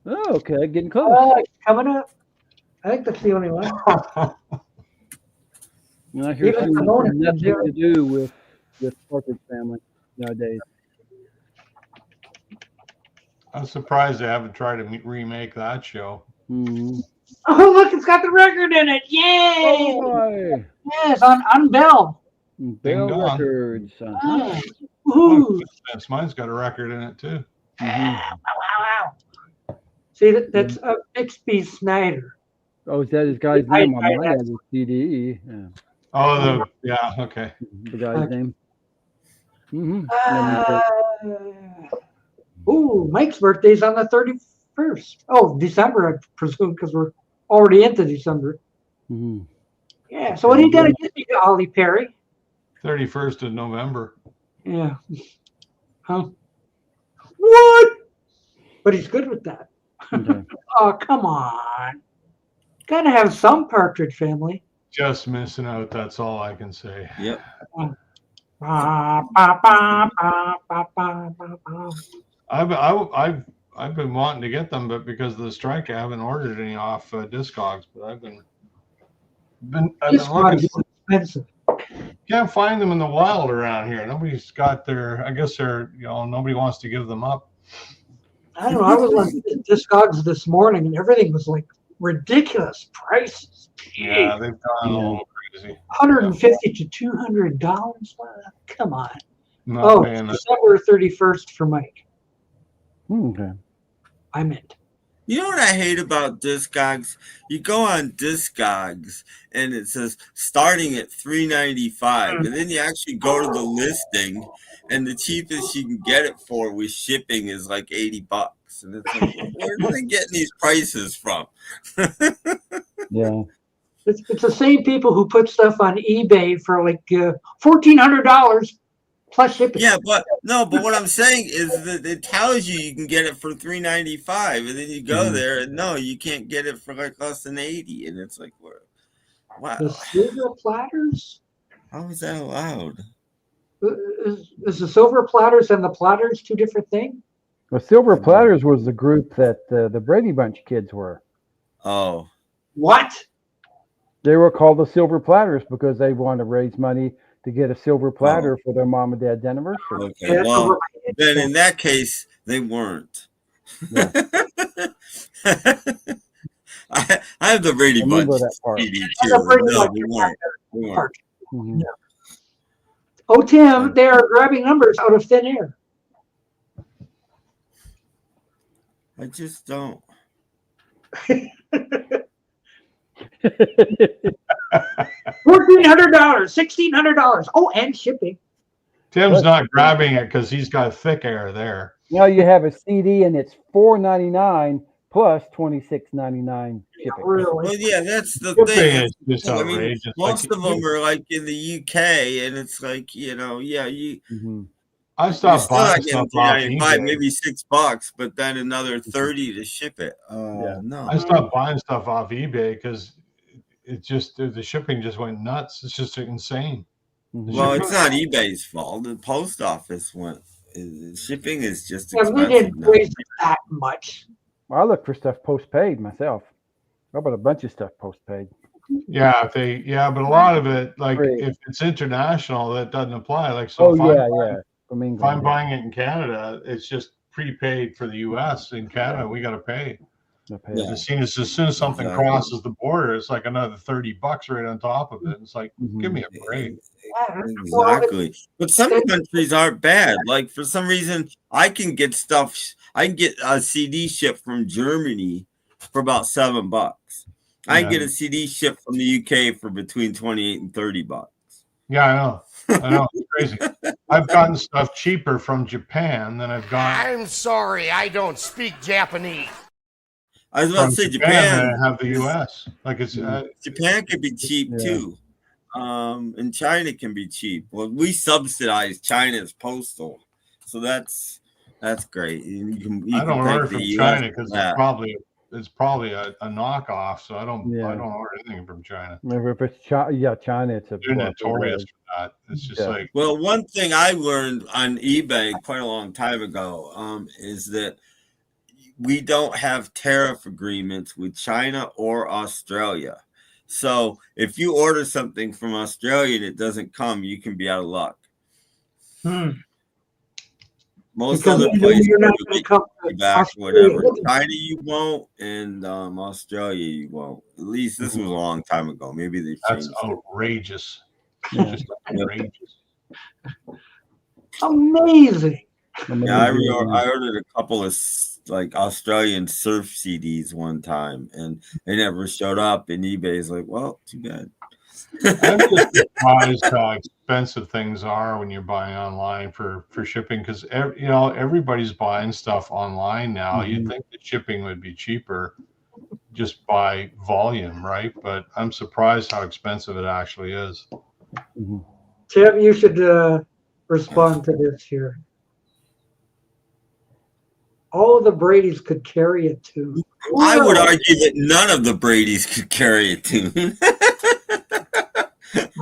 Oh, okay. Getting close. Coming up. I think that's the only one. I hear Even something Ramona- nothing to do with Partridge Family nowadays. I'm surprised they haven't tried to remake that show. Mm-hmm. Oh, look, it's got the record in it. Yay! Oh, Yes, on Bell. Bell Ding dong. Records. Ah. Oh, Woohoo. goodness, mine's got a record in it too. Mm-hmm. See, that's Bixby Snyder. Oh, is that his guy's name? On mine has a CD. Yeah. Oh, okay. The guy's name. Mm-hmm. Ooh, Mike's birthday's on the 31st. Oh, December, I presume, because we're already into December. Mm-hmm. Yeah, so what are you going to get me, Ollie Perry? 31st of November. Yeah. Huh? What? But he's good with that. Okay. Oh, come on. Gotta have some Partridge Family. Just missing out. That's all I can say. Yep. I've been wanting to get them, but because of the strike, I haven't ordered any off Discogs. But I've been looking. Expensive. Can't find them in the wild around here. Nobody's got their. I guess they're. Nobody wants to give them up. I don't know. I was on Discogs this morning, and everything was like ridiculous prices. Yeah, they've gone a little crazy. $150 to $200. Come on. Not paying that. December 31st for Mike. Okay. I meant. You know what I hate about Discogs? You go on Discogs and it says starting at $3.95, and then you actually go to the listing, and the cheapest you can get it for with shipping is like $80. And it's like, where are they getting these prices from? Yeah. It's the same people who put stuff on eBay for like $1,400 plus shipping. Yeah, but what I'm saying is that it tells you can get it for $3.95, and then you go there and no, you can't get it for like less than $80, and it's like, wow. The silver platters? How is that allowed? Is the silver platters and the platters two different things? Well, Silver Platters was the group that the Brady Bunch kids were. Oh. What? They were called the Silver Platters because they wanted to raise money to get a silver platter for their mom and dad's anniversary. Okay, well, then in that case, they weren't. Yeah. I have the Brady Bunch CD too. No, we weren't. Mm-hmm. Yeah. Oh, Tim, they are grabbing numbers out of thin air. I just don't. $1,400, $1,600. Oh, and shipping. Tim's not grabbing it because he's got thick air there. Now you have a CD and it's $4.99 plus $26.99 shipping. Really? Well, yeah, that's the Shipping thing. is just I mean, outrageous. most of them are like in the UK, and it's like, you know, yeah, you. I You're stopped still buying not getting stuff off $3.95, eBay. maybe $6, but then another 30 to ship it. No, I stopped buying stuff off eBay because it just the shipping just went nuts. It's just insane. Well, it's not eBay's fault. The post office went. Shipping is just Yeah, we expensive didn't now. raise it that much. Well, I look for stuff postpaid myself. I bought a bunch of stuff postpaid. Yeah, but a lot of it, like if it's international, that doesn't apply. Like From if I'm England, buying it in Canada, it's just prepaid for the US. In Canada, we got to pay. As soon as something crosses the border, it's like another $30 right on top of it. It's like, give me a break. Exactly. But some countries aren't bad. Like for some reason, I can get a CD shipped from Germany for about $7. I can get a CD shipped from the UK for between $28 and $30. Yeah, I know. It's crazy. I've gotten stuff cheaper from Japan than I've gotten. I'm sorry, I don't speak Japanese. I was about to say Japan. Than I have the US. Like it's Japan can be cheap too. And China can be cheap. Well, we subsidize China's postal, so that's great. You can I don't order from China because it's probably a knockoff. So I don't order anything from China. Maybe if it's China, it's they're notorious for that. It's just like, well, one thing I learned on eBay quite a long time ago is that we don't have tariff agreements with China or Australia. So if you order something from Australia and it doesn't come, you can be out of luck. Most other places you're not going to come back, whatever. China you won't, and Australia you won't. At least this was a long time ago. Maybe they've changed. That's outrageous. Just outrageous. Amazing. Yeah, I ordered a couple of like Australian surf CDs one time, and they never showed up. And eBay's like, well, too bad. I'm just surprised how expensive things are when you're buying online for shipping, because everybody's buying stuff online now. You'd think the shipping would be cheaper just by volume, right? But I'm surprised how expensive it actually is. Tim, you should respond to this here. All of the Brady's could carry a tune. I would argue that none of the Brady's could carry a tune.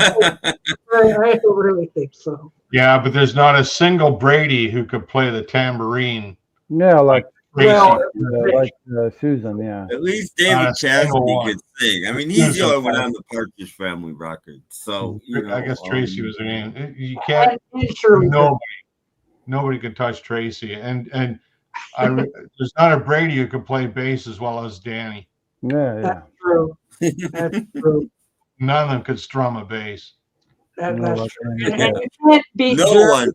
I don't really think so. Yeah, but there's not a single Brady who could play the tambourine. Yeah, like Susan. Yeah. At least David Chastity could sing. I mean, he's the only one on the Partridge Family record. So I guess Tracy was the name. You can't. Nobody could touch Tracy, and there's not a Brady who could play bass as well as Danny. That's true. That's true. None of them could strum a bass. That's true. And you can't beat drumming.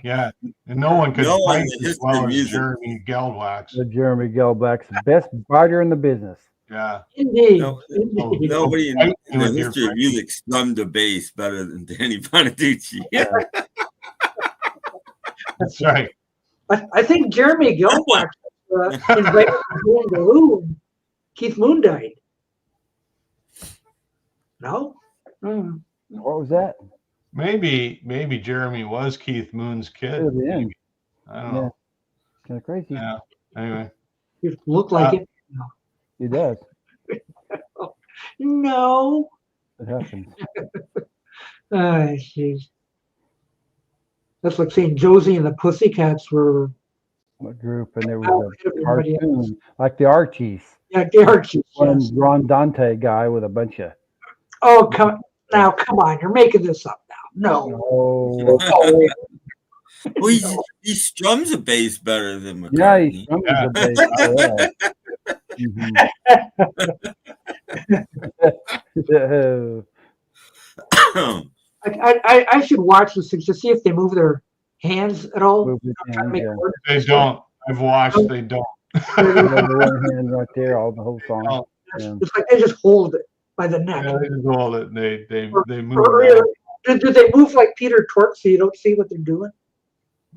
Yeah, and no one could play as well as Jeremy Geldwax. Jeremy Geldwax, the best biter in the business. Yeah. Indeed. Nobody in the history of music strummed a bass better than Danny Bonaducci. Yeah. That's right. I think Jeremy Geldwax invited to go in the room. Keith Moon died. No? What was that? Maybe Jeremy was Keith Moon's kid. I don't know. Kind of crazy. Yeah. Anyway. You look like it. He does. No. It happens. Jeez. That's like saying Josie and the Pussycats were a group, and there was a cartoon like the Archies. Yeah, the Archies. One Ron Dante guy with a bunch of. Oh, come on! You're making this up now. No. Well, he strums a bass better than McCartney. Yeah, he strums a bass. I should watch this to see if they move their hands at all. They don't. I've watched. They don't. One hand right there, all the whole song. It's like they just hold it by the neck. Yeah, they just hold it. And they move. Do they move like Peter Tork so you don't see what they're doing?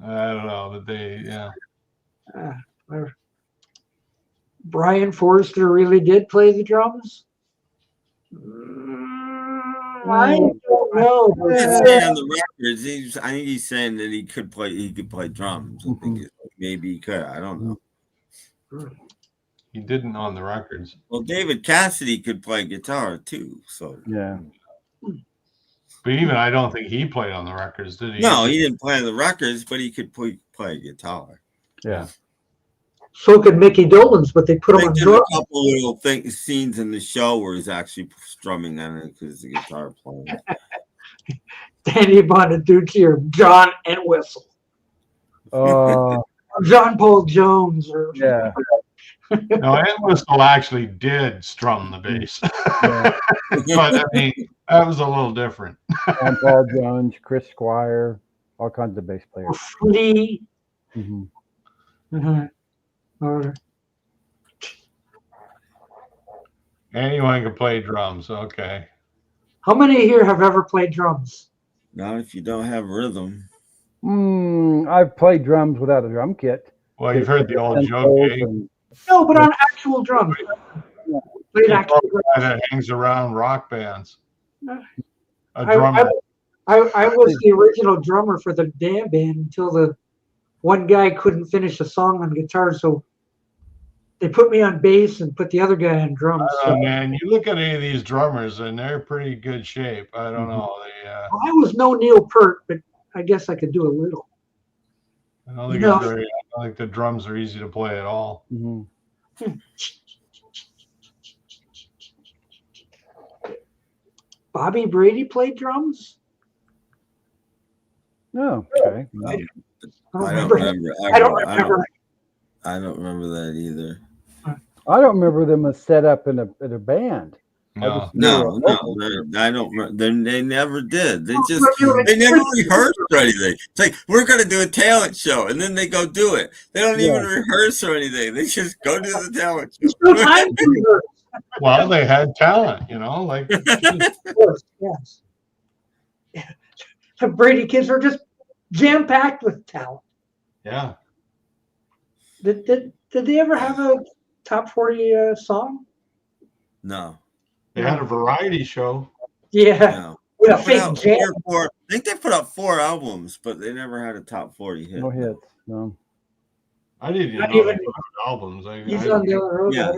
I don't know, but Brian Forrester really did play the drums? I don't know. He's saying on the records, I think he's saying that he could play drums. I think maybe he could. I don't know. He didn't on the records. Well, David Cassidy could play guitar too. So yeah. But even I don't think he played on the records, did he? No, he didn't play on the records, but he could play guitar. Yeah. So could Mickey Dolenz, but they put him on drums. A couple little scenes in the show where he's actually strumming on it because the guitar player. Danny Bonaducci or John Entwistle. John Paul Jones. Or Yeah. No, Entwistle actually did strum the bass. But I mean, that was a little different. John Paul Jones, Chris Squire, all kinds of bass players. Flea. Anyone can play drums. Okay. How many here have ever played drums? Not if you don't have rhythm. I've played drums without a drum kit. Well, you've heard the old joke. No, but on actual drums. Played actual drums. That hangs around rock bands. A I drummer. was the original drummer for the damn band until the one guy couldn't finish a song on guitar, so they put me on bass and put the other guy on drums. Man, you look at any of these drummers, and they're pretty good shape. I don't know. I was no Neil Peart, but I guess I could do a little. I don't think the drums are easy to play at all. Bobby Brady played drums? No. Okay. I don't remember. I don't remember. I don't remember that either. I don't remember them as set up in a band. No, I don't. They never did. They never rehearsed or anything. It's like, we're going to do a talent show, and then they go do it. They don't even rehearse or anything. They just go do the talent show. Well, they had talent, like. Of course, yes. The Brady kids are just jam-packed with talent. Yeah. Did they ever have a top 40 song? No. They had a variety show. Yeah. No. With a fake jam. I think they put out 4 albums, but they never had a top 40 hit. No hits. No. I didn't even know they put out albums. He's on the other road. Yeah.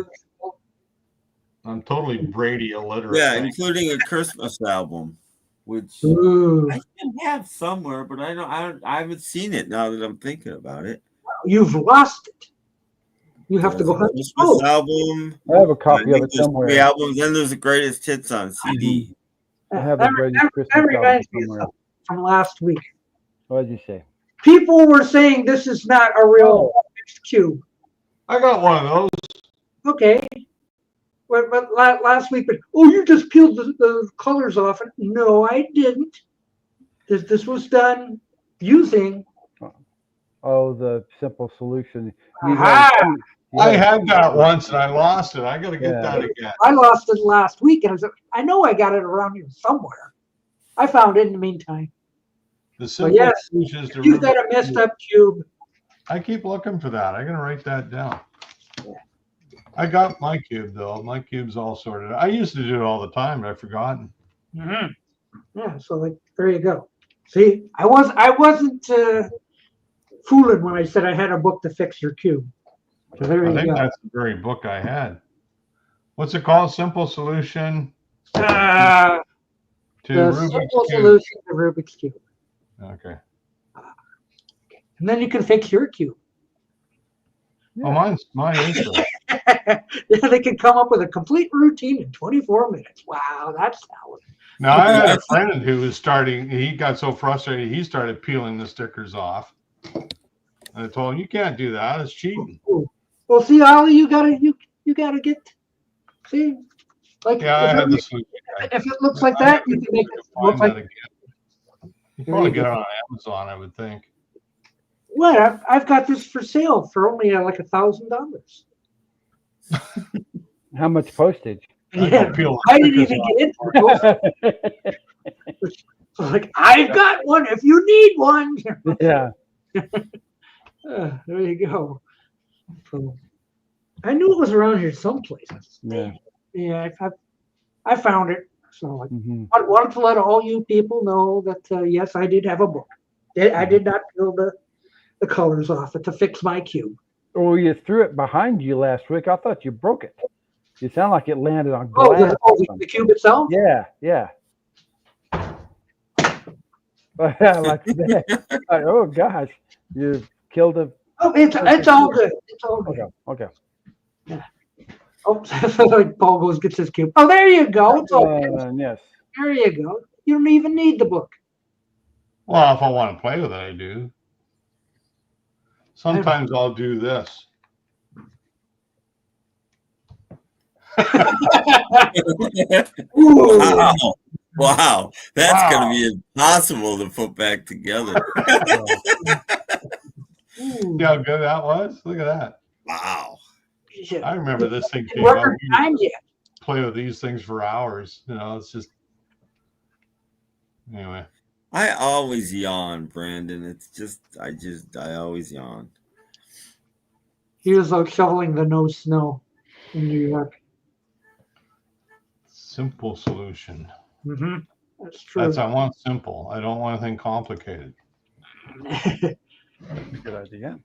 I'm totally Brady illiterate. Yeah, including a Christmas album, which I can have somewhere, but I haven't seen it now that I'm thinking about it. You've lost it. You have to go hunt. Christmas album. I have a copy of it somewhere. 3 albums. Then there's the greatest hits on CD. I have a greatest Christmas album reminds me somewhere. From last week. What did you say? People were saying this is not a real mixed cube. I got one of those. Okay. But last week, you just peeled the colors off. No, I didn't. This was done using. Oh, the simple solution. I had that once and I lost it. I got to get that again. I lost it last week, and I know I got it around here somewhere. I found it in the meantime. The simple solution is to you've got a messed up cube. I keep looking for that. I'm going to write that down. Yeah. I got my cube, though. My cube's all sorted. I used to do it all the time, but I've forgotten. Yeah, so there you go. See, I wasn't fooling when I said I had a book to fix your cube. So there you go. I think that's the very book I had. What's it called? Simple Solution to Rubik's Cube. Solution to Rubik's Cube. Okay. And then you can fix your cube. Yeah. Mine is. Yeah, they can come up with a complete routine in 24 minutes. Wow, that's talent. Now, I had a friend who was he got so frustrated, he started peeling the stickers off. And I told him, you can't do that. It's cheating. Well, see, Ollie, you gotta get, see, like, I had the solution. If it looks like that, you can make it look like. You probably get it on Amazon, I would think. Well, I've got this for sale for only like $1,000. How much postage? Yeah, I didn't even get into it. So like, I've got one if you need one. Yeah. There you go. So I knew it was around here someplace. Yeah. Yeah, I found it. So like, Mm-hmm. I wanted to let all you people know that yes, I did have a book. I did not peel the colors off it to fix my cube. Oh, you threw it behind you last week. I thought you broke it. You sound like it landed on Oh, glass. the cube itself? Yeah, yeah. Like that. Like, oh gosh, you killed a. Oh, it's all good. It's all good. Okay. Yeah. Oh, like Paul goes gets his cube. Oh, there you go. It's okay. Yes. There you go. You don't even need the book. Well, if I want to play with it, I do. Sometimes I'll do this. Wow. That's going to be impossible to put back together. See how good that was? Look at that. Wow. I remember this thing came Record out. time yet? Play with these things for hours. You know, it's just. Anyway. I always yawn, Brandon. It's just, I always yawn. He was like shoveling the no snow in New York. Simple solution. Mm-hmm. That's true. I want simple. I don't want anything complicated. Good idea.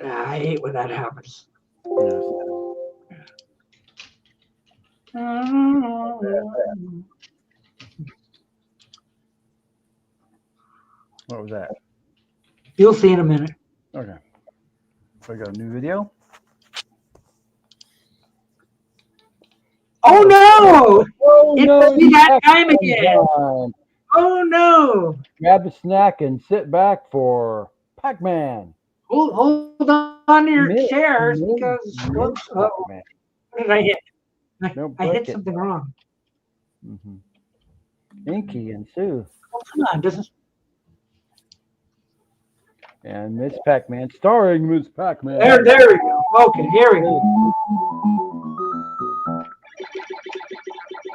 I hate when that happens. Yes. What was that? You'll see in a minute. Okay. So I got a new video. Oh no! Oh, It no, could be that time it's again. time. Oh no! Grab a snack and sit back for Pac-Man. Hold on to your Miss- chairs miss- because miss whoops, Pac-Man. what did I hit? No, I break hit it. something wrong. Inky and Sue Oh, come on, doesn't and Miss Pac-Man, starring Miss Pac-Man. there we go. Okay, here we go.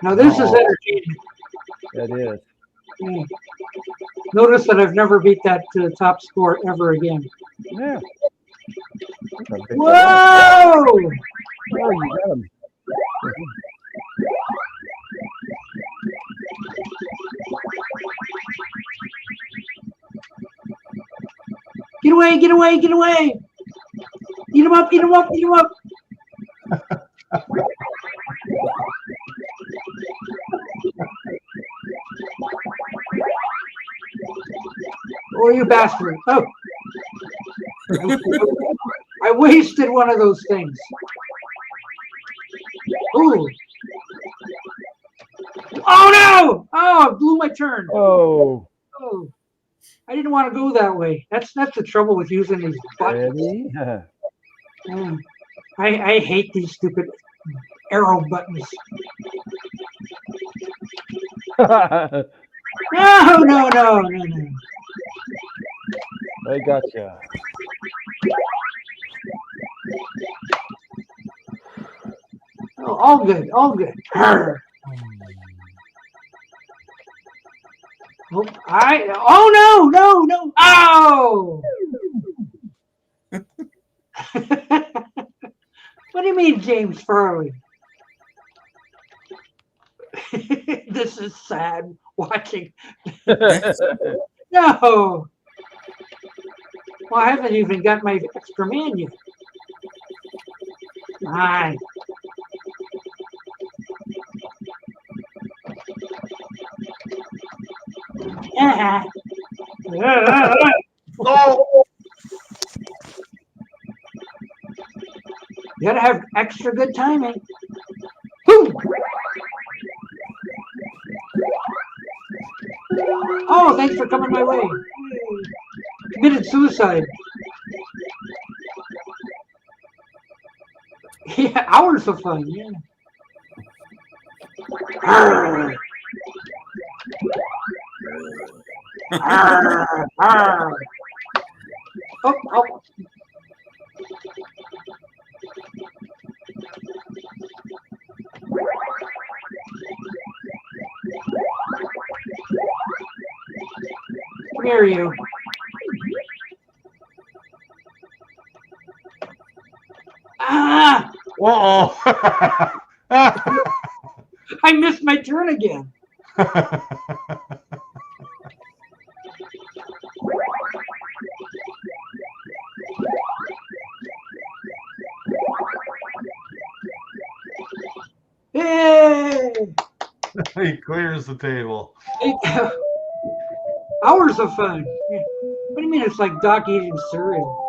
Now this is entertaining. It is. Yeah. Notice that I've never beat that top score ever again. Yeah. That's a big Whoa! Oh, you got him. Get away, get away, get away! Eat him up, eat him up, eat him up! Oh, you bastard. Oh. I wasted one of those things. Ooh. Oh no! Oh, it blew my turn. Oh. Oh. I didn't want to go that way. That's the trouble with using these buttons. Ready? I hate these stupid arrow buttons. No. I gotcha. Oh, all good, all good. Arr. Oh no! Oh! What do you mean, James Farley? This is sad watching. No. Well, I haven't even got my extra man yet. Fine. Yeah. Oh. You gotta have extra good timing. Boom. Oh, thanks for coming my way. Committed suicide. Yeah, hours of fun. Yeah. Arr. Arr, arr. Oh. hear you. Ah! Uh-oh. I missed my turn again. Hey! He clears the table. Hours of fun. What do you mean it's like Doc eating cereal?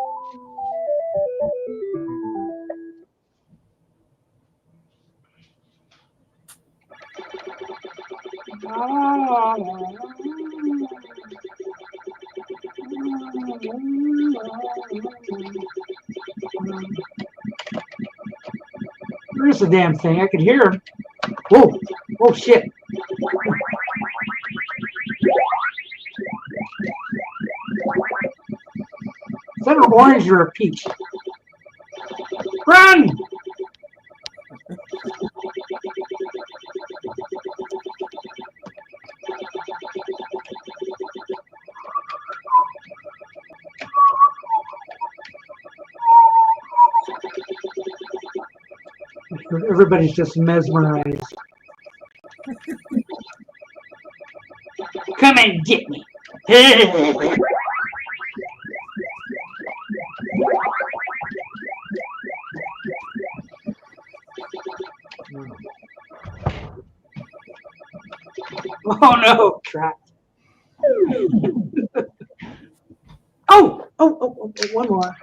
Where's the damn thing? I could hear him. Whoa! Oh shit! Is that an orange or a peach? Run! Everybody's just mesmerized. Come and get me. Oh no, trapped. Oh, one more.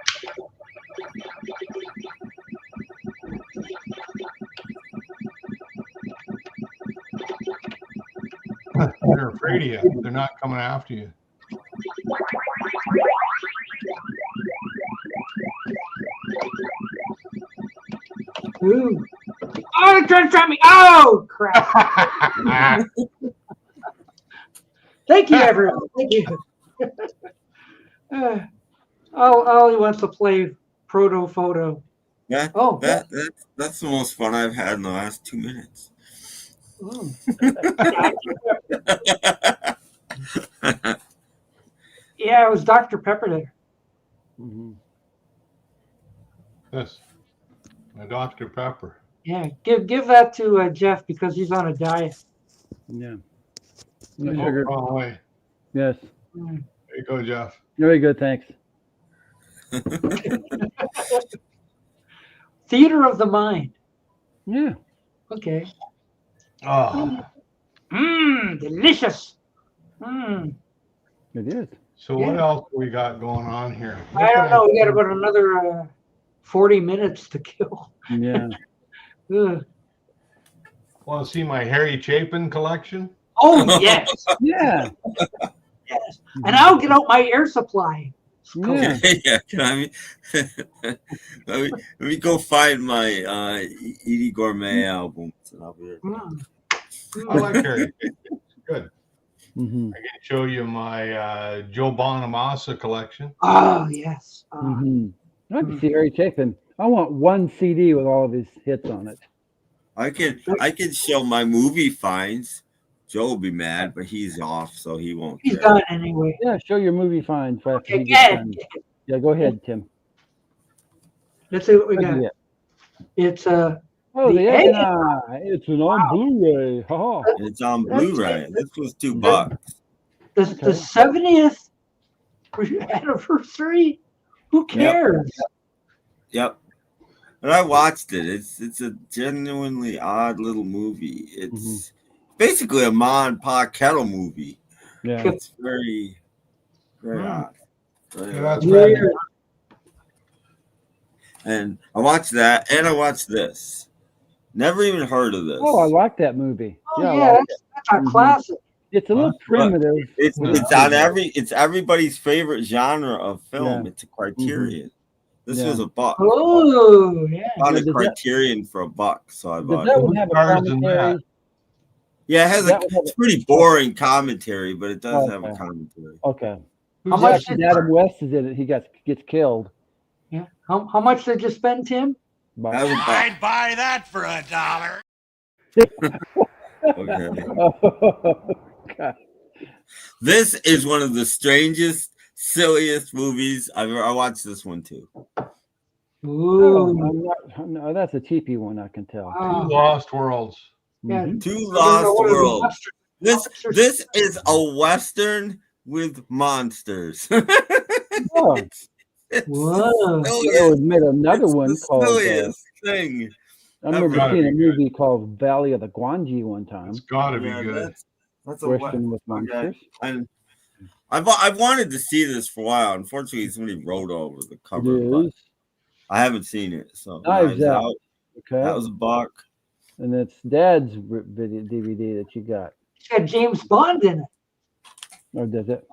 They're afraid of you. They're not coming after you. Ooh. Oh, they're trying to trap me. Oh, crap. Thank you, everyone. Thank you. Ollie wants to play proto photo. Yeah. Oh, That's the most fun I've had in the last 2 minutes. Oh. Yeah, it was Dr. Pepper there. Mm-hmm. Yes. Dr. Pepper. Yeah, give that to Jeff because he's on a diet. Yeah. No sugar. Wrong way. Yes. There you go, Jeff. Very good, thanks. Theater of the mind. Yeah. Okay. Oh. Delicious. Mm. It is. So what else we got going on here? I don't know. We got about another 40 minutes to kill. Yeah. Ugh. Want to see my Harry Chapin collection? Oh, yes. Yeah. Yes. And I'll get out my air supply. Yeah. Yeah, let me go find my Edie Gourmet album. And I'll be I like Harry Chapin. It's good. Mm-hmm. I can show you my Joe Bonamassa collection. Oh, yes. Mm-hmm. I'd like to see Harry Chapin. I want one CD with all of his hits on it. I can show my movie finds. Joe will be mad, but he's off, so he won't. He's done anyway. Yeah, show your movie finds after Okay, he gets done. Yeah, go ahead, Tim. Let's see what we got. It's Oh, the Egg. It's an on Blu-ray. Ha. It's on Blu-ray. This was $2. The 70th anniversary. Who cares? Yep. But I watched it. It's a genuinely odd little movie. It's basically a Ma and Pa Kettle movie. Yeah. It's very, very odd. Very Yeah, that's odd. right. And I watched that, and I watched this. Never even heard of this. Oh, I like that movie. Oh, yeah, yeah, that's a classic. It's a little primitive. It's on it's everybody's favorite genre of film. Yeah. It's a Criterion. This Yeah. was $1. Oh, yeah. I bought a Does that- Criterion for $1, so I Does bought that it. one have a Cars in commentary? Yeah, it has that one have it's pretty boring commentary, but it does have a Okay. commentary. Okay. How Who's much actually Adam West is in it? He gets killed. Yeah. How much did you spend, Tim? But- That was $1. I'd buy that for $1. Okay. Oh, God. This is one of the strangest, silliest movies I've ever. I watched this one too. Ooh. No, that's a cheapy one. I can tell. Wow. Two Lost Worlds. Yeah. Two So Lost what are the Worlds. monsters? This is a Western with monsters. Oh, Whoa. they would make another It's one the called. silliest thing. I remember ever. seeing a movie called Valley of the Gwangi one time. It's got to be Yeah, good. that's a Western with okay. monsters. And I've wanted to see this for a while. Unfortunately, somebody wrote over the cover, It but is. I haven't seen it. So Knives Out. Okay. That was a buck. And it's Dad's video DVD that you got. It's got James Bond in it. Or does it?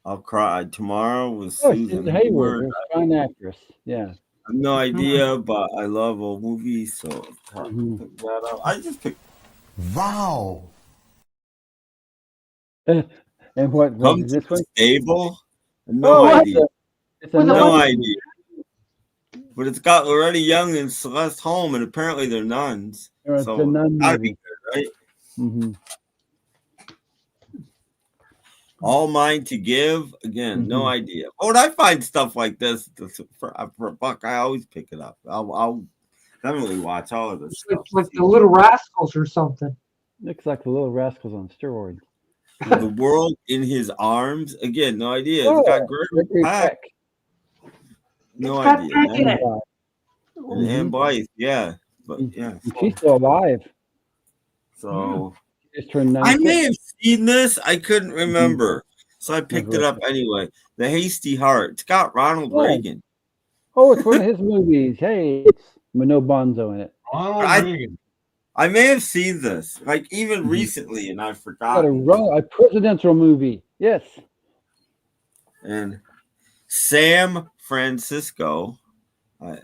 I'll cry tomorrow with Oh, Susan Susan Hayward, Hayward. a fine actress. Yeah. I have no idea, but I love old movies, so pick that up. I just picked. Wow. And what Come is to this the one? stable. No idea. It's a No nun. idea. But it's got Loretta Young and Celeste Holm, and apparently they're nuns. It's So a nun gotta be movie. good, right? Mm-hmm. All Mine to Give. Again, no idea. Oh, when I find stuff like this for a buck, I always pick it up. I'll definitely watch all of this It's stuff. like the Little Rascals or something. Looks like the Little Rascals on steroids. The World in His Arms. Again, no idea. Oh, It's got Gregory Peck. No It's got idea. Peck in it. And Anne Blythe, yeah. But yeah. And she's still alive. So She just turned I 96. may have seen this. I couldn't remember. So I picked it up anyway. The Hasty Heart. It's got Ronald Reagan. Oh, it's one of his movies. Hey, it's with no Bonzo in it. Ronald Reagan. I may have seen this, like even recently, and I Got forgot. a presidential movie. Yes. And Sam Francisco. I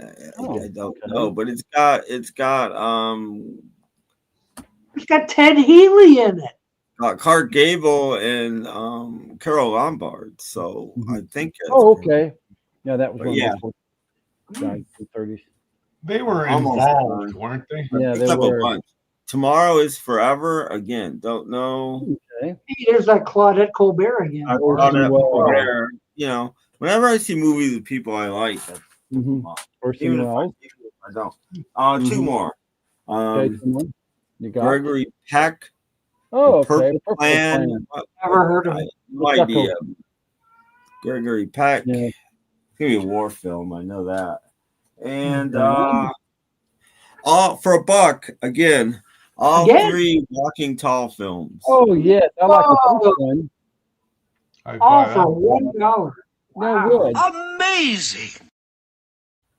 don't know, but it's got It's got Ted Healy in it. Clark Gable and Carol Lombard. So I think. Oh, okay. Yeah, that was one yeah. before. Died in the 30s. They were Almost involved, done. weren't they? Yeah, they Picked up a were. bunch. Tomorrow is Forever. Again, don't know. Okay. Hey, there's that Claudette Colbert again. You know, whenever I see movies with people I like, Orson even if Welles. I don't. Two more. Okay, someone. You got Gregory Peck. Oh, The okay. Purple Purple Plan. Plan. Never heard of it. No idea. Gregory Peck. Yeah. It's gonna be a war film. I know that. And all for a buck again. All three Walking Tall films. Oh yes, I like the first one. All for $1. No good. Amazing.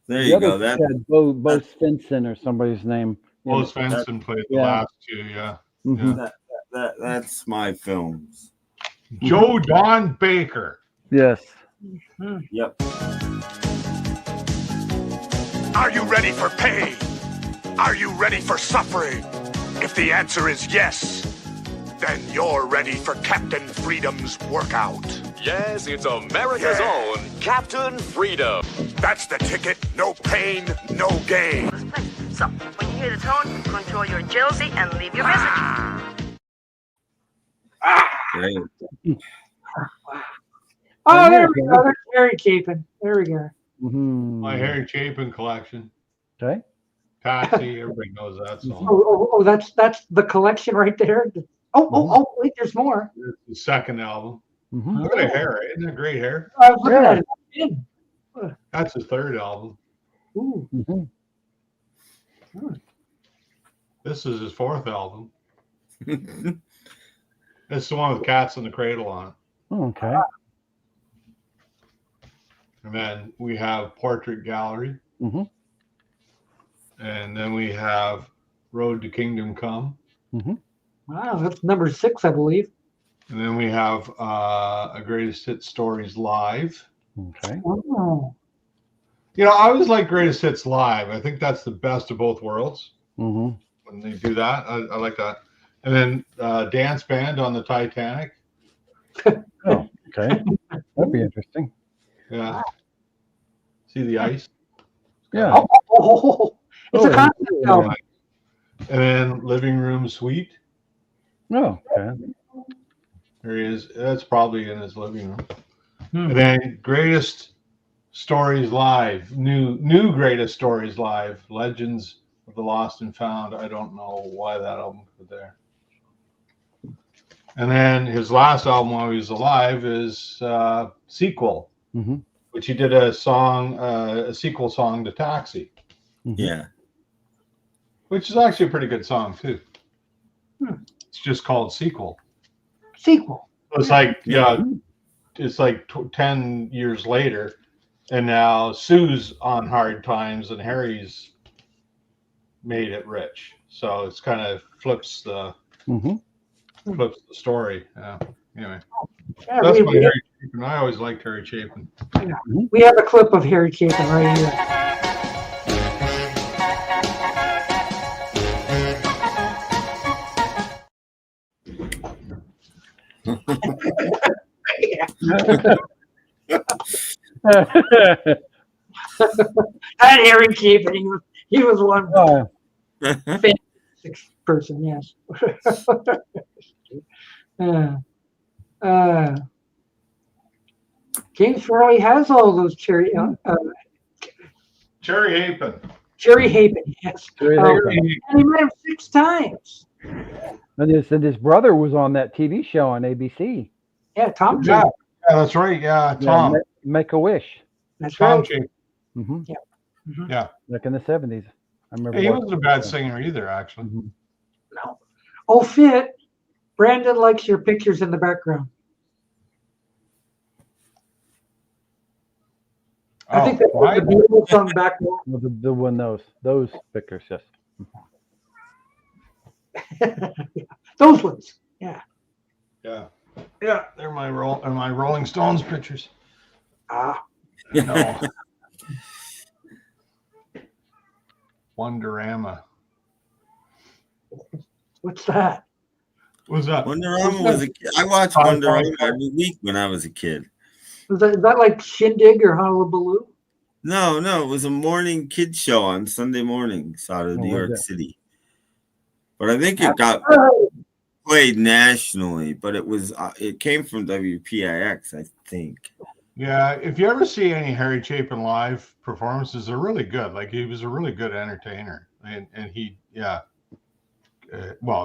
There The you other go. That had Bo Svensson or somebody's name. Bo Svensson played the last two, yeah. Mhm. that's my films. Joe Don Baker. Yes. Yep. Are you ready for pain? Are you ready for suffering? If the answer is yes, then you're ready for Captain Freedom's workout. Yes, it's America's own Captain Freedom. That's the ticket. No pain, no gain. So, when you hear the tone, control your jealousy and leave your message. Great. Oh, there we go. There's Harry Chapin. There we go. My Harry Chapin collection. Okay. Taxi, everybody knows that song. Oh, that's the collection right there. Oh, wait, there's more. It's the second album. Look at the hair. Isn't that great hair? I was looking at it. That's his third album. Ooh. This is his fourth album. It's the one with Cats in the Cradle on it. Okay. And then we have Portrait Gallery. And then we have Road to Kingdom Come. Wow, that's number 6, I believe. And then we have a Greatest Hits Stories Live. Okay. Oh. You know, I always like Greatest Hits Live. I think that's the best of both worlds. When they do that, I like that. And then Dance Band on the Titanic. Oh, okay. That'd be interesting. Yeah. See the ice? Yeah. Oh, it's a concept album. And then Living Room Suite. Oh, okay. There he is. That's probably in his living room. And then Greatest Stories Live, new Greatest Stories Live, Legends of the Lost and Found. I don't know why that album was there. And then his last album while he was alive is Sequel, which he did a sequel song to Taxi. Yeah. Which is actually a pretty good song too. It's just called Sequel. Sequel. It's like, it's like 10 years later, and now Sue's on hard times and Harry's made it rich. So it's kind of flips the story. Anyway, that's my Harry Chapin. I always liked Harry Chapin. Yeah. We have a clip of Harry Chapin right here. That Harry Chapin, he was one fantastic person, yes. James Farley has all those Cherry Chapin, yes. And he met him 6 times. And his brother was on that TV show on ABC. Yeah, Tom. Yeah, that's right. Yeah, Tom. Make a Wish. That's Tom right. Chapin. Yeah. Yeah. Back in the 70s. I remember. He wasn't a bad singer either, actually. No. Oh, Fit. Brandon likes your pictures in the background. I think that's the Beatles on the back wall. The one those pictures, yes. Those ones. Yeah. Yeah. Yeah, they're my Rolling Stones pictures. No. Wonderama. What's that? What's that? Wonderama was a kid. I watched Wonderama every week when I was a kid. Is that like Shindig or Hullabaloo? No, it was a morning kids show on Sunday mornings out of New York City. But I think it got played nationally, but it came from WPIX, I think. Yeah, if you ever see any Harry Chapin live performances, they're really good. Like, he was a really good entertainer, and he,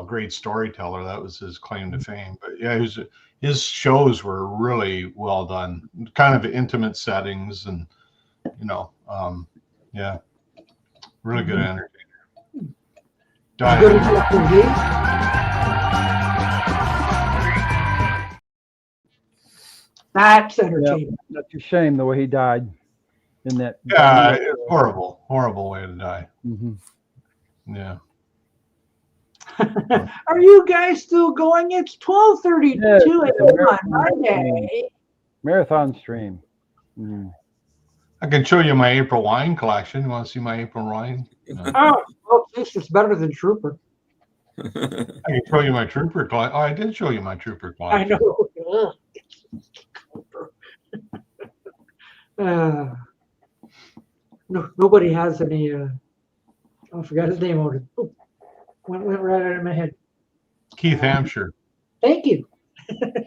great storyteller. That was his claim to fame. But yeah, his shows were really well done, kind of intimate settings, and really good entertainer. That's entertaining. That's a shame the way he died in that. Yeah, it's horrible way to die. Yeah. Are you guys still going? It's 12:32 on Monday. Marathon stream. I can show you my April wine collection. You want to see my April wine? Oh, this is better than Trooper. I can show you my Trooper collection. Oh, I did show you my Trooper collection. I know. Nobody has any. I forgot his name. Went right out of my head. Keith Hampshire. Thank you.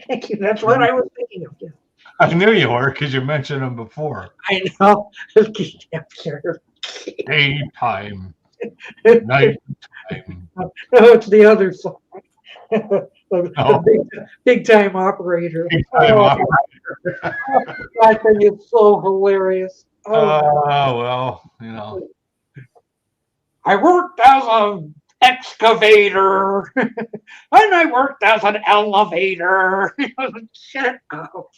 Thank you. That's what I was thinking of. Yeah. I knew you were because you mentioned him before. I know. Keith Hampshire. Daytime. Night time. No, it's the other song. Big time operator. Big time operator. That thing is so hilarious. Well, I worked as an excavator, and I worked as an elevator. Shut up.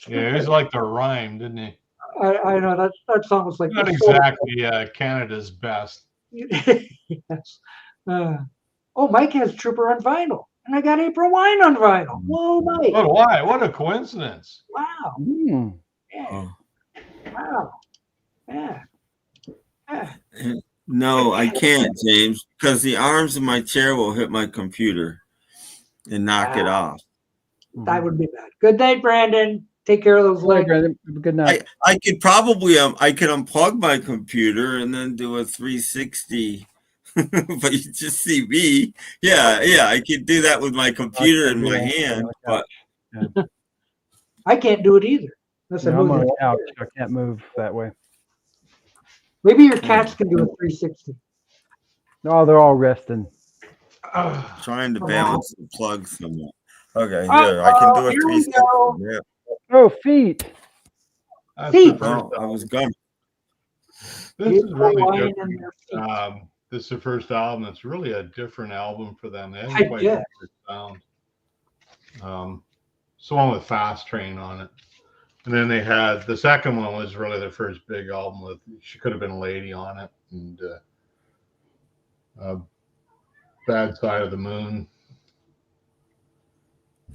Yeah, it was like the rhyme, didn't he? I know that song was like not exactly Canada's best. Yes. Mike has Trooper on vinyl, and I got April Wine on vinyl. Whoa, Mike! Oh, why? What a coincidence! Wow. Yeah. Wow. Yeah. No, I can't, James, because the arms of my chair will hit my computer and knock it off. That would be bad. Good night, Brandon. Take care of those legs. Good night. I could probably I could unplug my computer and then do a 360 but you just see me. Yeah, I can do that with my computer in my hand, but I can't do it either. Unless I I'm move on the the couch. I can't move that way. Maybe your cats can do a 360. No, they're all resting. trying to balance the plug somewhere. Okay, here I can do a here we 360. go. Yeah. Oh, feet. That's Feet. the first Oh, I was gonna. This is really Lion and different. their feet. This is the first album. It's really a different album for them. They I haven't quite guess. found. It's the one with Fast Train on it. And then they had the second one was really their first big album with She Could Have Been a Lady on it, and Bad Side of the Moon.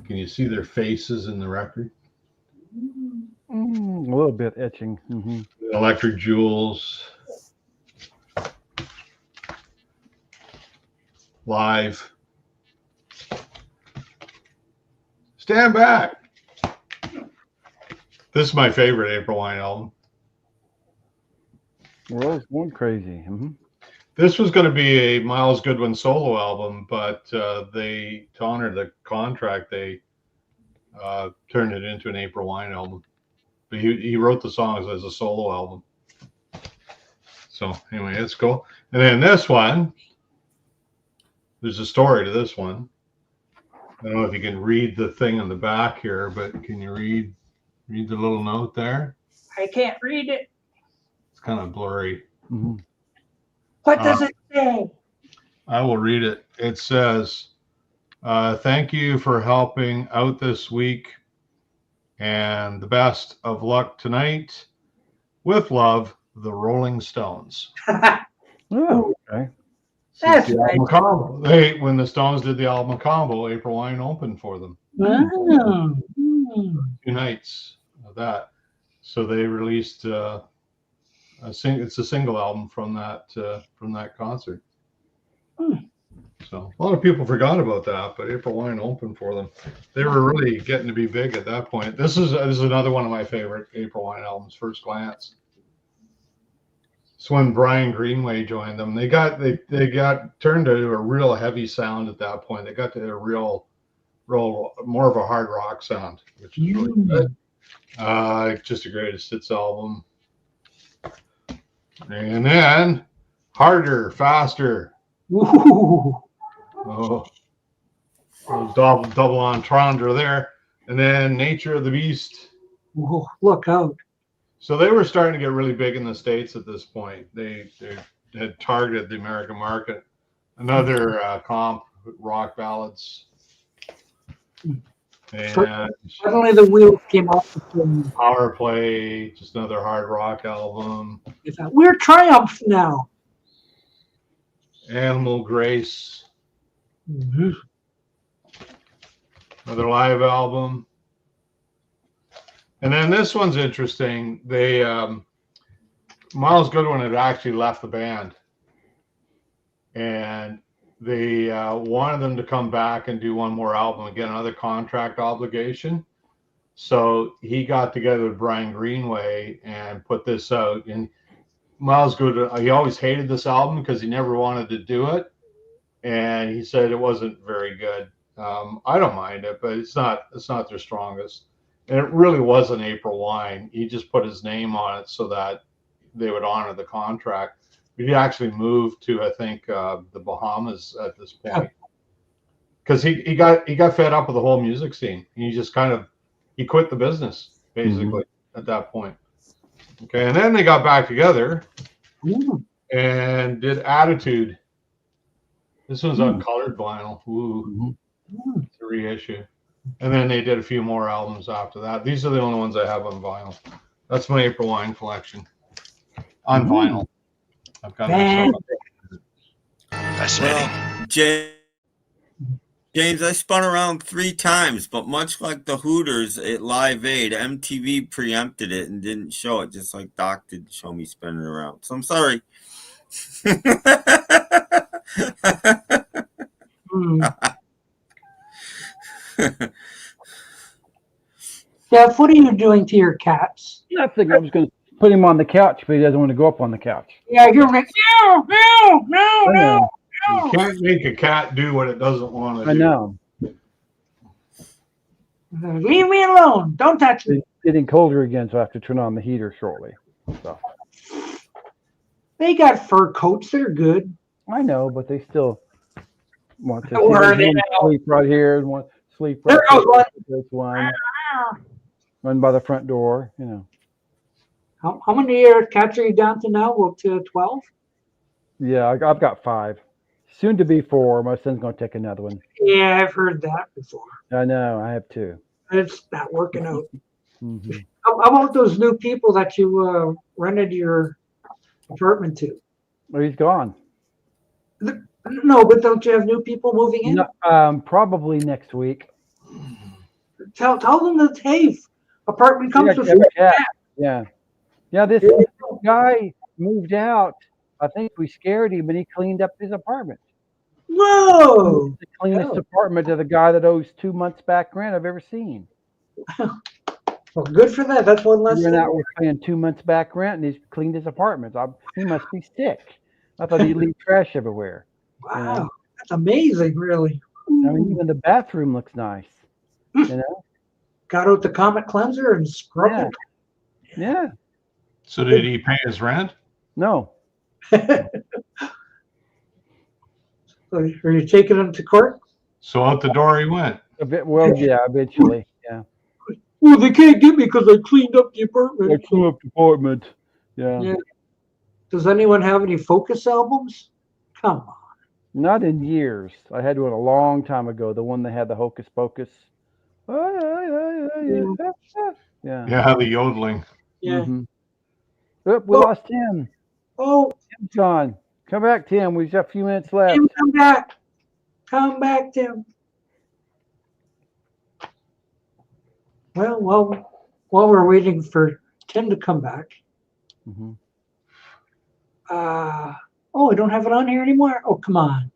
Can you see their faces in the record? A little bit etching. Electric Jewels. Live. Stand Back. This is my favorite April Wine album. World's going crazy. This was going to be a Miles Goodwin solo album, but to honor the contract, they turned it into an April Wine album. But he wrote the songs as a solo album. So anyway, it's cool. And then this one, there's a story to this one. I don't know if you can read the thing on the back here, but can you read the little note there? I can't read it. It's kind of blurry. What does it say? I will read it. It says, thank you for helping out this week, and the best of luck tonight. With love, the Rolling Stones. Oh, okay. That's the album combo. When the Stones did the album combo, April Wine opened for them. Oh. 2 nights of that. So they released it's a single album from that concert. So a lot of people forgot about that, but April Wine opened for them. They were really getting to be big at that point. This is another one of my favorite April Wine albums, First Glance. It's when Brian Greenway joined them. They got turned to a real heavy sound at that point. They got to a real more of a hard rock sound, which is really good. Just a greatest hits album. And then Harder, Faster. Ooh. Oh, double entendre there. And then Nature of the Beast. Ooh, look out. So they were starting to get really big in the States at this point. They had targeted the American market. Another comp, rock ballads. And Suddenly the wheels came off the plane. Power Play, just another hard rock album. We're Triumph now. Animal Grace. Another live album. And then this one's interesting. They Miles Goodwin had actually left the band, and they wanted them to come back and do one more album and get another contract obligation. So he got together with Brian Greenway and put this out. And Miles Goodwin, he always hated this album because he never wanted to do it, and he said it wasn't very good. I don't mind it, but it's not their strongest. And it really was an April Wine. He just put his name on it so that they would honor the contract. But he actually moved to, I think, the Bahamas at this point, because he got fed up with the whole music scene. He just he quit the business basically at that point. Okay, and then they got back together and did Attitude. This one's on colored vinyl. It's a reissue. And then they did a few more albums after that. These are the only ones I have on vinyl. That's my April Wine collection on vinyl. I've got Fascinating. James, I spun around 3 times, but much like the Hooters at Live Aid, MTV preempted it and didn't show it, just like Doc didn't show me spinning around. So I'm sorry. Jeff, what are you doing to your cats? Nothing. I'm just going to put him on the couch, but he doesn't want to go up on the couch. Yeah, you're like, no. You can't make a cat do what it doesn't want to do. I know. Leave me alone. Don't touch me. It's getting colder again, so I have to turn on the heater shortly. So They got fur coats that are good. I know, but they still want to sleep right here and want sleep right there. Goes There's one by the front door. How many cats are you down to now? Well, to 12? Yeah, I've got 5. Soon to be 4. My son's going to take another one. Yeah, I've heard that before. I know. I have 2. It's not working out. Mm-hmm. How about those new people that you rented your apartment to? Well, he's gone. No, but don't you have new people moving in? No, probably next week. Tell them that, hey, apartment comes with Yeah, this guy moved out. I think we scared him, and he cleaned up his apartment. Whoa! It's the cleanest apartment to the guy that owes 2 months back rent I've ever seen. Well, good for that. That's one less. He went out with paying 2 months back rent, and he's cleaned his apartment. He must be sick. I thought he'd leave trash everywhere. Wow, that's amazing, really. I mean, even the bathroom looks nice. Got out the Comet cleanser and scrubbed it. Yeah. So did he pay his rent? No. So are you taking him to court? So out the door he went. Yeah, eventually. Yeah. Well, they can't get me because I cleaned up the apartment. I cleaned up the apartment. Yeah. Does anyone have any Focus albums? Come on. Not in years. I had one a long time ago. The one that had the Hocus Pocus. Yeah. Yeah, the yodeling. Yeah. Mm-hmm. Oh, we lost Tim. Oh, Tim's gone. Come back, Tim. We've got a few minutes left. Tim, come back. Come back, Tim. Well, while we're waiting for Tim to come back. Mm-hmm. I don't have it on here anymore. Oh, come on.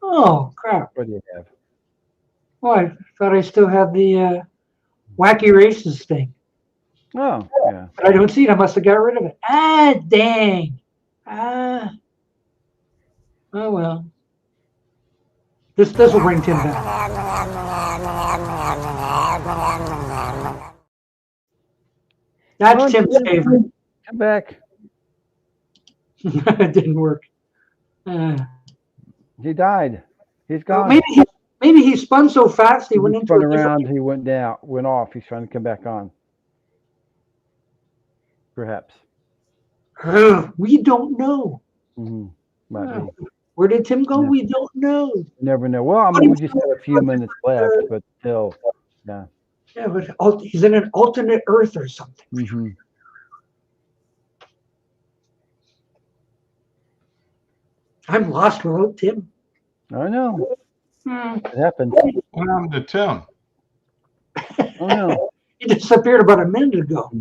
Oh, crap. What do you have? Oh, I thought I still had the Wacky Races thing. Oh, yeah. But I don't see it. I must have got rid of it. Dang. Oh, well. This will bring Tim back. That's Tim's favorite. Come back. It didn't work. He died. He's gone. Maybe he spun so fast he went into spun around. He went off. He's trying to come back on. Perhaps. We don't know. Mm-hmm. Where did Tim go? Yeah. We don't know. Never know. Well, we just have a few minutes left, but still, yeah. Yeah, but he's in an alternate Earth or something. Mm-hmm. I'm lost without Tim. I know. It happened. What happened to Tim? Oh no. He disappeared about a minute ago.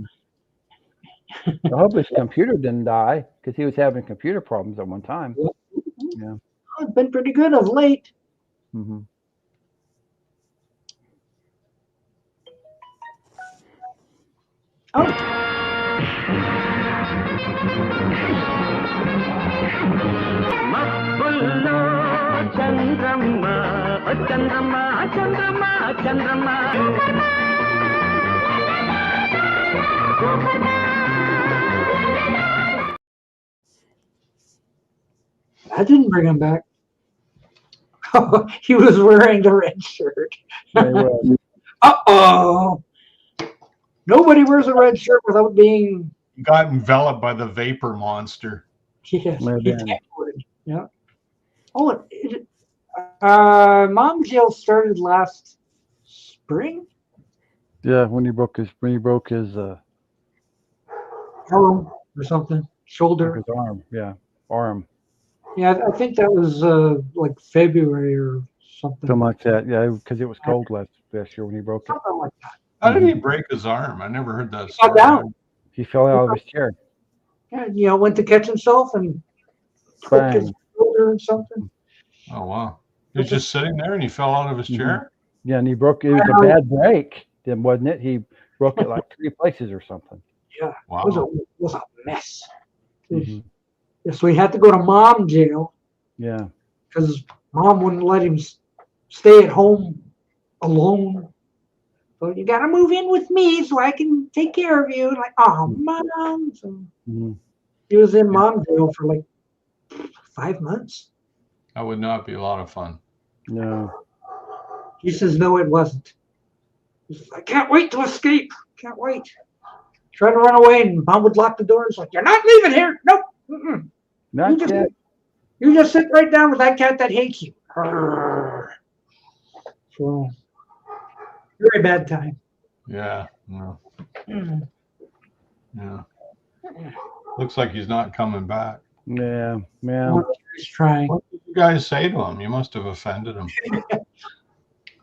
I hope his computer didn't die because he was having computer problems at one time. Yeah. It's been pretty good of late. Mm-hmm. Oh. I didn't bring him back. Oh, he was wearing the red shirt. Uh-oh. Nobody wears a red shirt without being... He got enveloped by the vapor monster. Yes. Yeah. Oh, Mom's Yell started last spring? Yeah, when he broke his arm or something. Shoulder. His arm, yeah. Arm. Yeah, I think that was like February or something. Something like that, yeah, because it was cold last year when he broke it. Something like that. How did he break his arm? I never heard that story. He fell down. He fell out of his chair. Yeah, went to catch himself and broke his shoulder or something. Oh, wow. He was just sitting there and he fell out of his chair? Yeah, and he broke it. It was a bad break, then, wasn't it? He broke it like 3 places or something. Yeah, Wow. it was a mess. So he had to go to mom jail. Yeah. Because mom wouldn't let him stay at home alone. So you got to move in with me so I can take care of you. Like, oh, mom. So he was in mom jail for like 5 months. That would not be a lot of fun. No. He says, no, it wasn't. He says, I can't wait to escape. Can't wait. Try to run away, and mom would lock the door. It's like, you're not leaving here. Nope. Mm-mm. Not yet. You just sit right down with that cat that hates you. So, very bad time. Yeah. No. Mm. Yeah. Looks like he's not coming back. Yeah. Yeah. He's trying. What did you guys say to him? You must have offended him.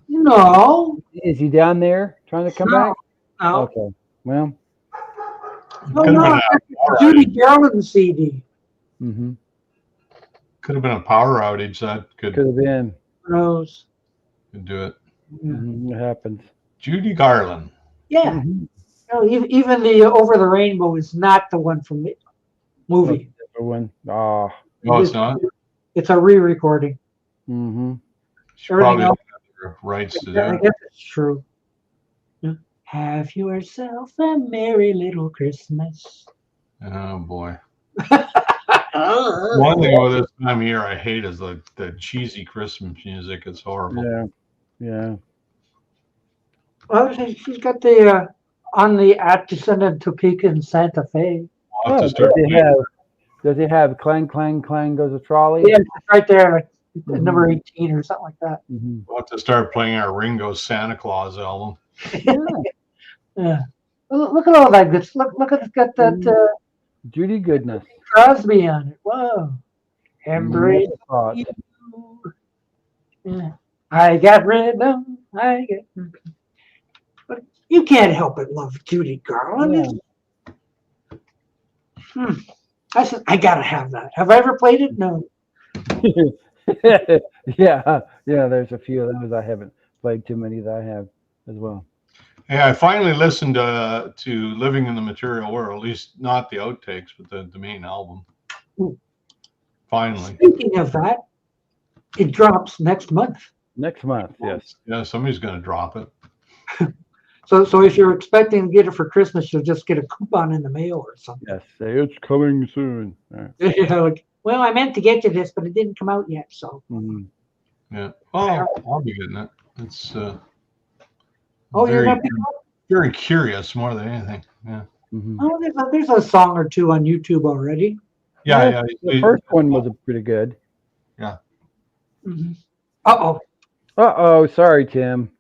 No. Is he down there trying to come back? No. Okay. Well. No, Judy Garland CD. Mm-hmm. Could have been a power outage that could have been. Rose. Could do it. It happens. Judy Garland. Yeah. No, even the Over the Rainbow is not the one from the movie. One. Oh. No, it's not. It's a re-recording. Mm-hmm. She probably doesn't have the rights to do I it. guess it's true. Yeah. Have yourself a merry little Christmas. Oh boy. One thing with this time of year I hate is the cheesy Christmas music. It's horrible. Yeah. Yeah. Well, she's got the on the Descendant Topeka in Santa Fe. Does he have Clang Clang Clang Goes a Trolley? Yeah, it's right there, like number 18 or something like that. We'll have to start playing our Ringo Santa Claus album. Yeah. Look at all that good. Look at it's got that Judy Goodness. Crosby on it. Whoa. Embrace you. Yeah. I got rhythm. But you can't help but love Judy Garland. Yeah. I said, I gotta have that. Have I ever played it? No. Yeah. There's a few of those I haven't played. Too many that I have as well. Yeah, I finally listened to Living in the Material World, at least not the outtakes, but the main album. Ooh. Finally. Speaking of that, it drops next month. Next month, yes. Yeah, somebody's going to drop it. So if you're expecting to get it for Christmas, you'll just get a coupon in the mail or something. Yes, say it's coming soon. Like, well, I meant to get you this, but it didn't come out yet. So. Yeah. Oh, I'll be getting it. It's you're gonna very curious more than anything. Yeah. Oh, there's a song or two on YouTube already. Yeah. The first one was pretty good. Yeah. Uh-oh. Sorry, Tim.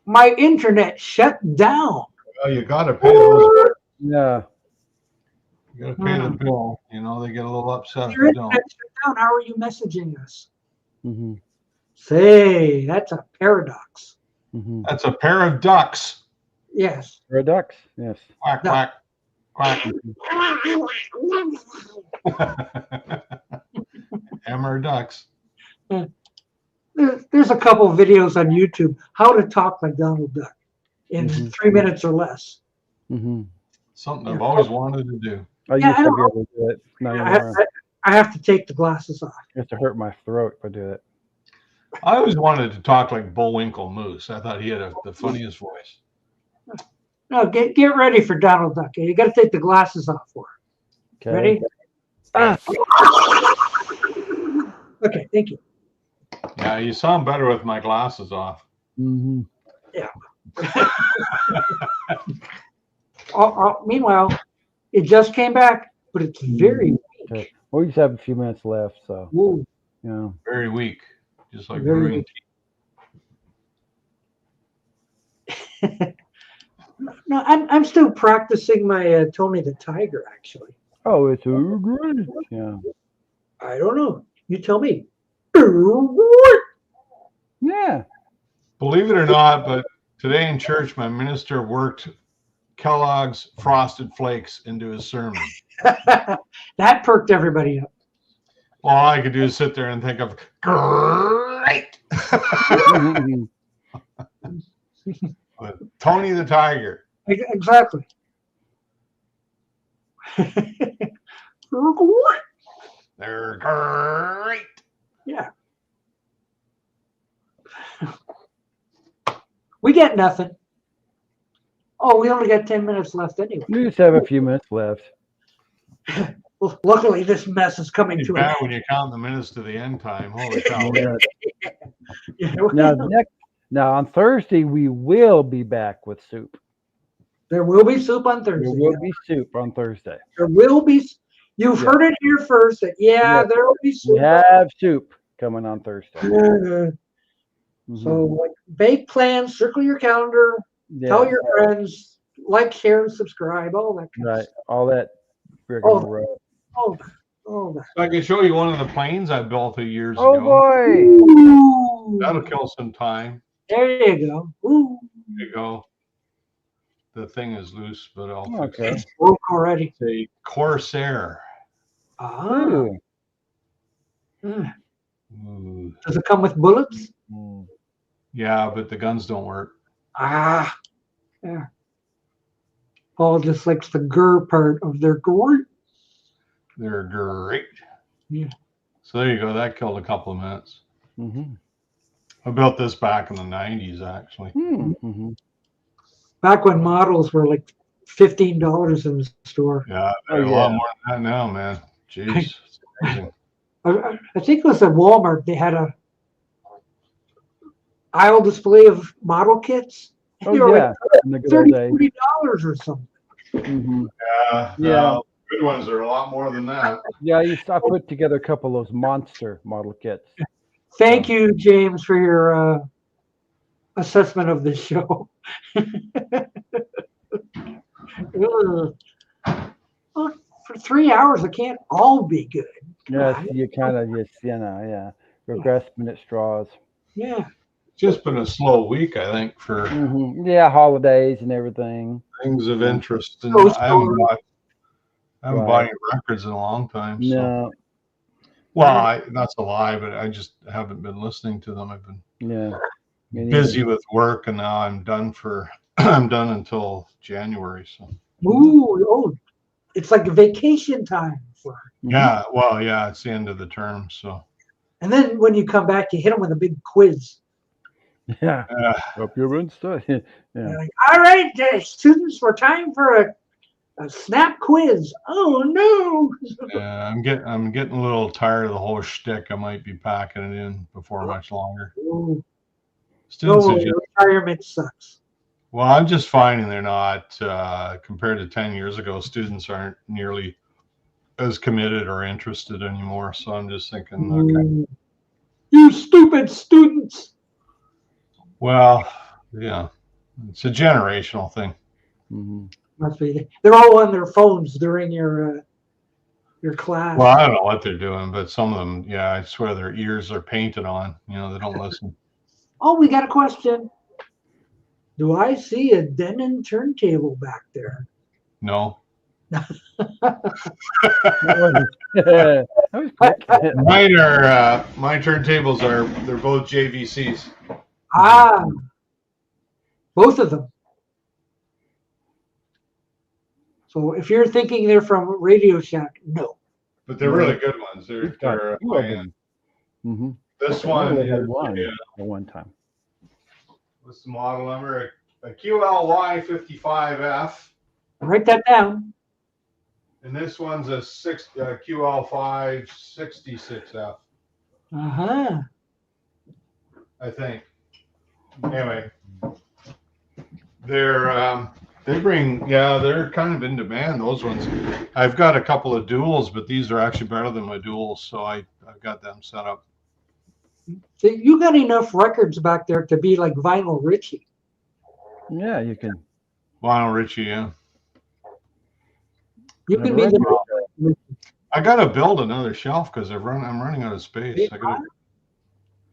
My internet shut down. Well, you got to pay those. Yeah. You got to pay the bill. You know, they get a little upset if Your you don't. internet shut down. How are you messaging us? Say, that's a paradox. That's a pair of ducks. Yes. Pair of ducks. Yes. Quack, quack, quack. Hammer ducks. There's a couple of videos on YouTube how to talk like Donald Duck in 3 minutes or less. Something I've always wanted to do. I used to be able to do it. Not anymore. I have to take the glasses off. It has to hurt my throat if I do it. I always wanted to talk like Bullwinkle Moose. I thought he had the funniest voice. No, get ready for Donald Duck. You got to take the glasses off for it. Okay. Ready? Okay, thank you. Yeah, you sound better with my glasses off. Yeah. Meanwhile, it just came back, but it's very weak. Okay. We just have a few minutes left, so. Ooh. Yeah. Very weak, just like Very brewing weak. No, I'm still practicing my Tony the Tiger, actually. Oh, it's great. Yeah. I don't know. You tell me. Yeah. Believe it or not, but today in church, my minister worked Kellogg's Frosted Flakes into his sermon. That perked everybody up. All I could do is sit there and think of great. Tony the Tiger. Exactly. They're great. Yeah. We get nothing. Oh, we only got 10 minutes left anyway. We just have a few minutes left. Well, luckily, this mess is coming It's to bad an when you count the minutes to the end time. Holy cow. Yeah. Now on Thursday we will be back with soup. There will be soup on Thursday. There will be soup on Thursday. There will be. You've heard it here first. That, there will be soup. We have soup coming on Thursday. So, like, bake plans, circle your calendar, tell your friends, like, share, and subscribe, all that kind of stuff. All that. Rigmarole. Oh, So I can show you one of the planes I built a few years Oh ago. boy! Ooh. That'll kill some time. There you go. Ooh. There you go. The thing is loose, but I'll fix Okay. it. Broke already. It's a Corsair. Ah. Ooh. Ooh. Does it come with bullets? Yeah, but the guns don't work. Ah. Yeah. Paul just likes the grr part of their gore. They're great. Yeah. So there you go. That killed a couple of minutes. Mm-hmm. I built this back in the 90s, actually. Mm-hmm. Back when models were like $15 in the store. Yeah, they're a lot more than that now, man. Jeez, it's amazing. I think it was at Walmart. They had a aisle display of model kits. They were like in the good old days. $30 or something. Mm-hmm. Yeah, Yeah. Good ones are a lot more than that. Yeah, I put together a couple of those monster model kits. Thank you, James, for your assessment of the show. Well, for 3 hours, it can't all be good. Yes, you kind of grasping at straws. Yeah. It's just been a slow week, I think, for holidays and everything. things of interest. And Oh, I haven't bought any records in a long time. So. No. Well, that's a lie, but I just haven't been listening to them. I've been busy with work, and now I'm done I'm done until January. So. Ooh, it's like a vacation time for. Yeah, well, yeah, it's the end of the term, so. And then when you come back, you hit them with a big quiz. Yeah. Hope you're in stuff. Yeah. Like, all right, students, we're time for a snap quiz. Oh no! Yeah, I'm getting a little tired of the whole shtick. I might be packing it in before much longer. Ooh. Students No, retirement sucks. Well, I'm just finding they're not compared to 10 years ago. Students aren't nearly as committed or interested anymore. So I'm just thinking, okay. You stupid students. Well, yeah, it's a generational thing. Mm-hmm. Must be. They're all on their phones during your class. Well, I don't know what they're doing, but some of them, yeah, I swear their ears are painted on. They don't listen. Oh, we got a question. Do I see a Denon turntable back there? No. My turntables they're both JVCs. Ah, both of them. So if you're thinking they're from Radio Shack, no. But they're really good ones. They're mm-hmm. This one had one at one time. What's the model number? A QLY55F. Write that down. And this one's a QL566F. Uh-huh. I think. Anyway, they're kind of in demand, those ones. I've got a couple of duals, but these are actually better than my duals, so I've got them set up. So you got enough records back there to be like Vinyl Richie. Yeah, you can. Vinyl Richie, yeah. You can be the. I gotta build another shelf because I'm running out of space.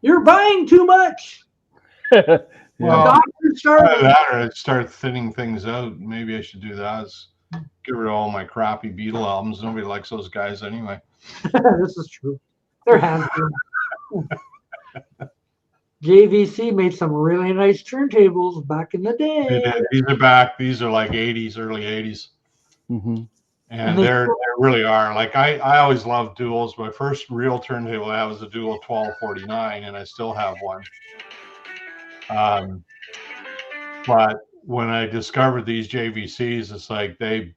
You're buying too much. Well, that or I'd start thinning things out. Maybe I should do that. Get rid of all my crappy Beatles albums. Nobody likes those guys anyway. This is true. They're handsome. JVC made some really nice turntables back in the day. These are back. These are like 80s, early 80s. Mm-hmm. And they really are. Like I always loved duals. My first real turntable I had was a dual 1249, and I still have one. But when I discovered these JVCs, it's like they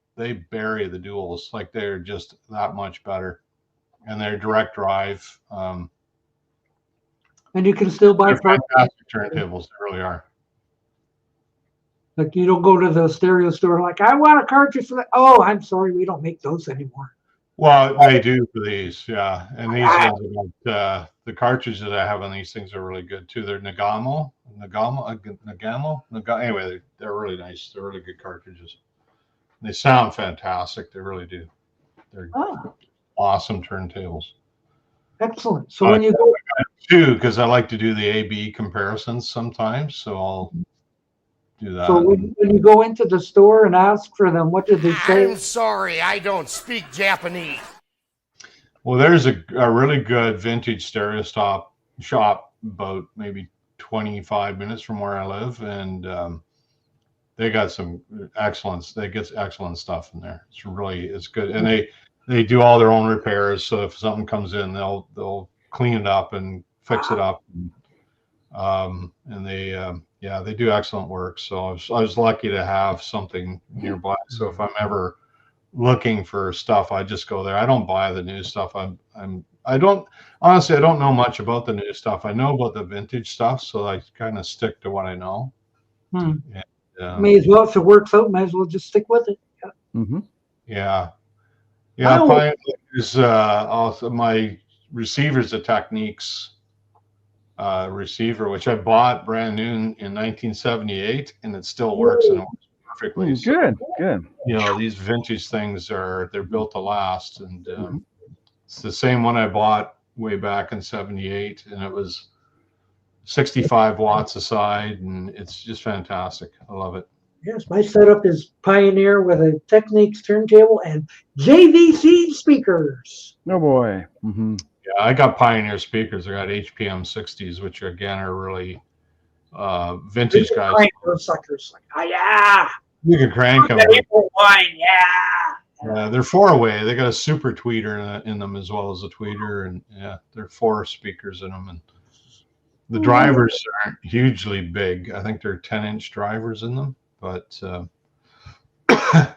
bury the duals. Like they're just that much better, and they're direct drive. And you can still buy fantastic turntables. They really are. Like you don't go to the stereo store like, I want a cartridge for that. Oh, I'm sorry, we don't make those anymore. Well, they do for these, yeah. And these ones, the cartridges that I have on these things are really good too. They're Nagamo. Anyway, they're really nice. They're really good cartridges. They sound fantastic. They really do. They're awesome turntables. Excellent. So when you go too, because I like to do the A/B comparisons sometimes, so I'll do that. So when you go into the store and ask for them, what did they say? I'm sorry, I don't speak Japanese. Well, there's a really good vintage stereo shop about maybe 25 minutes from where I live, and they got some excellent. They get excellent stuff in there. It's good, and they do all their own repairs. So if something comes in, they'll clean it up and fix it up, and they do excellent work. So I was lucky to have something nearby. So if I'm ever looking for stuff, I just go there. I don't buy the new stuff. I don't know much about the new stuff. I know about the vintage stuff, so I kind of stick to what I know. And, may as well, if it works out, might as well just stick with it. Yeah. Yeah. Also my receiver's a Techniques receiver, which I bought brand new in 1978, and it still works and it works perfectly. Good. You know, these vintage things they're built to last, and it's the same one I bought way back in 78, and it was 65 watts a side, and it's just fantastic. I love it. Yes, my setup is Pioneer with a Techniques turntable and JVC speakers. Oh boy. Yeah, I got Pioneer speakers. I got HPM 60s, which again are really vintage guys. Crank those suckers. Like, yeah. You can crank them. Wine, yeah. They're 4-way. They got a super tweeter in them as well as a tweeter, and they're 4 speakers in them. And the drivers aren't hugely big. I think they're 10-inch drivers in them, but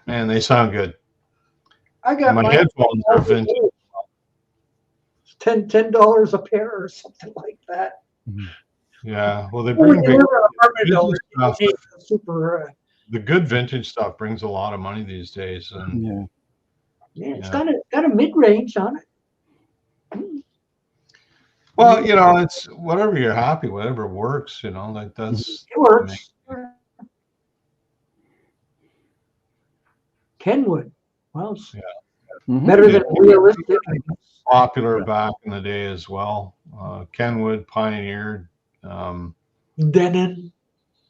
man, they sound good. I got my headphones are vintage. $10 a pair or something like that. Yeah, well, they bring big stuff. Super. The good vintage stuff brings a lot of money these days, and it's got a mid range on it. Well, you know, it's whatever you're happy, whatever works. You know, like that's it works. Kenwood, well, better than realistic. Popular back in the day as well. Kenwood, Pioneer, Denon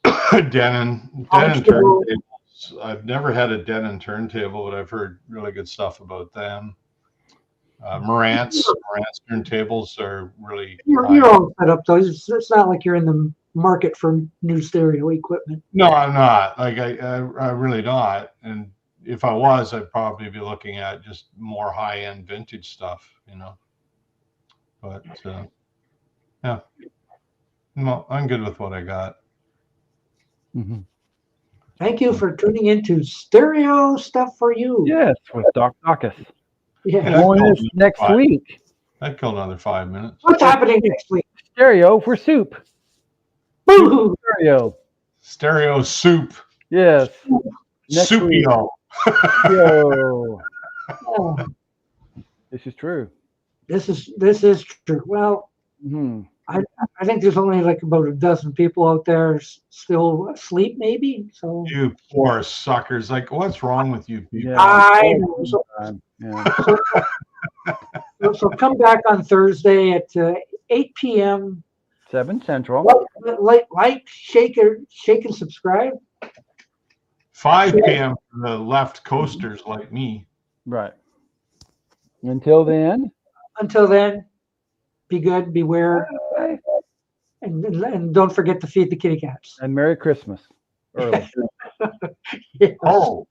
turntables. I've never had a Denon turntable, but I've heard really good stuff about them. Marantz turntables are really. You're all set up though. It's not like you're in the market for new stereo equipment. No, I'm not. Like I really not. And if I was, I'd probably be looking at just more high-end vintage stuff, you know. But yeah, no, I'm good with what I got. Thank you for tuning into Stereo Stuff for You. Yes, with Doc Dawkins. Yeah. Next week. That'd kill another 5 minutes. What's happening next week? Stereo for soup. Boo! Stereo soup. Yes. Soupio. Yo. This is true. This is true. Well, I think there's only like about a dozen people out there still asleep, maybe. So you poor suckers! Like, what's wrong with you people? I know. So come back on Thursday at 8 p.m. 7 Central. Like, shake and subscribe. 5 p.m. for the left coasters like me. Right. Until then, be good, beware, and don't forget to feed the kitty cats. And Merry Christmas. Early. Yes. Ho.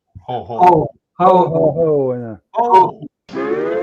Ho, ho, ho, and a... Oh.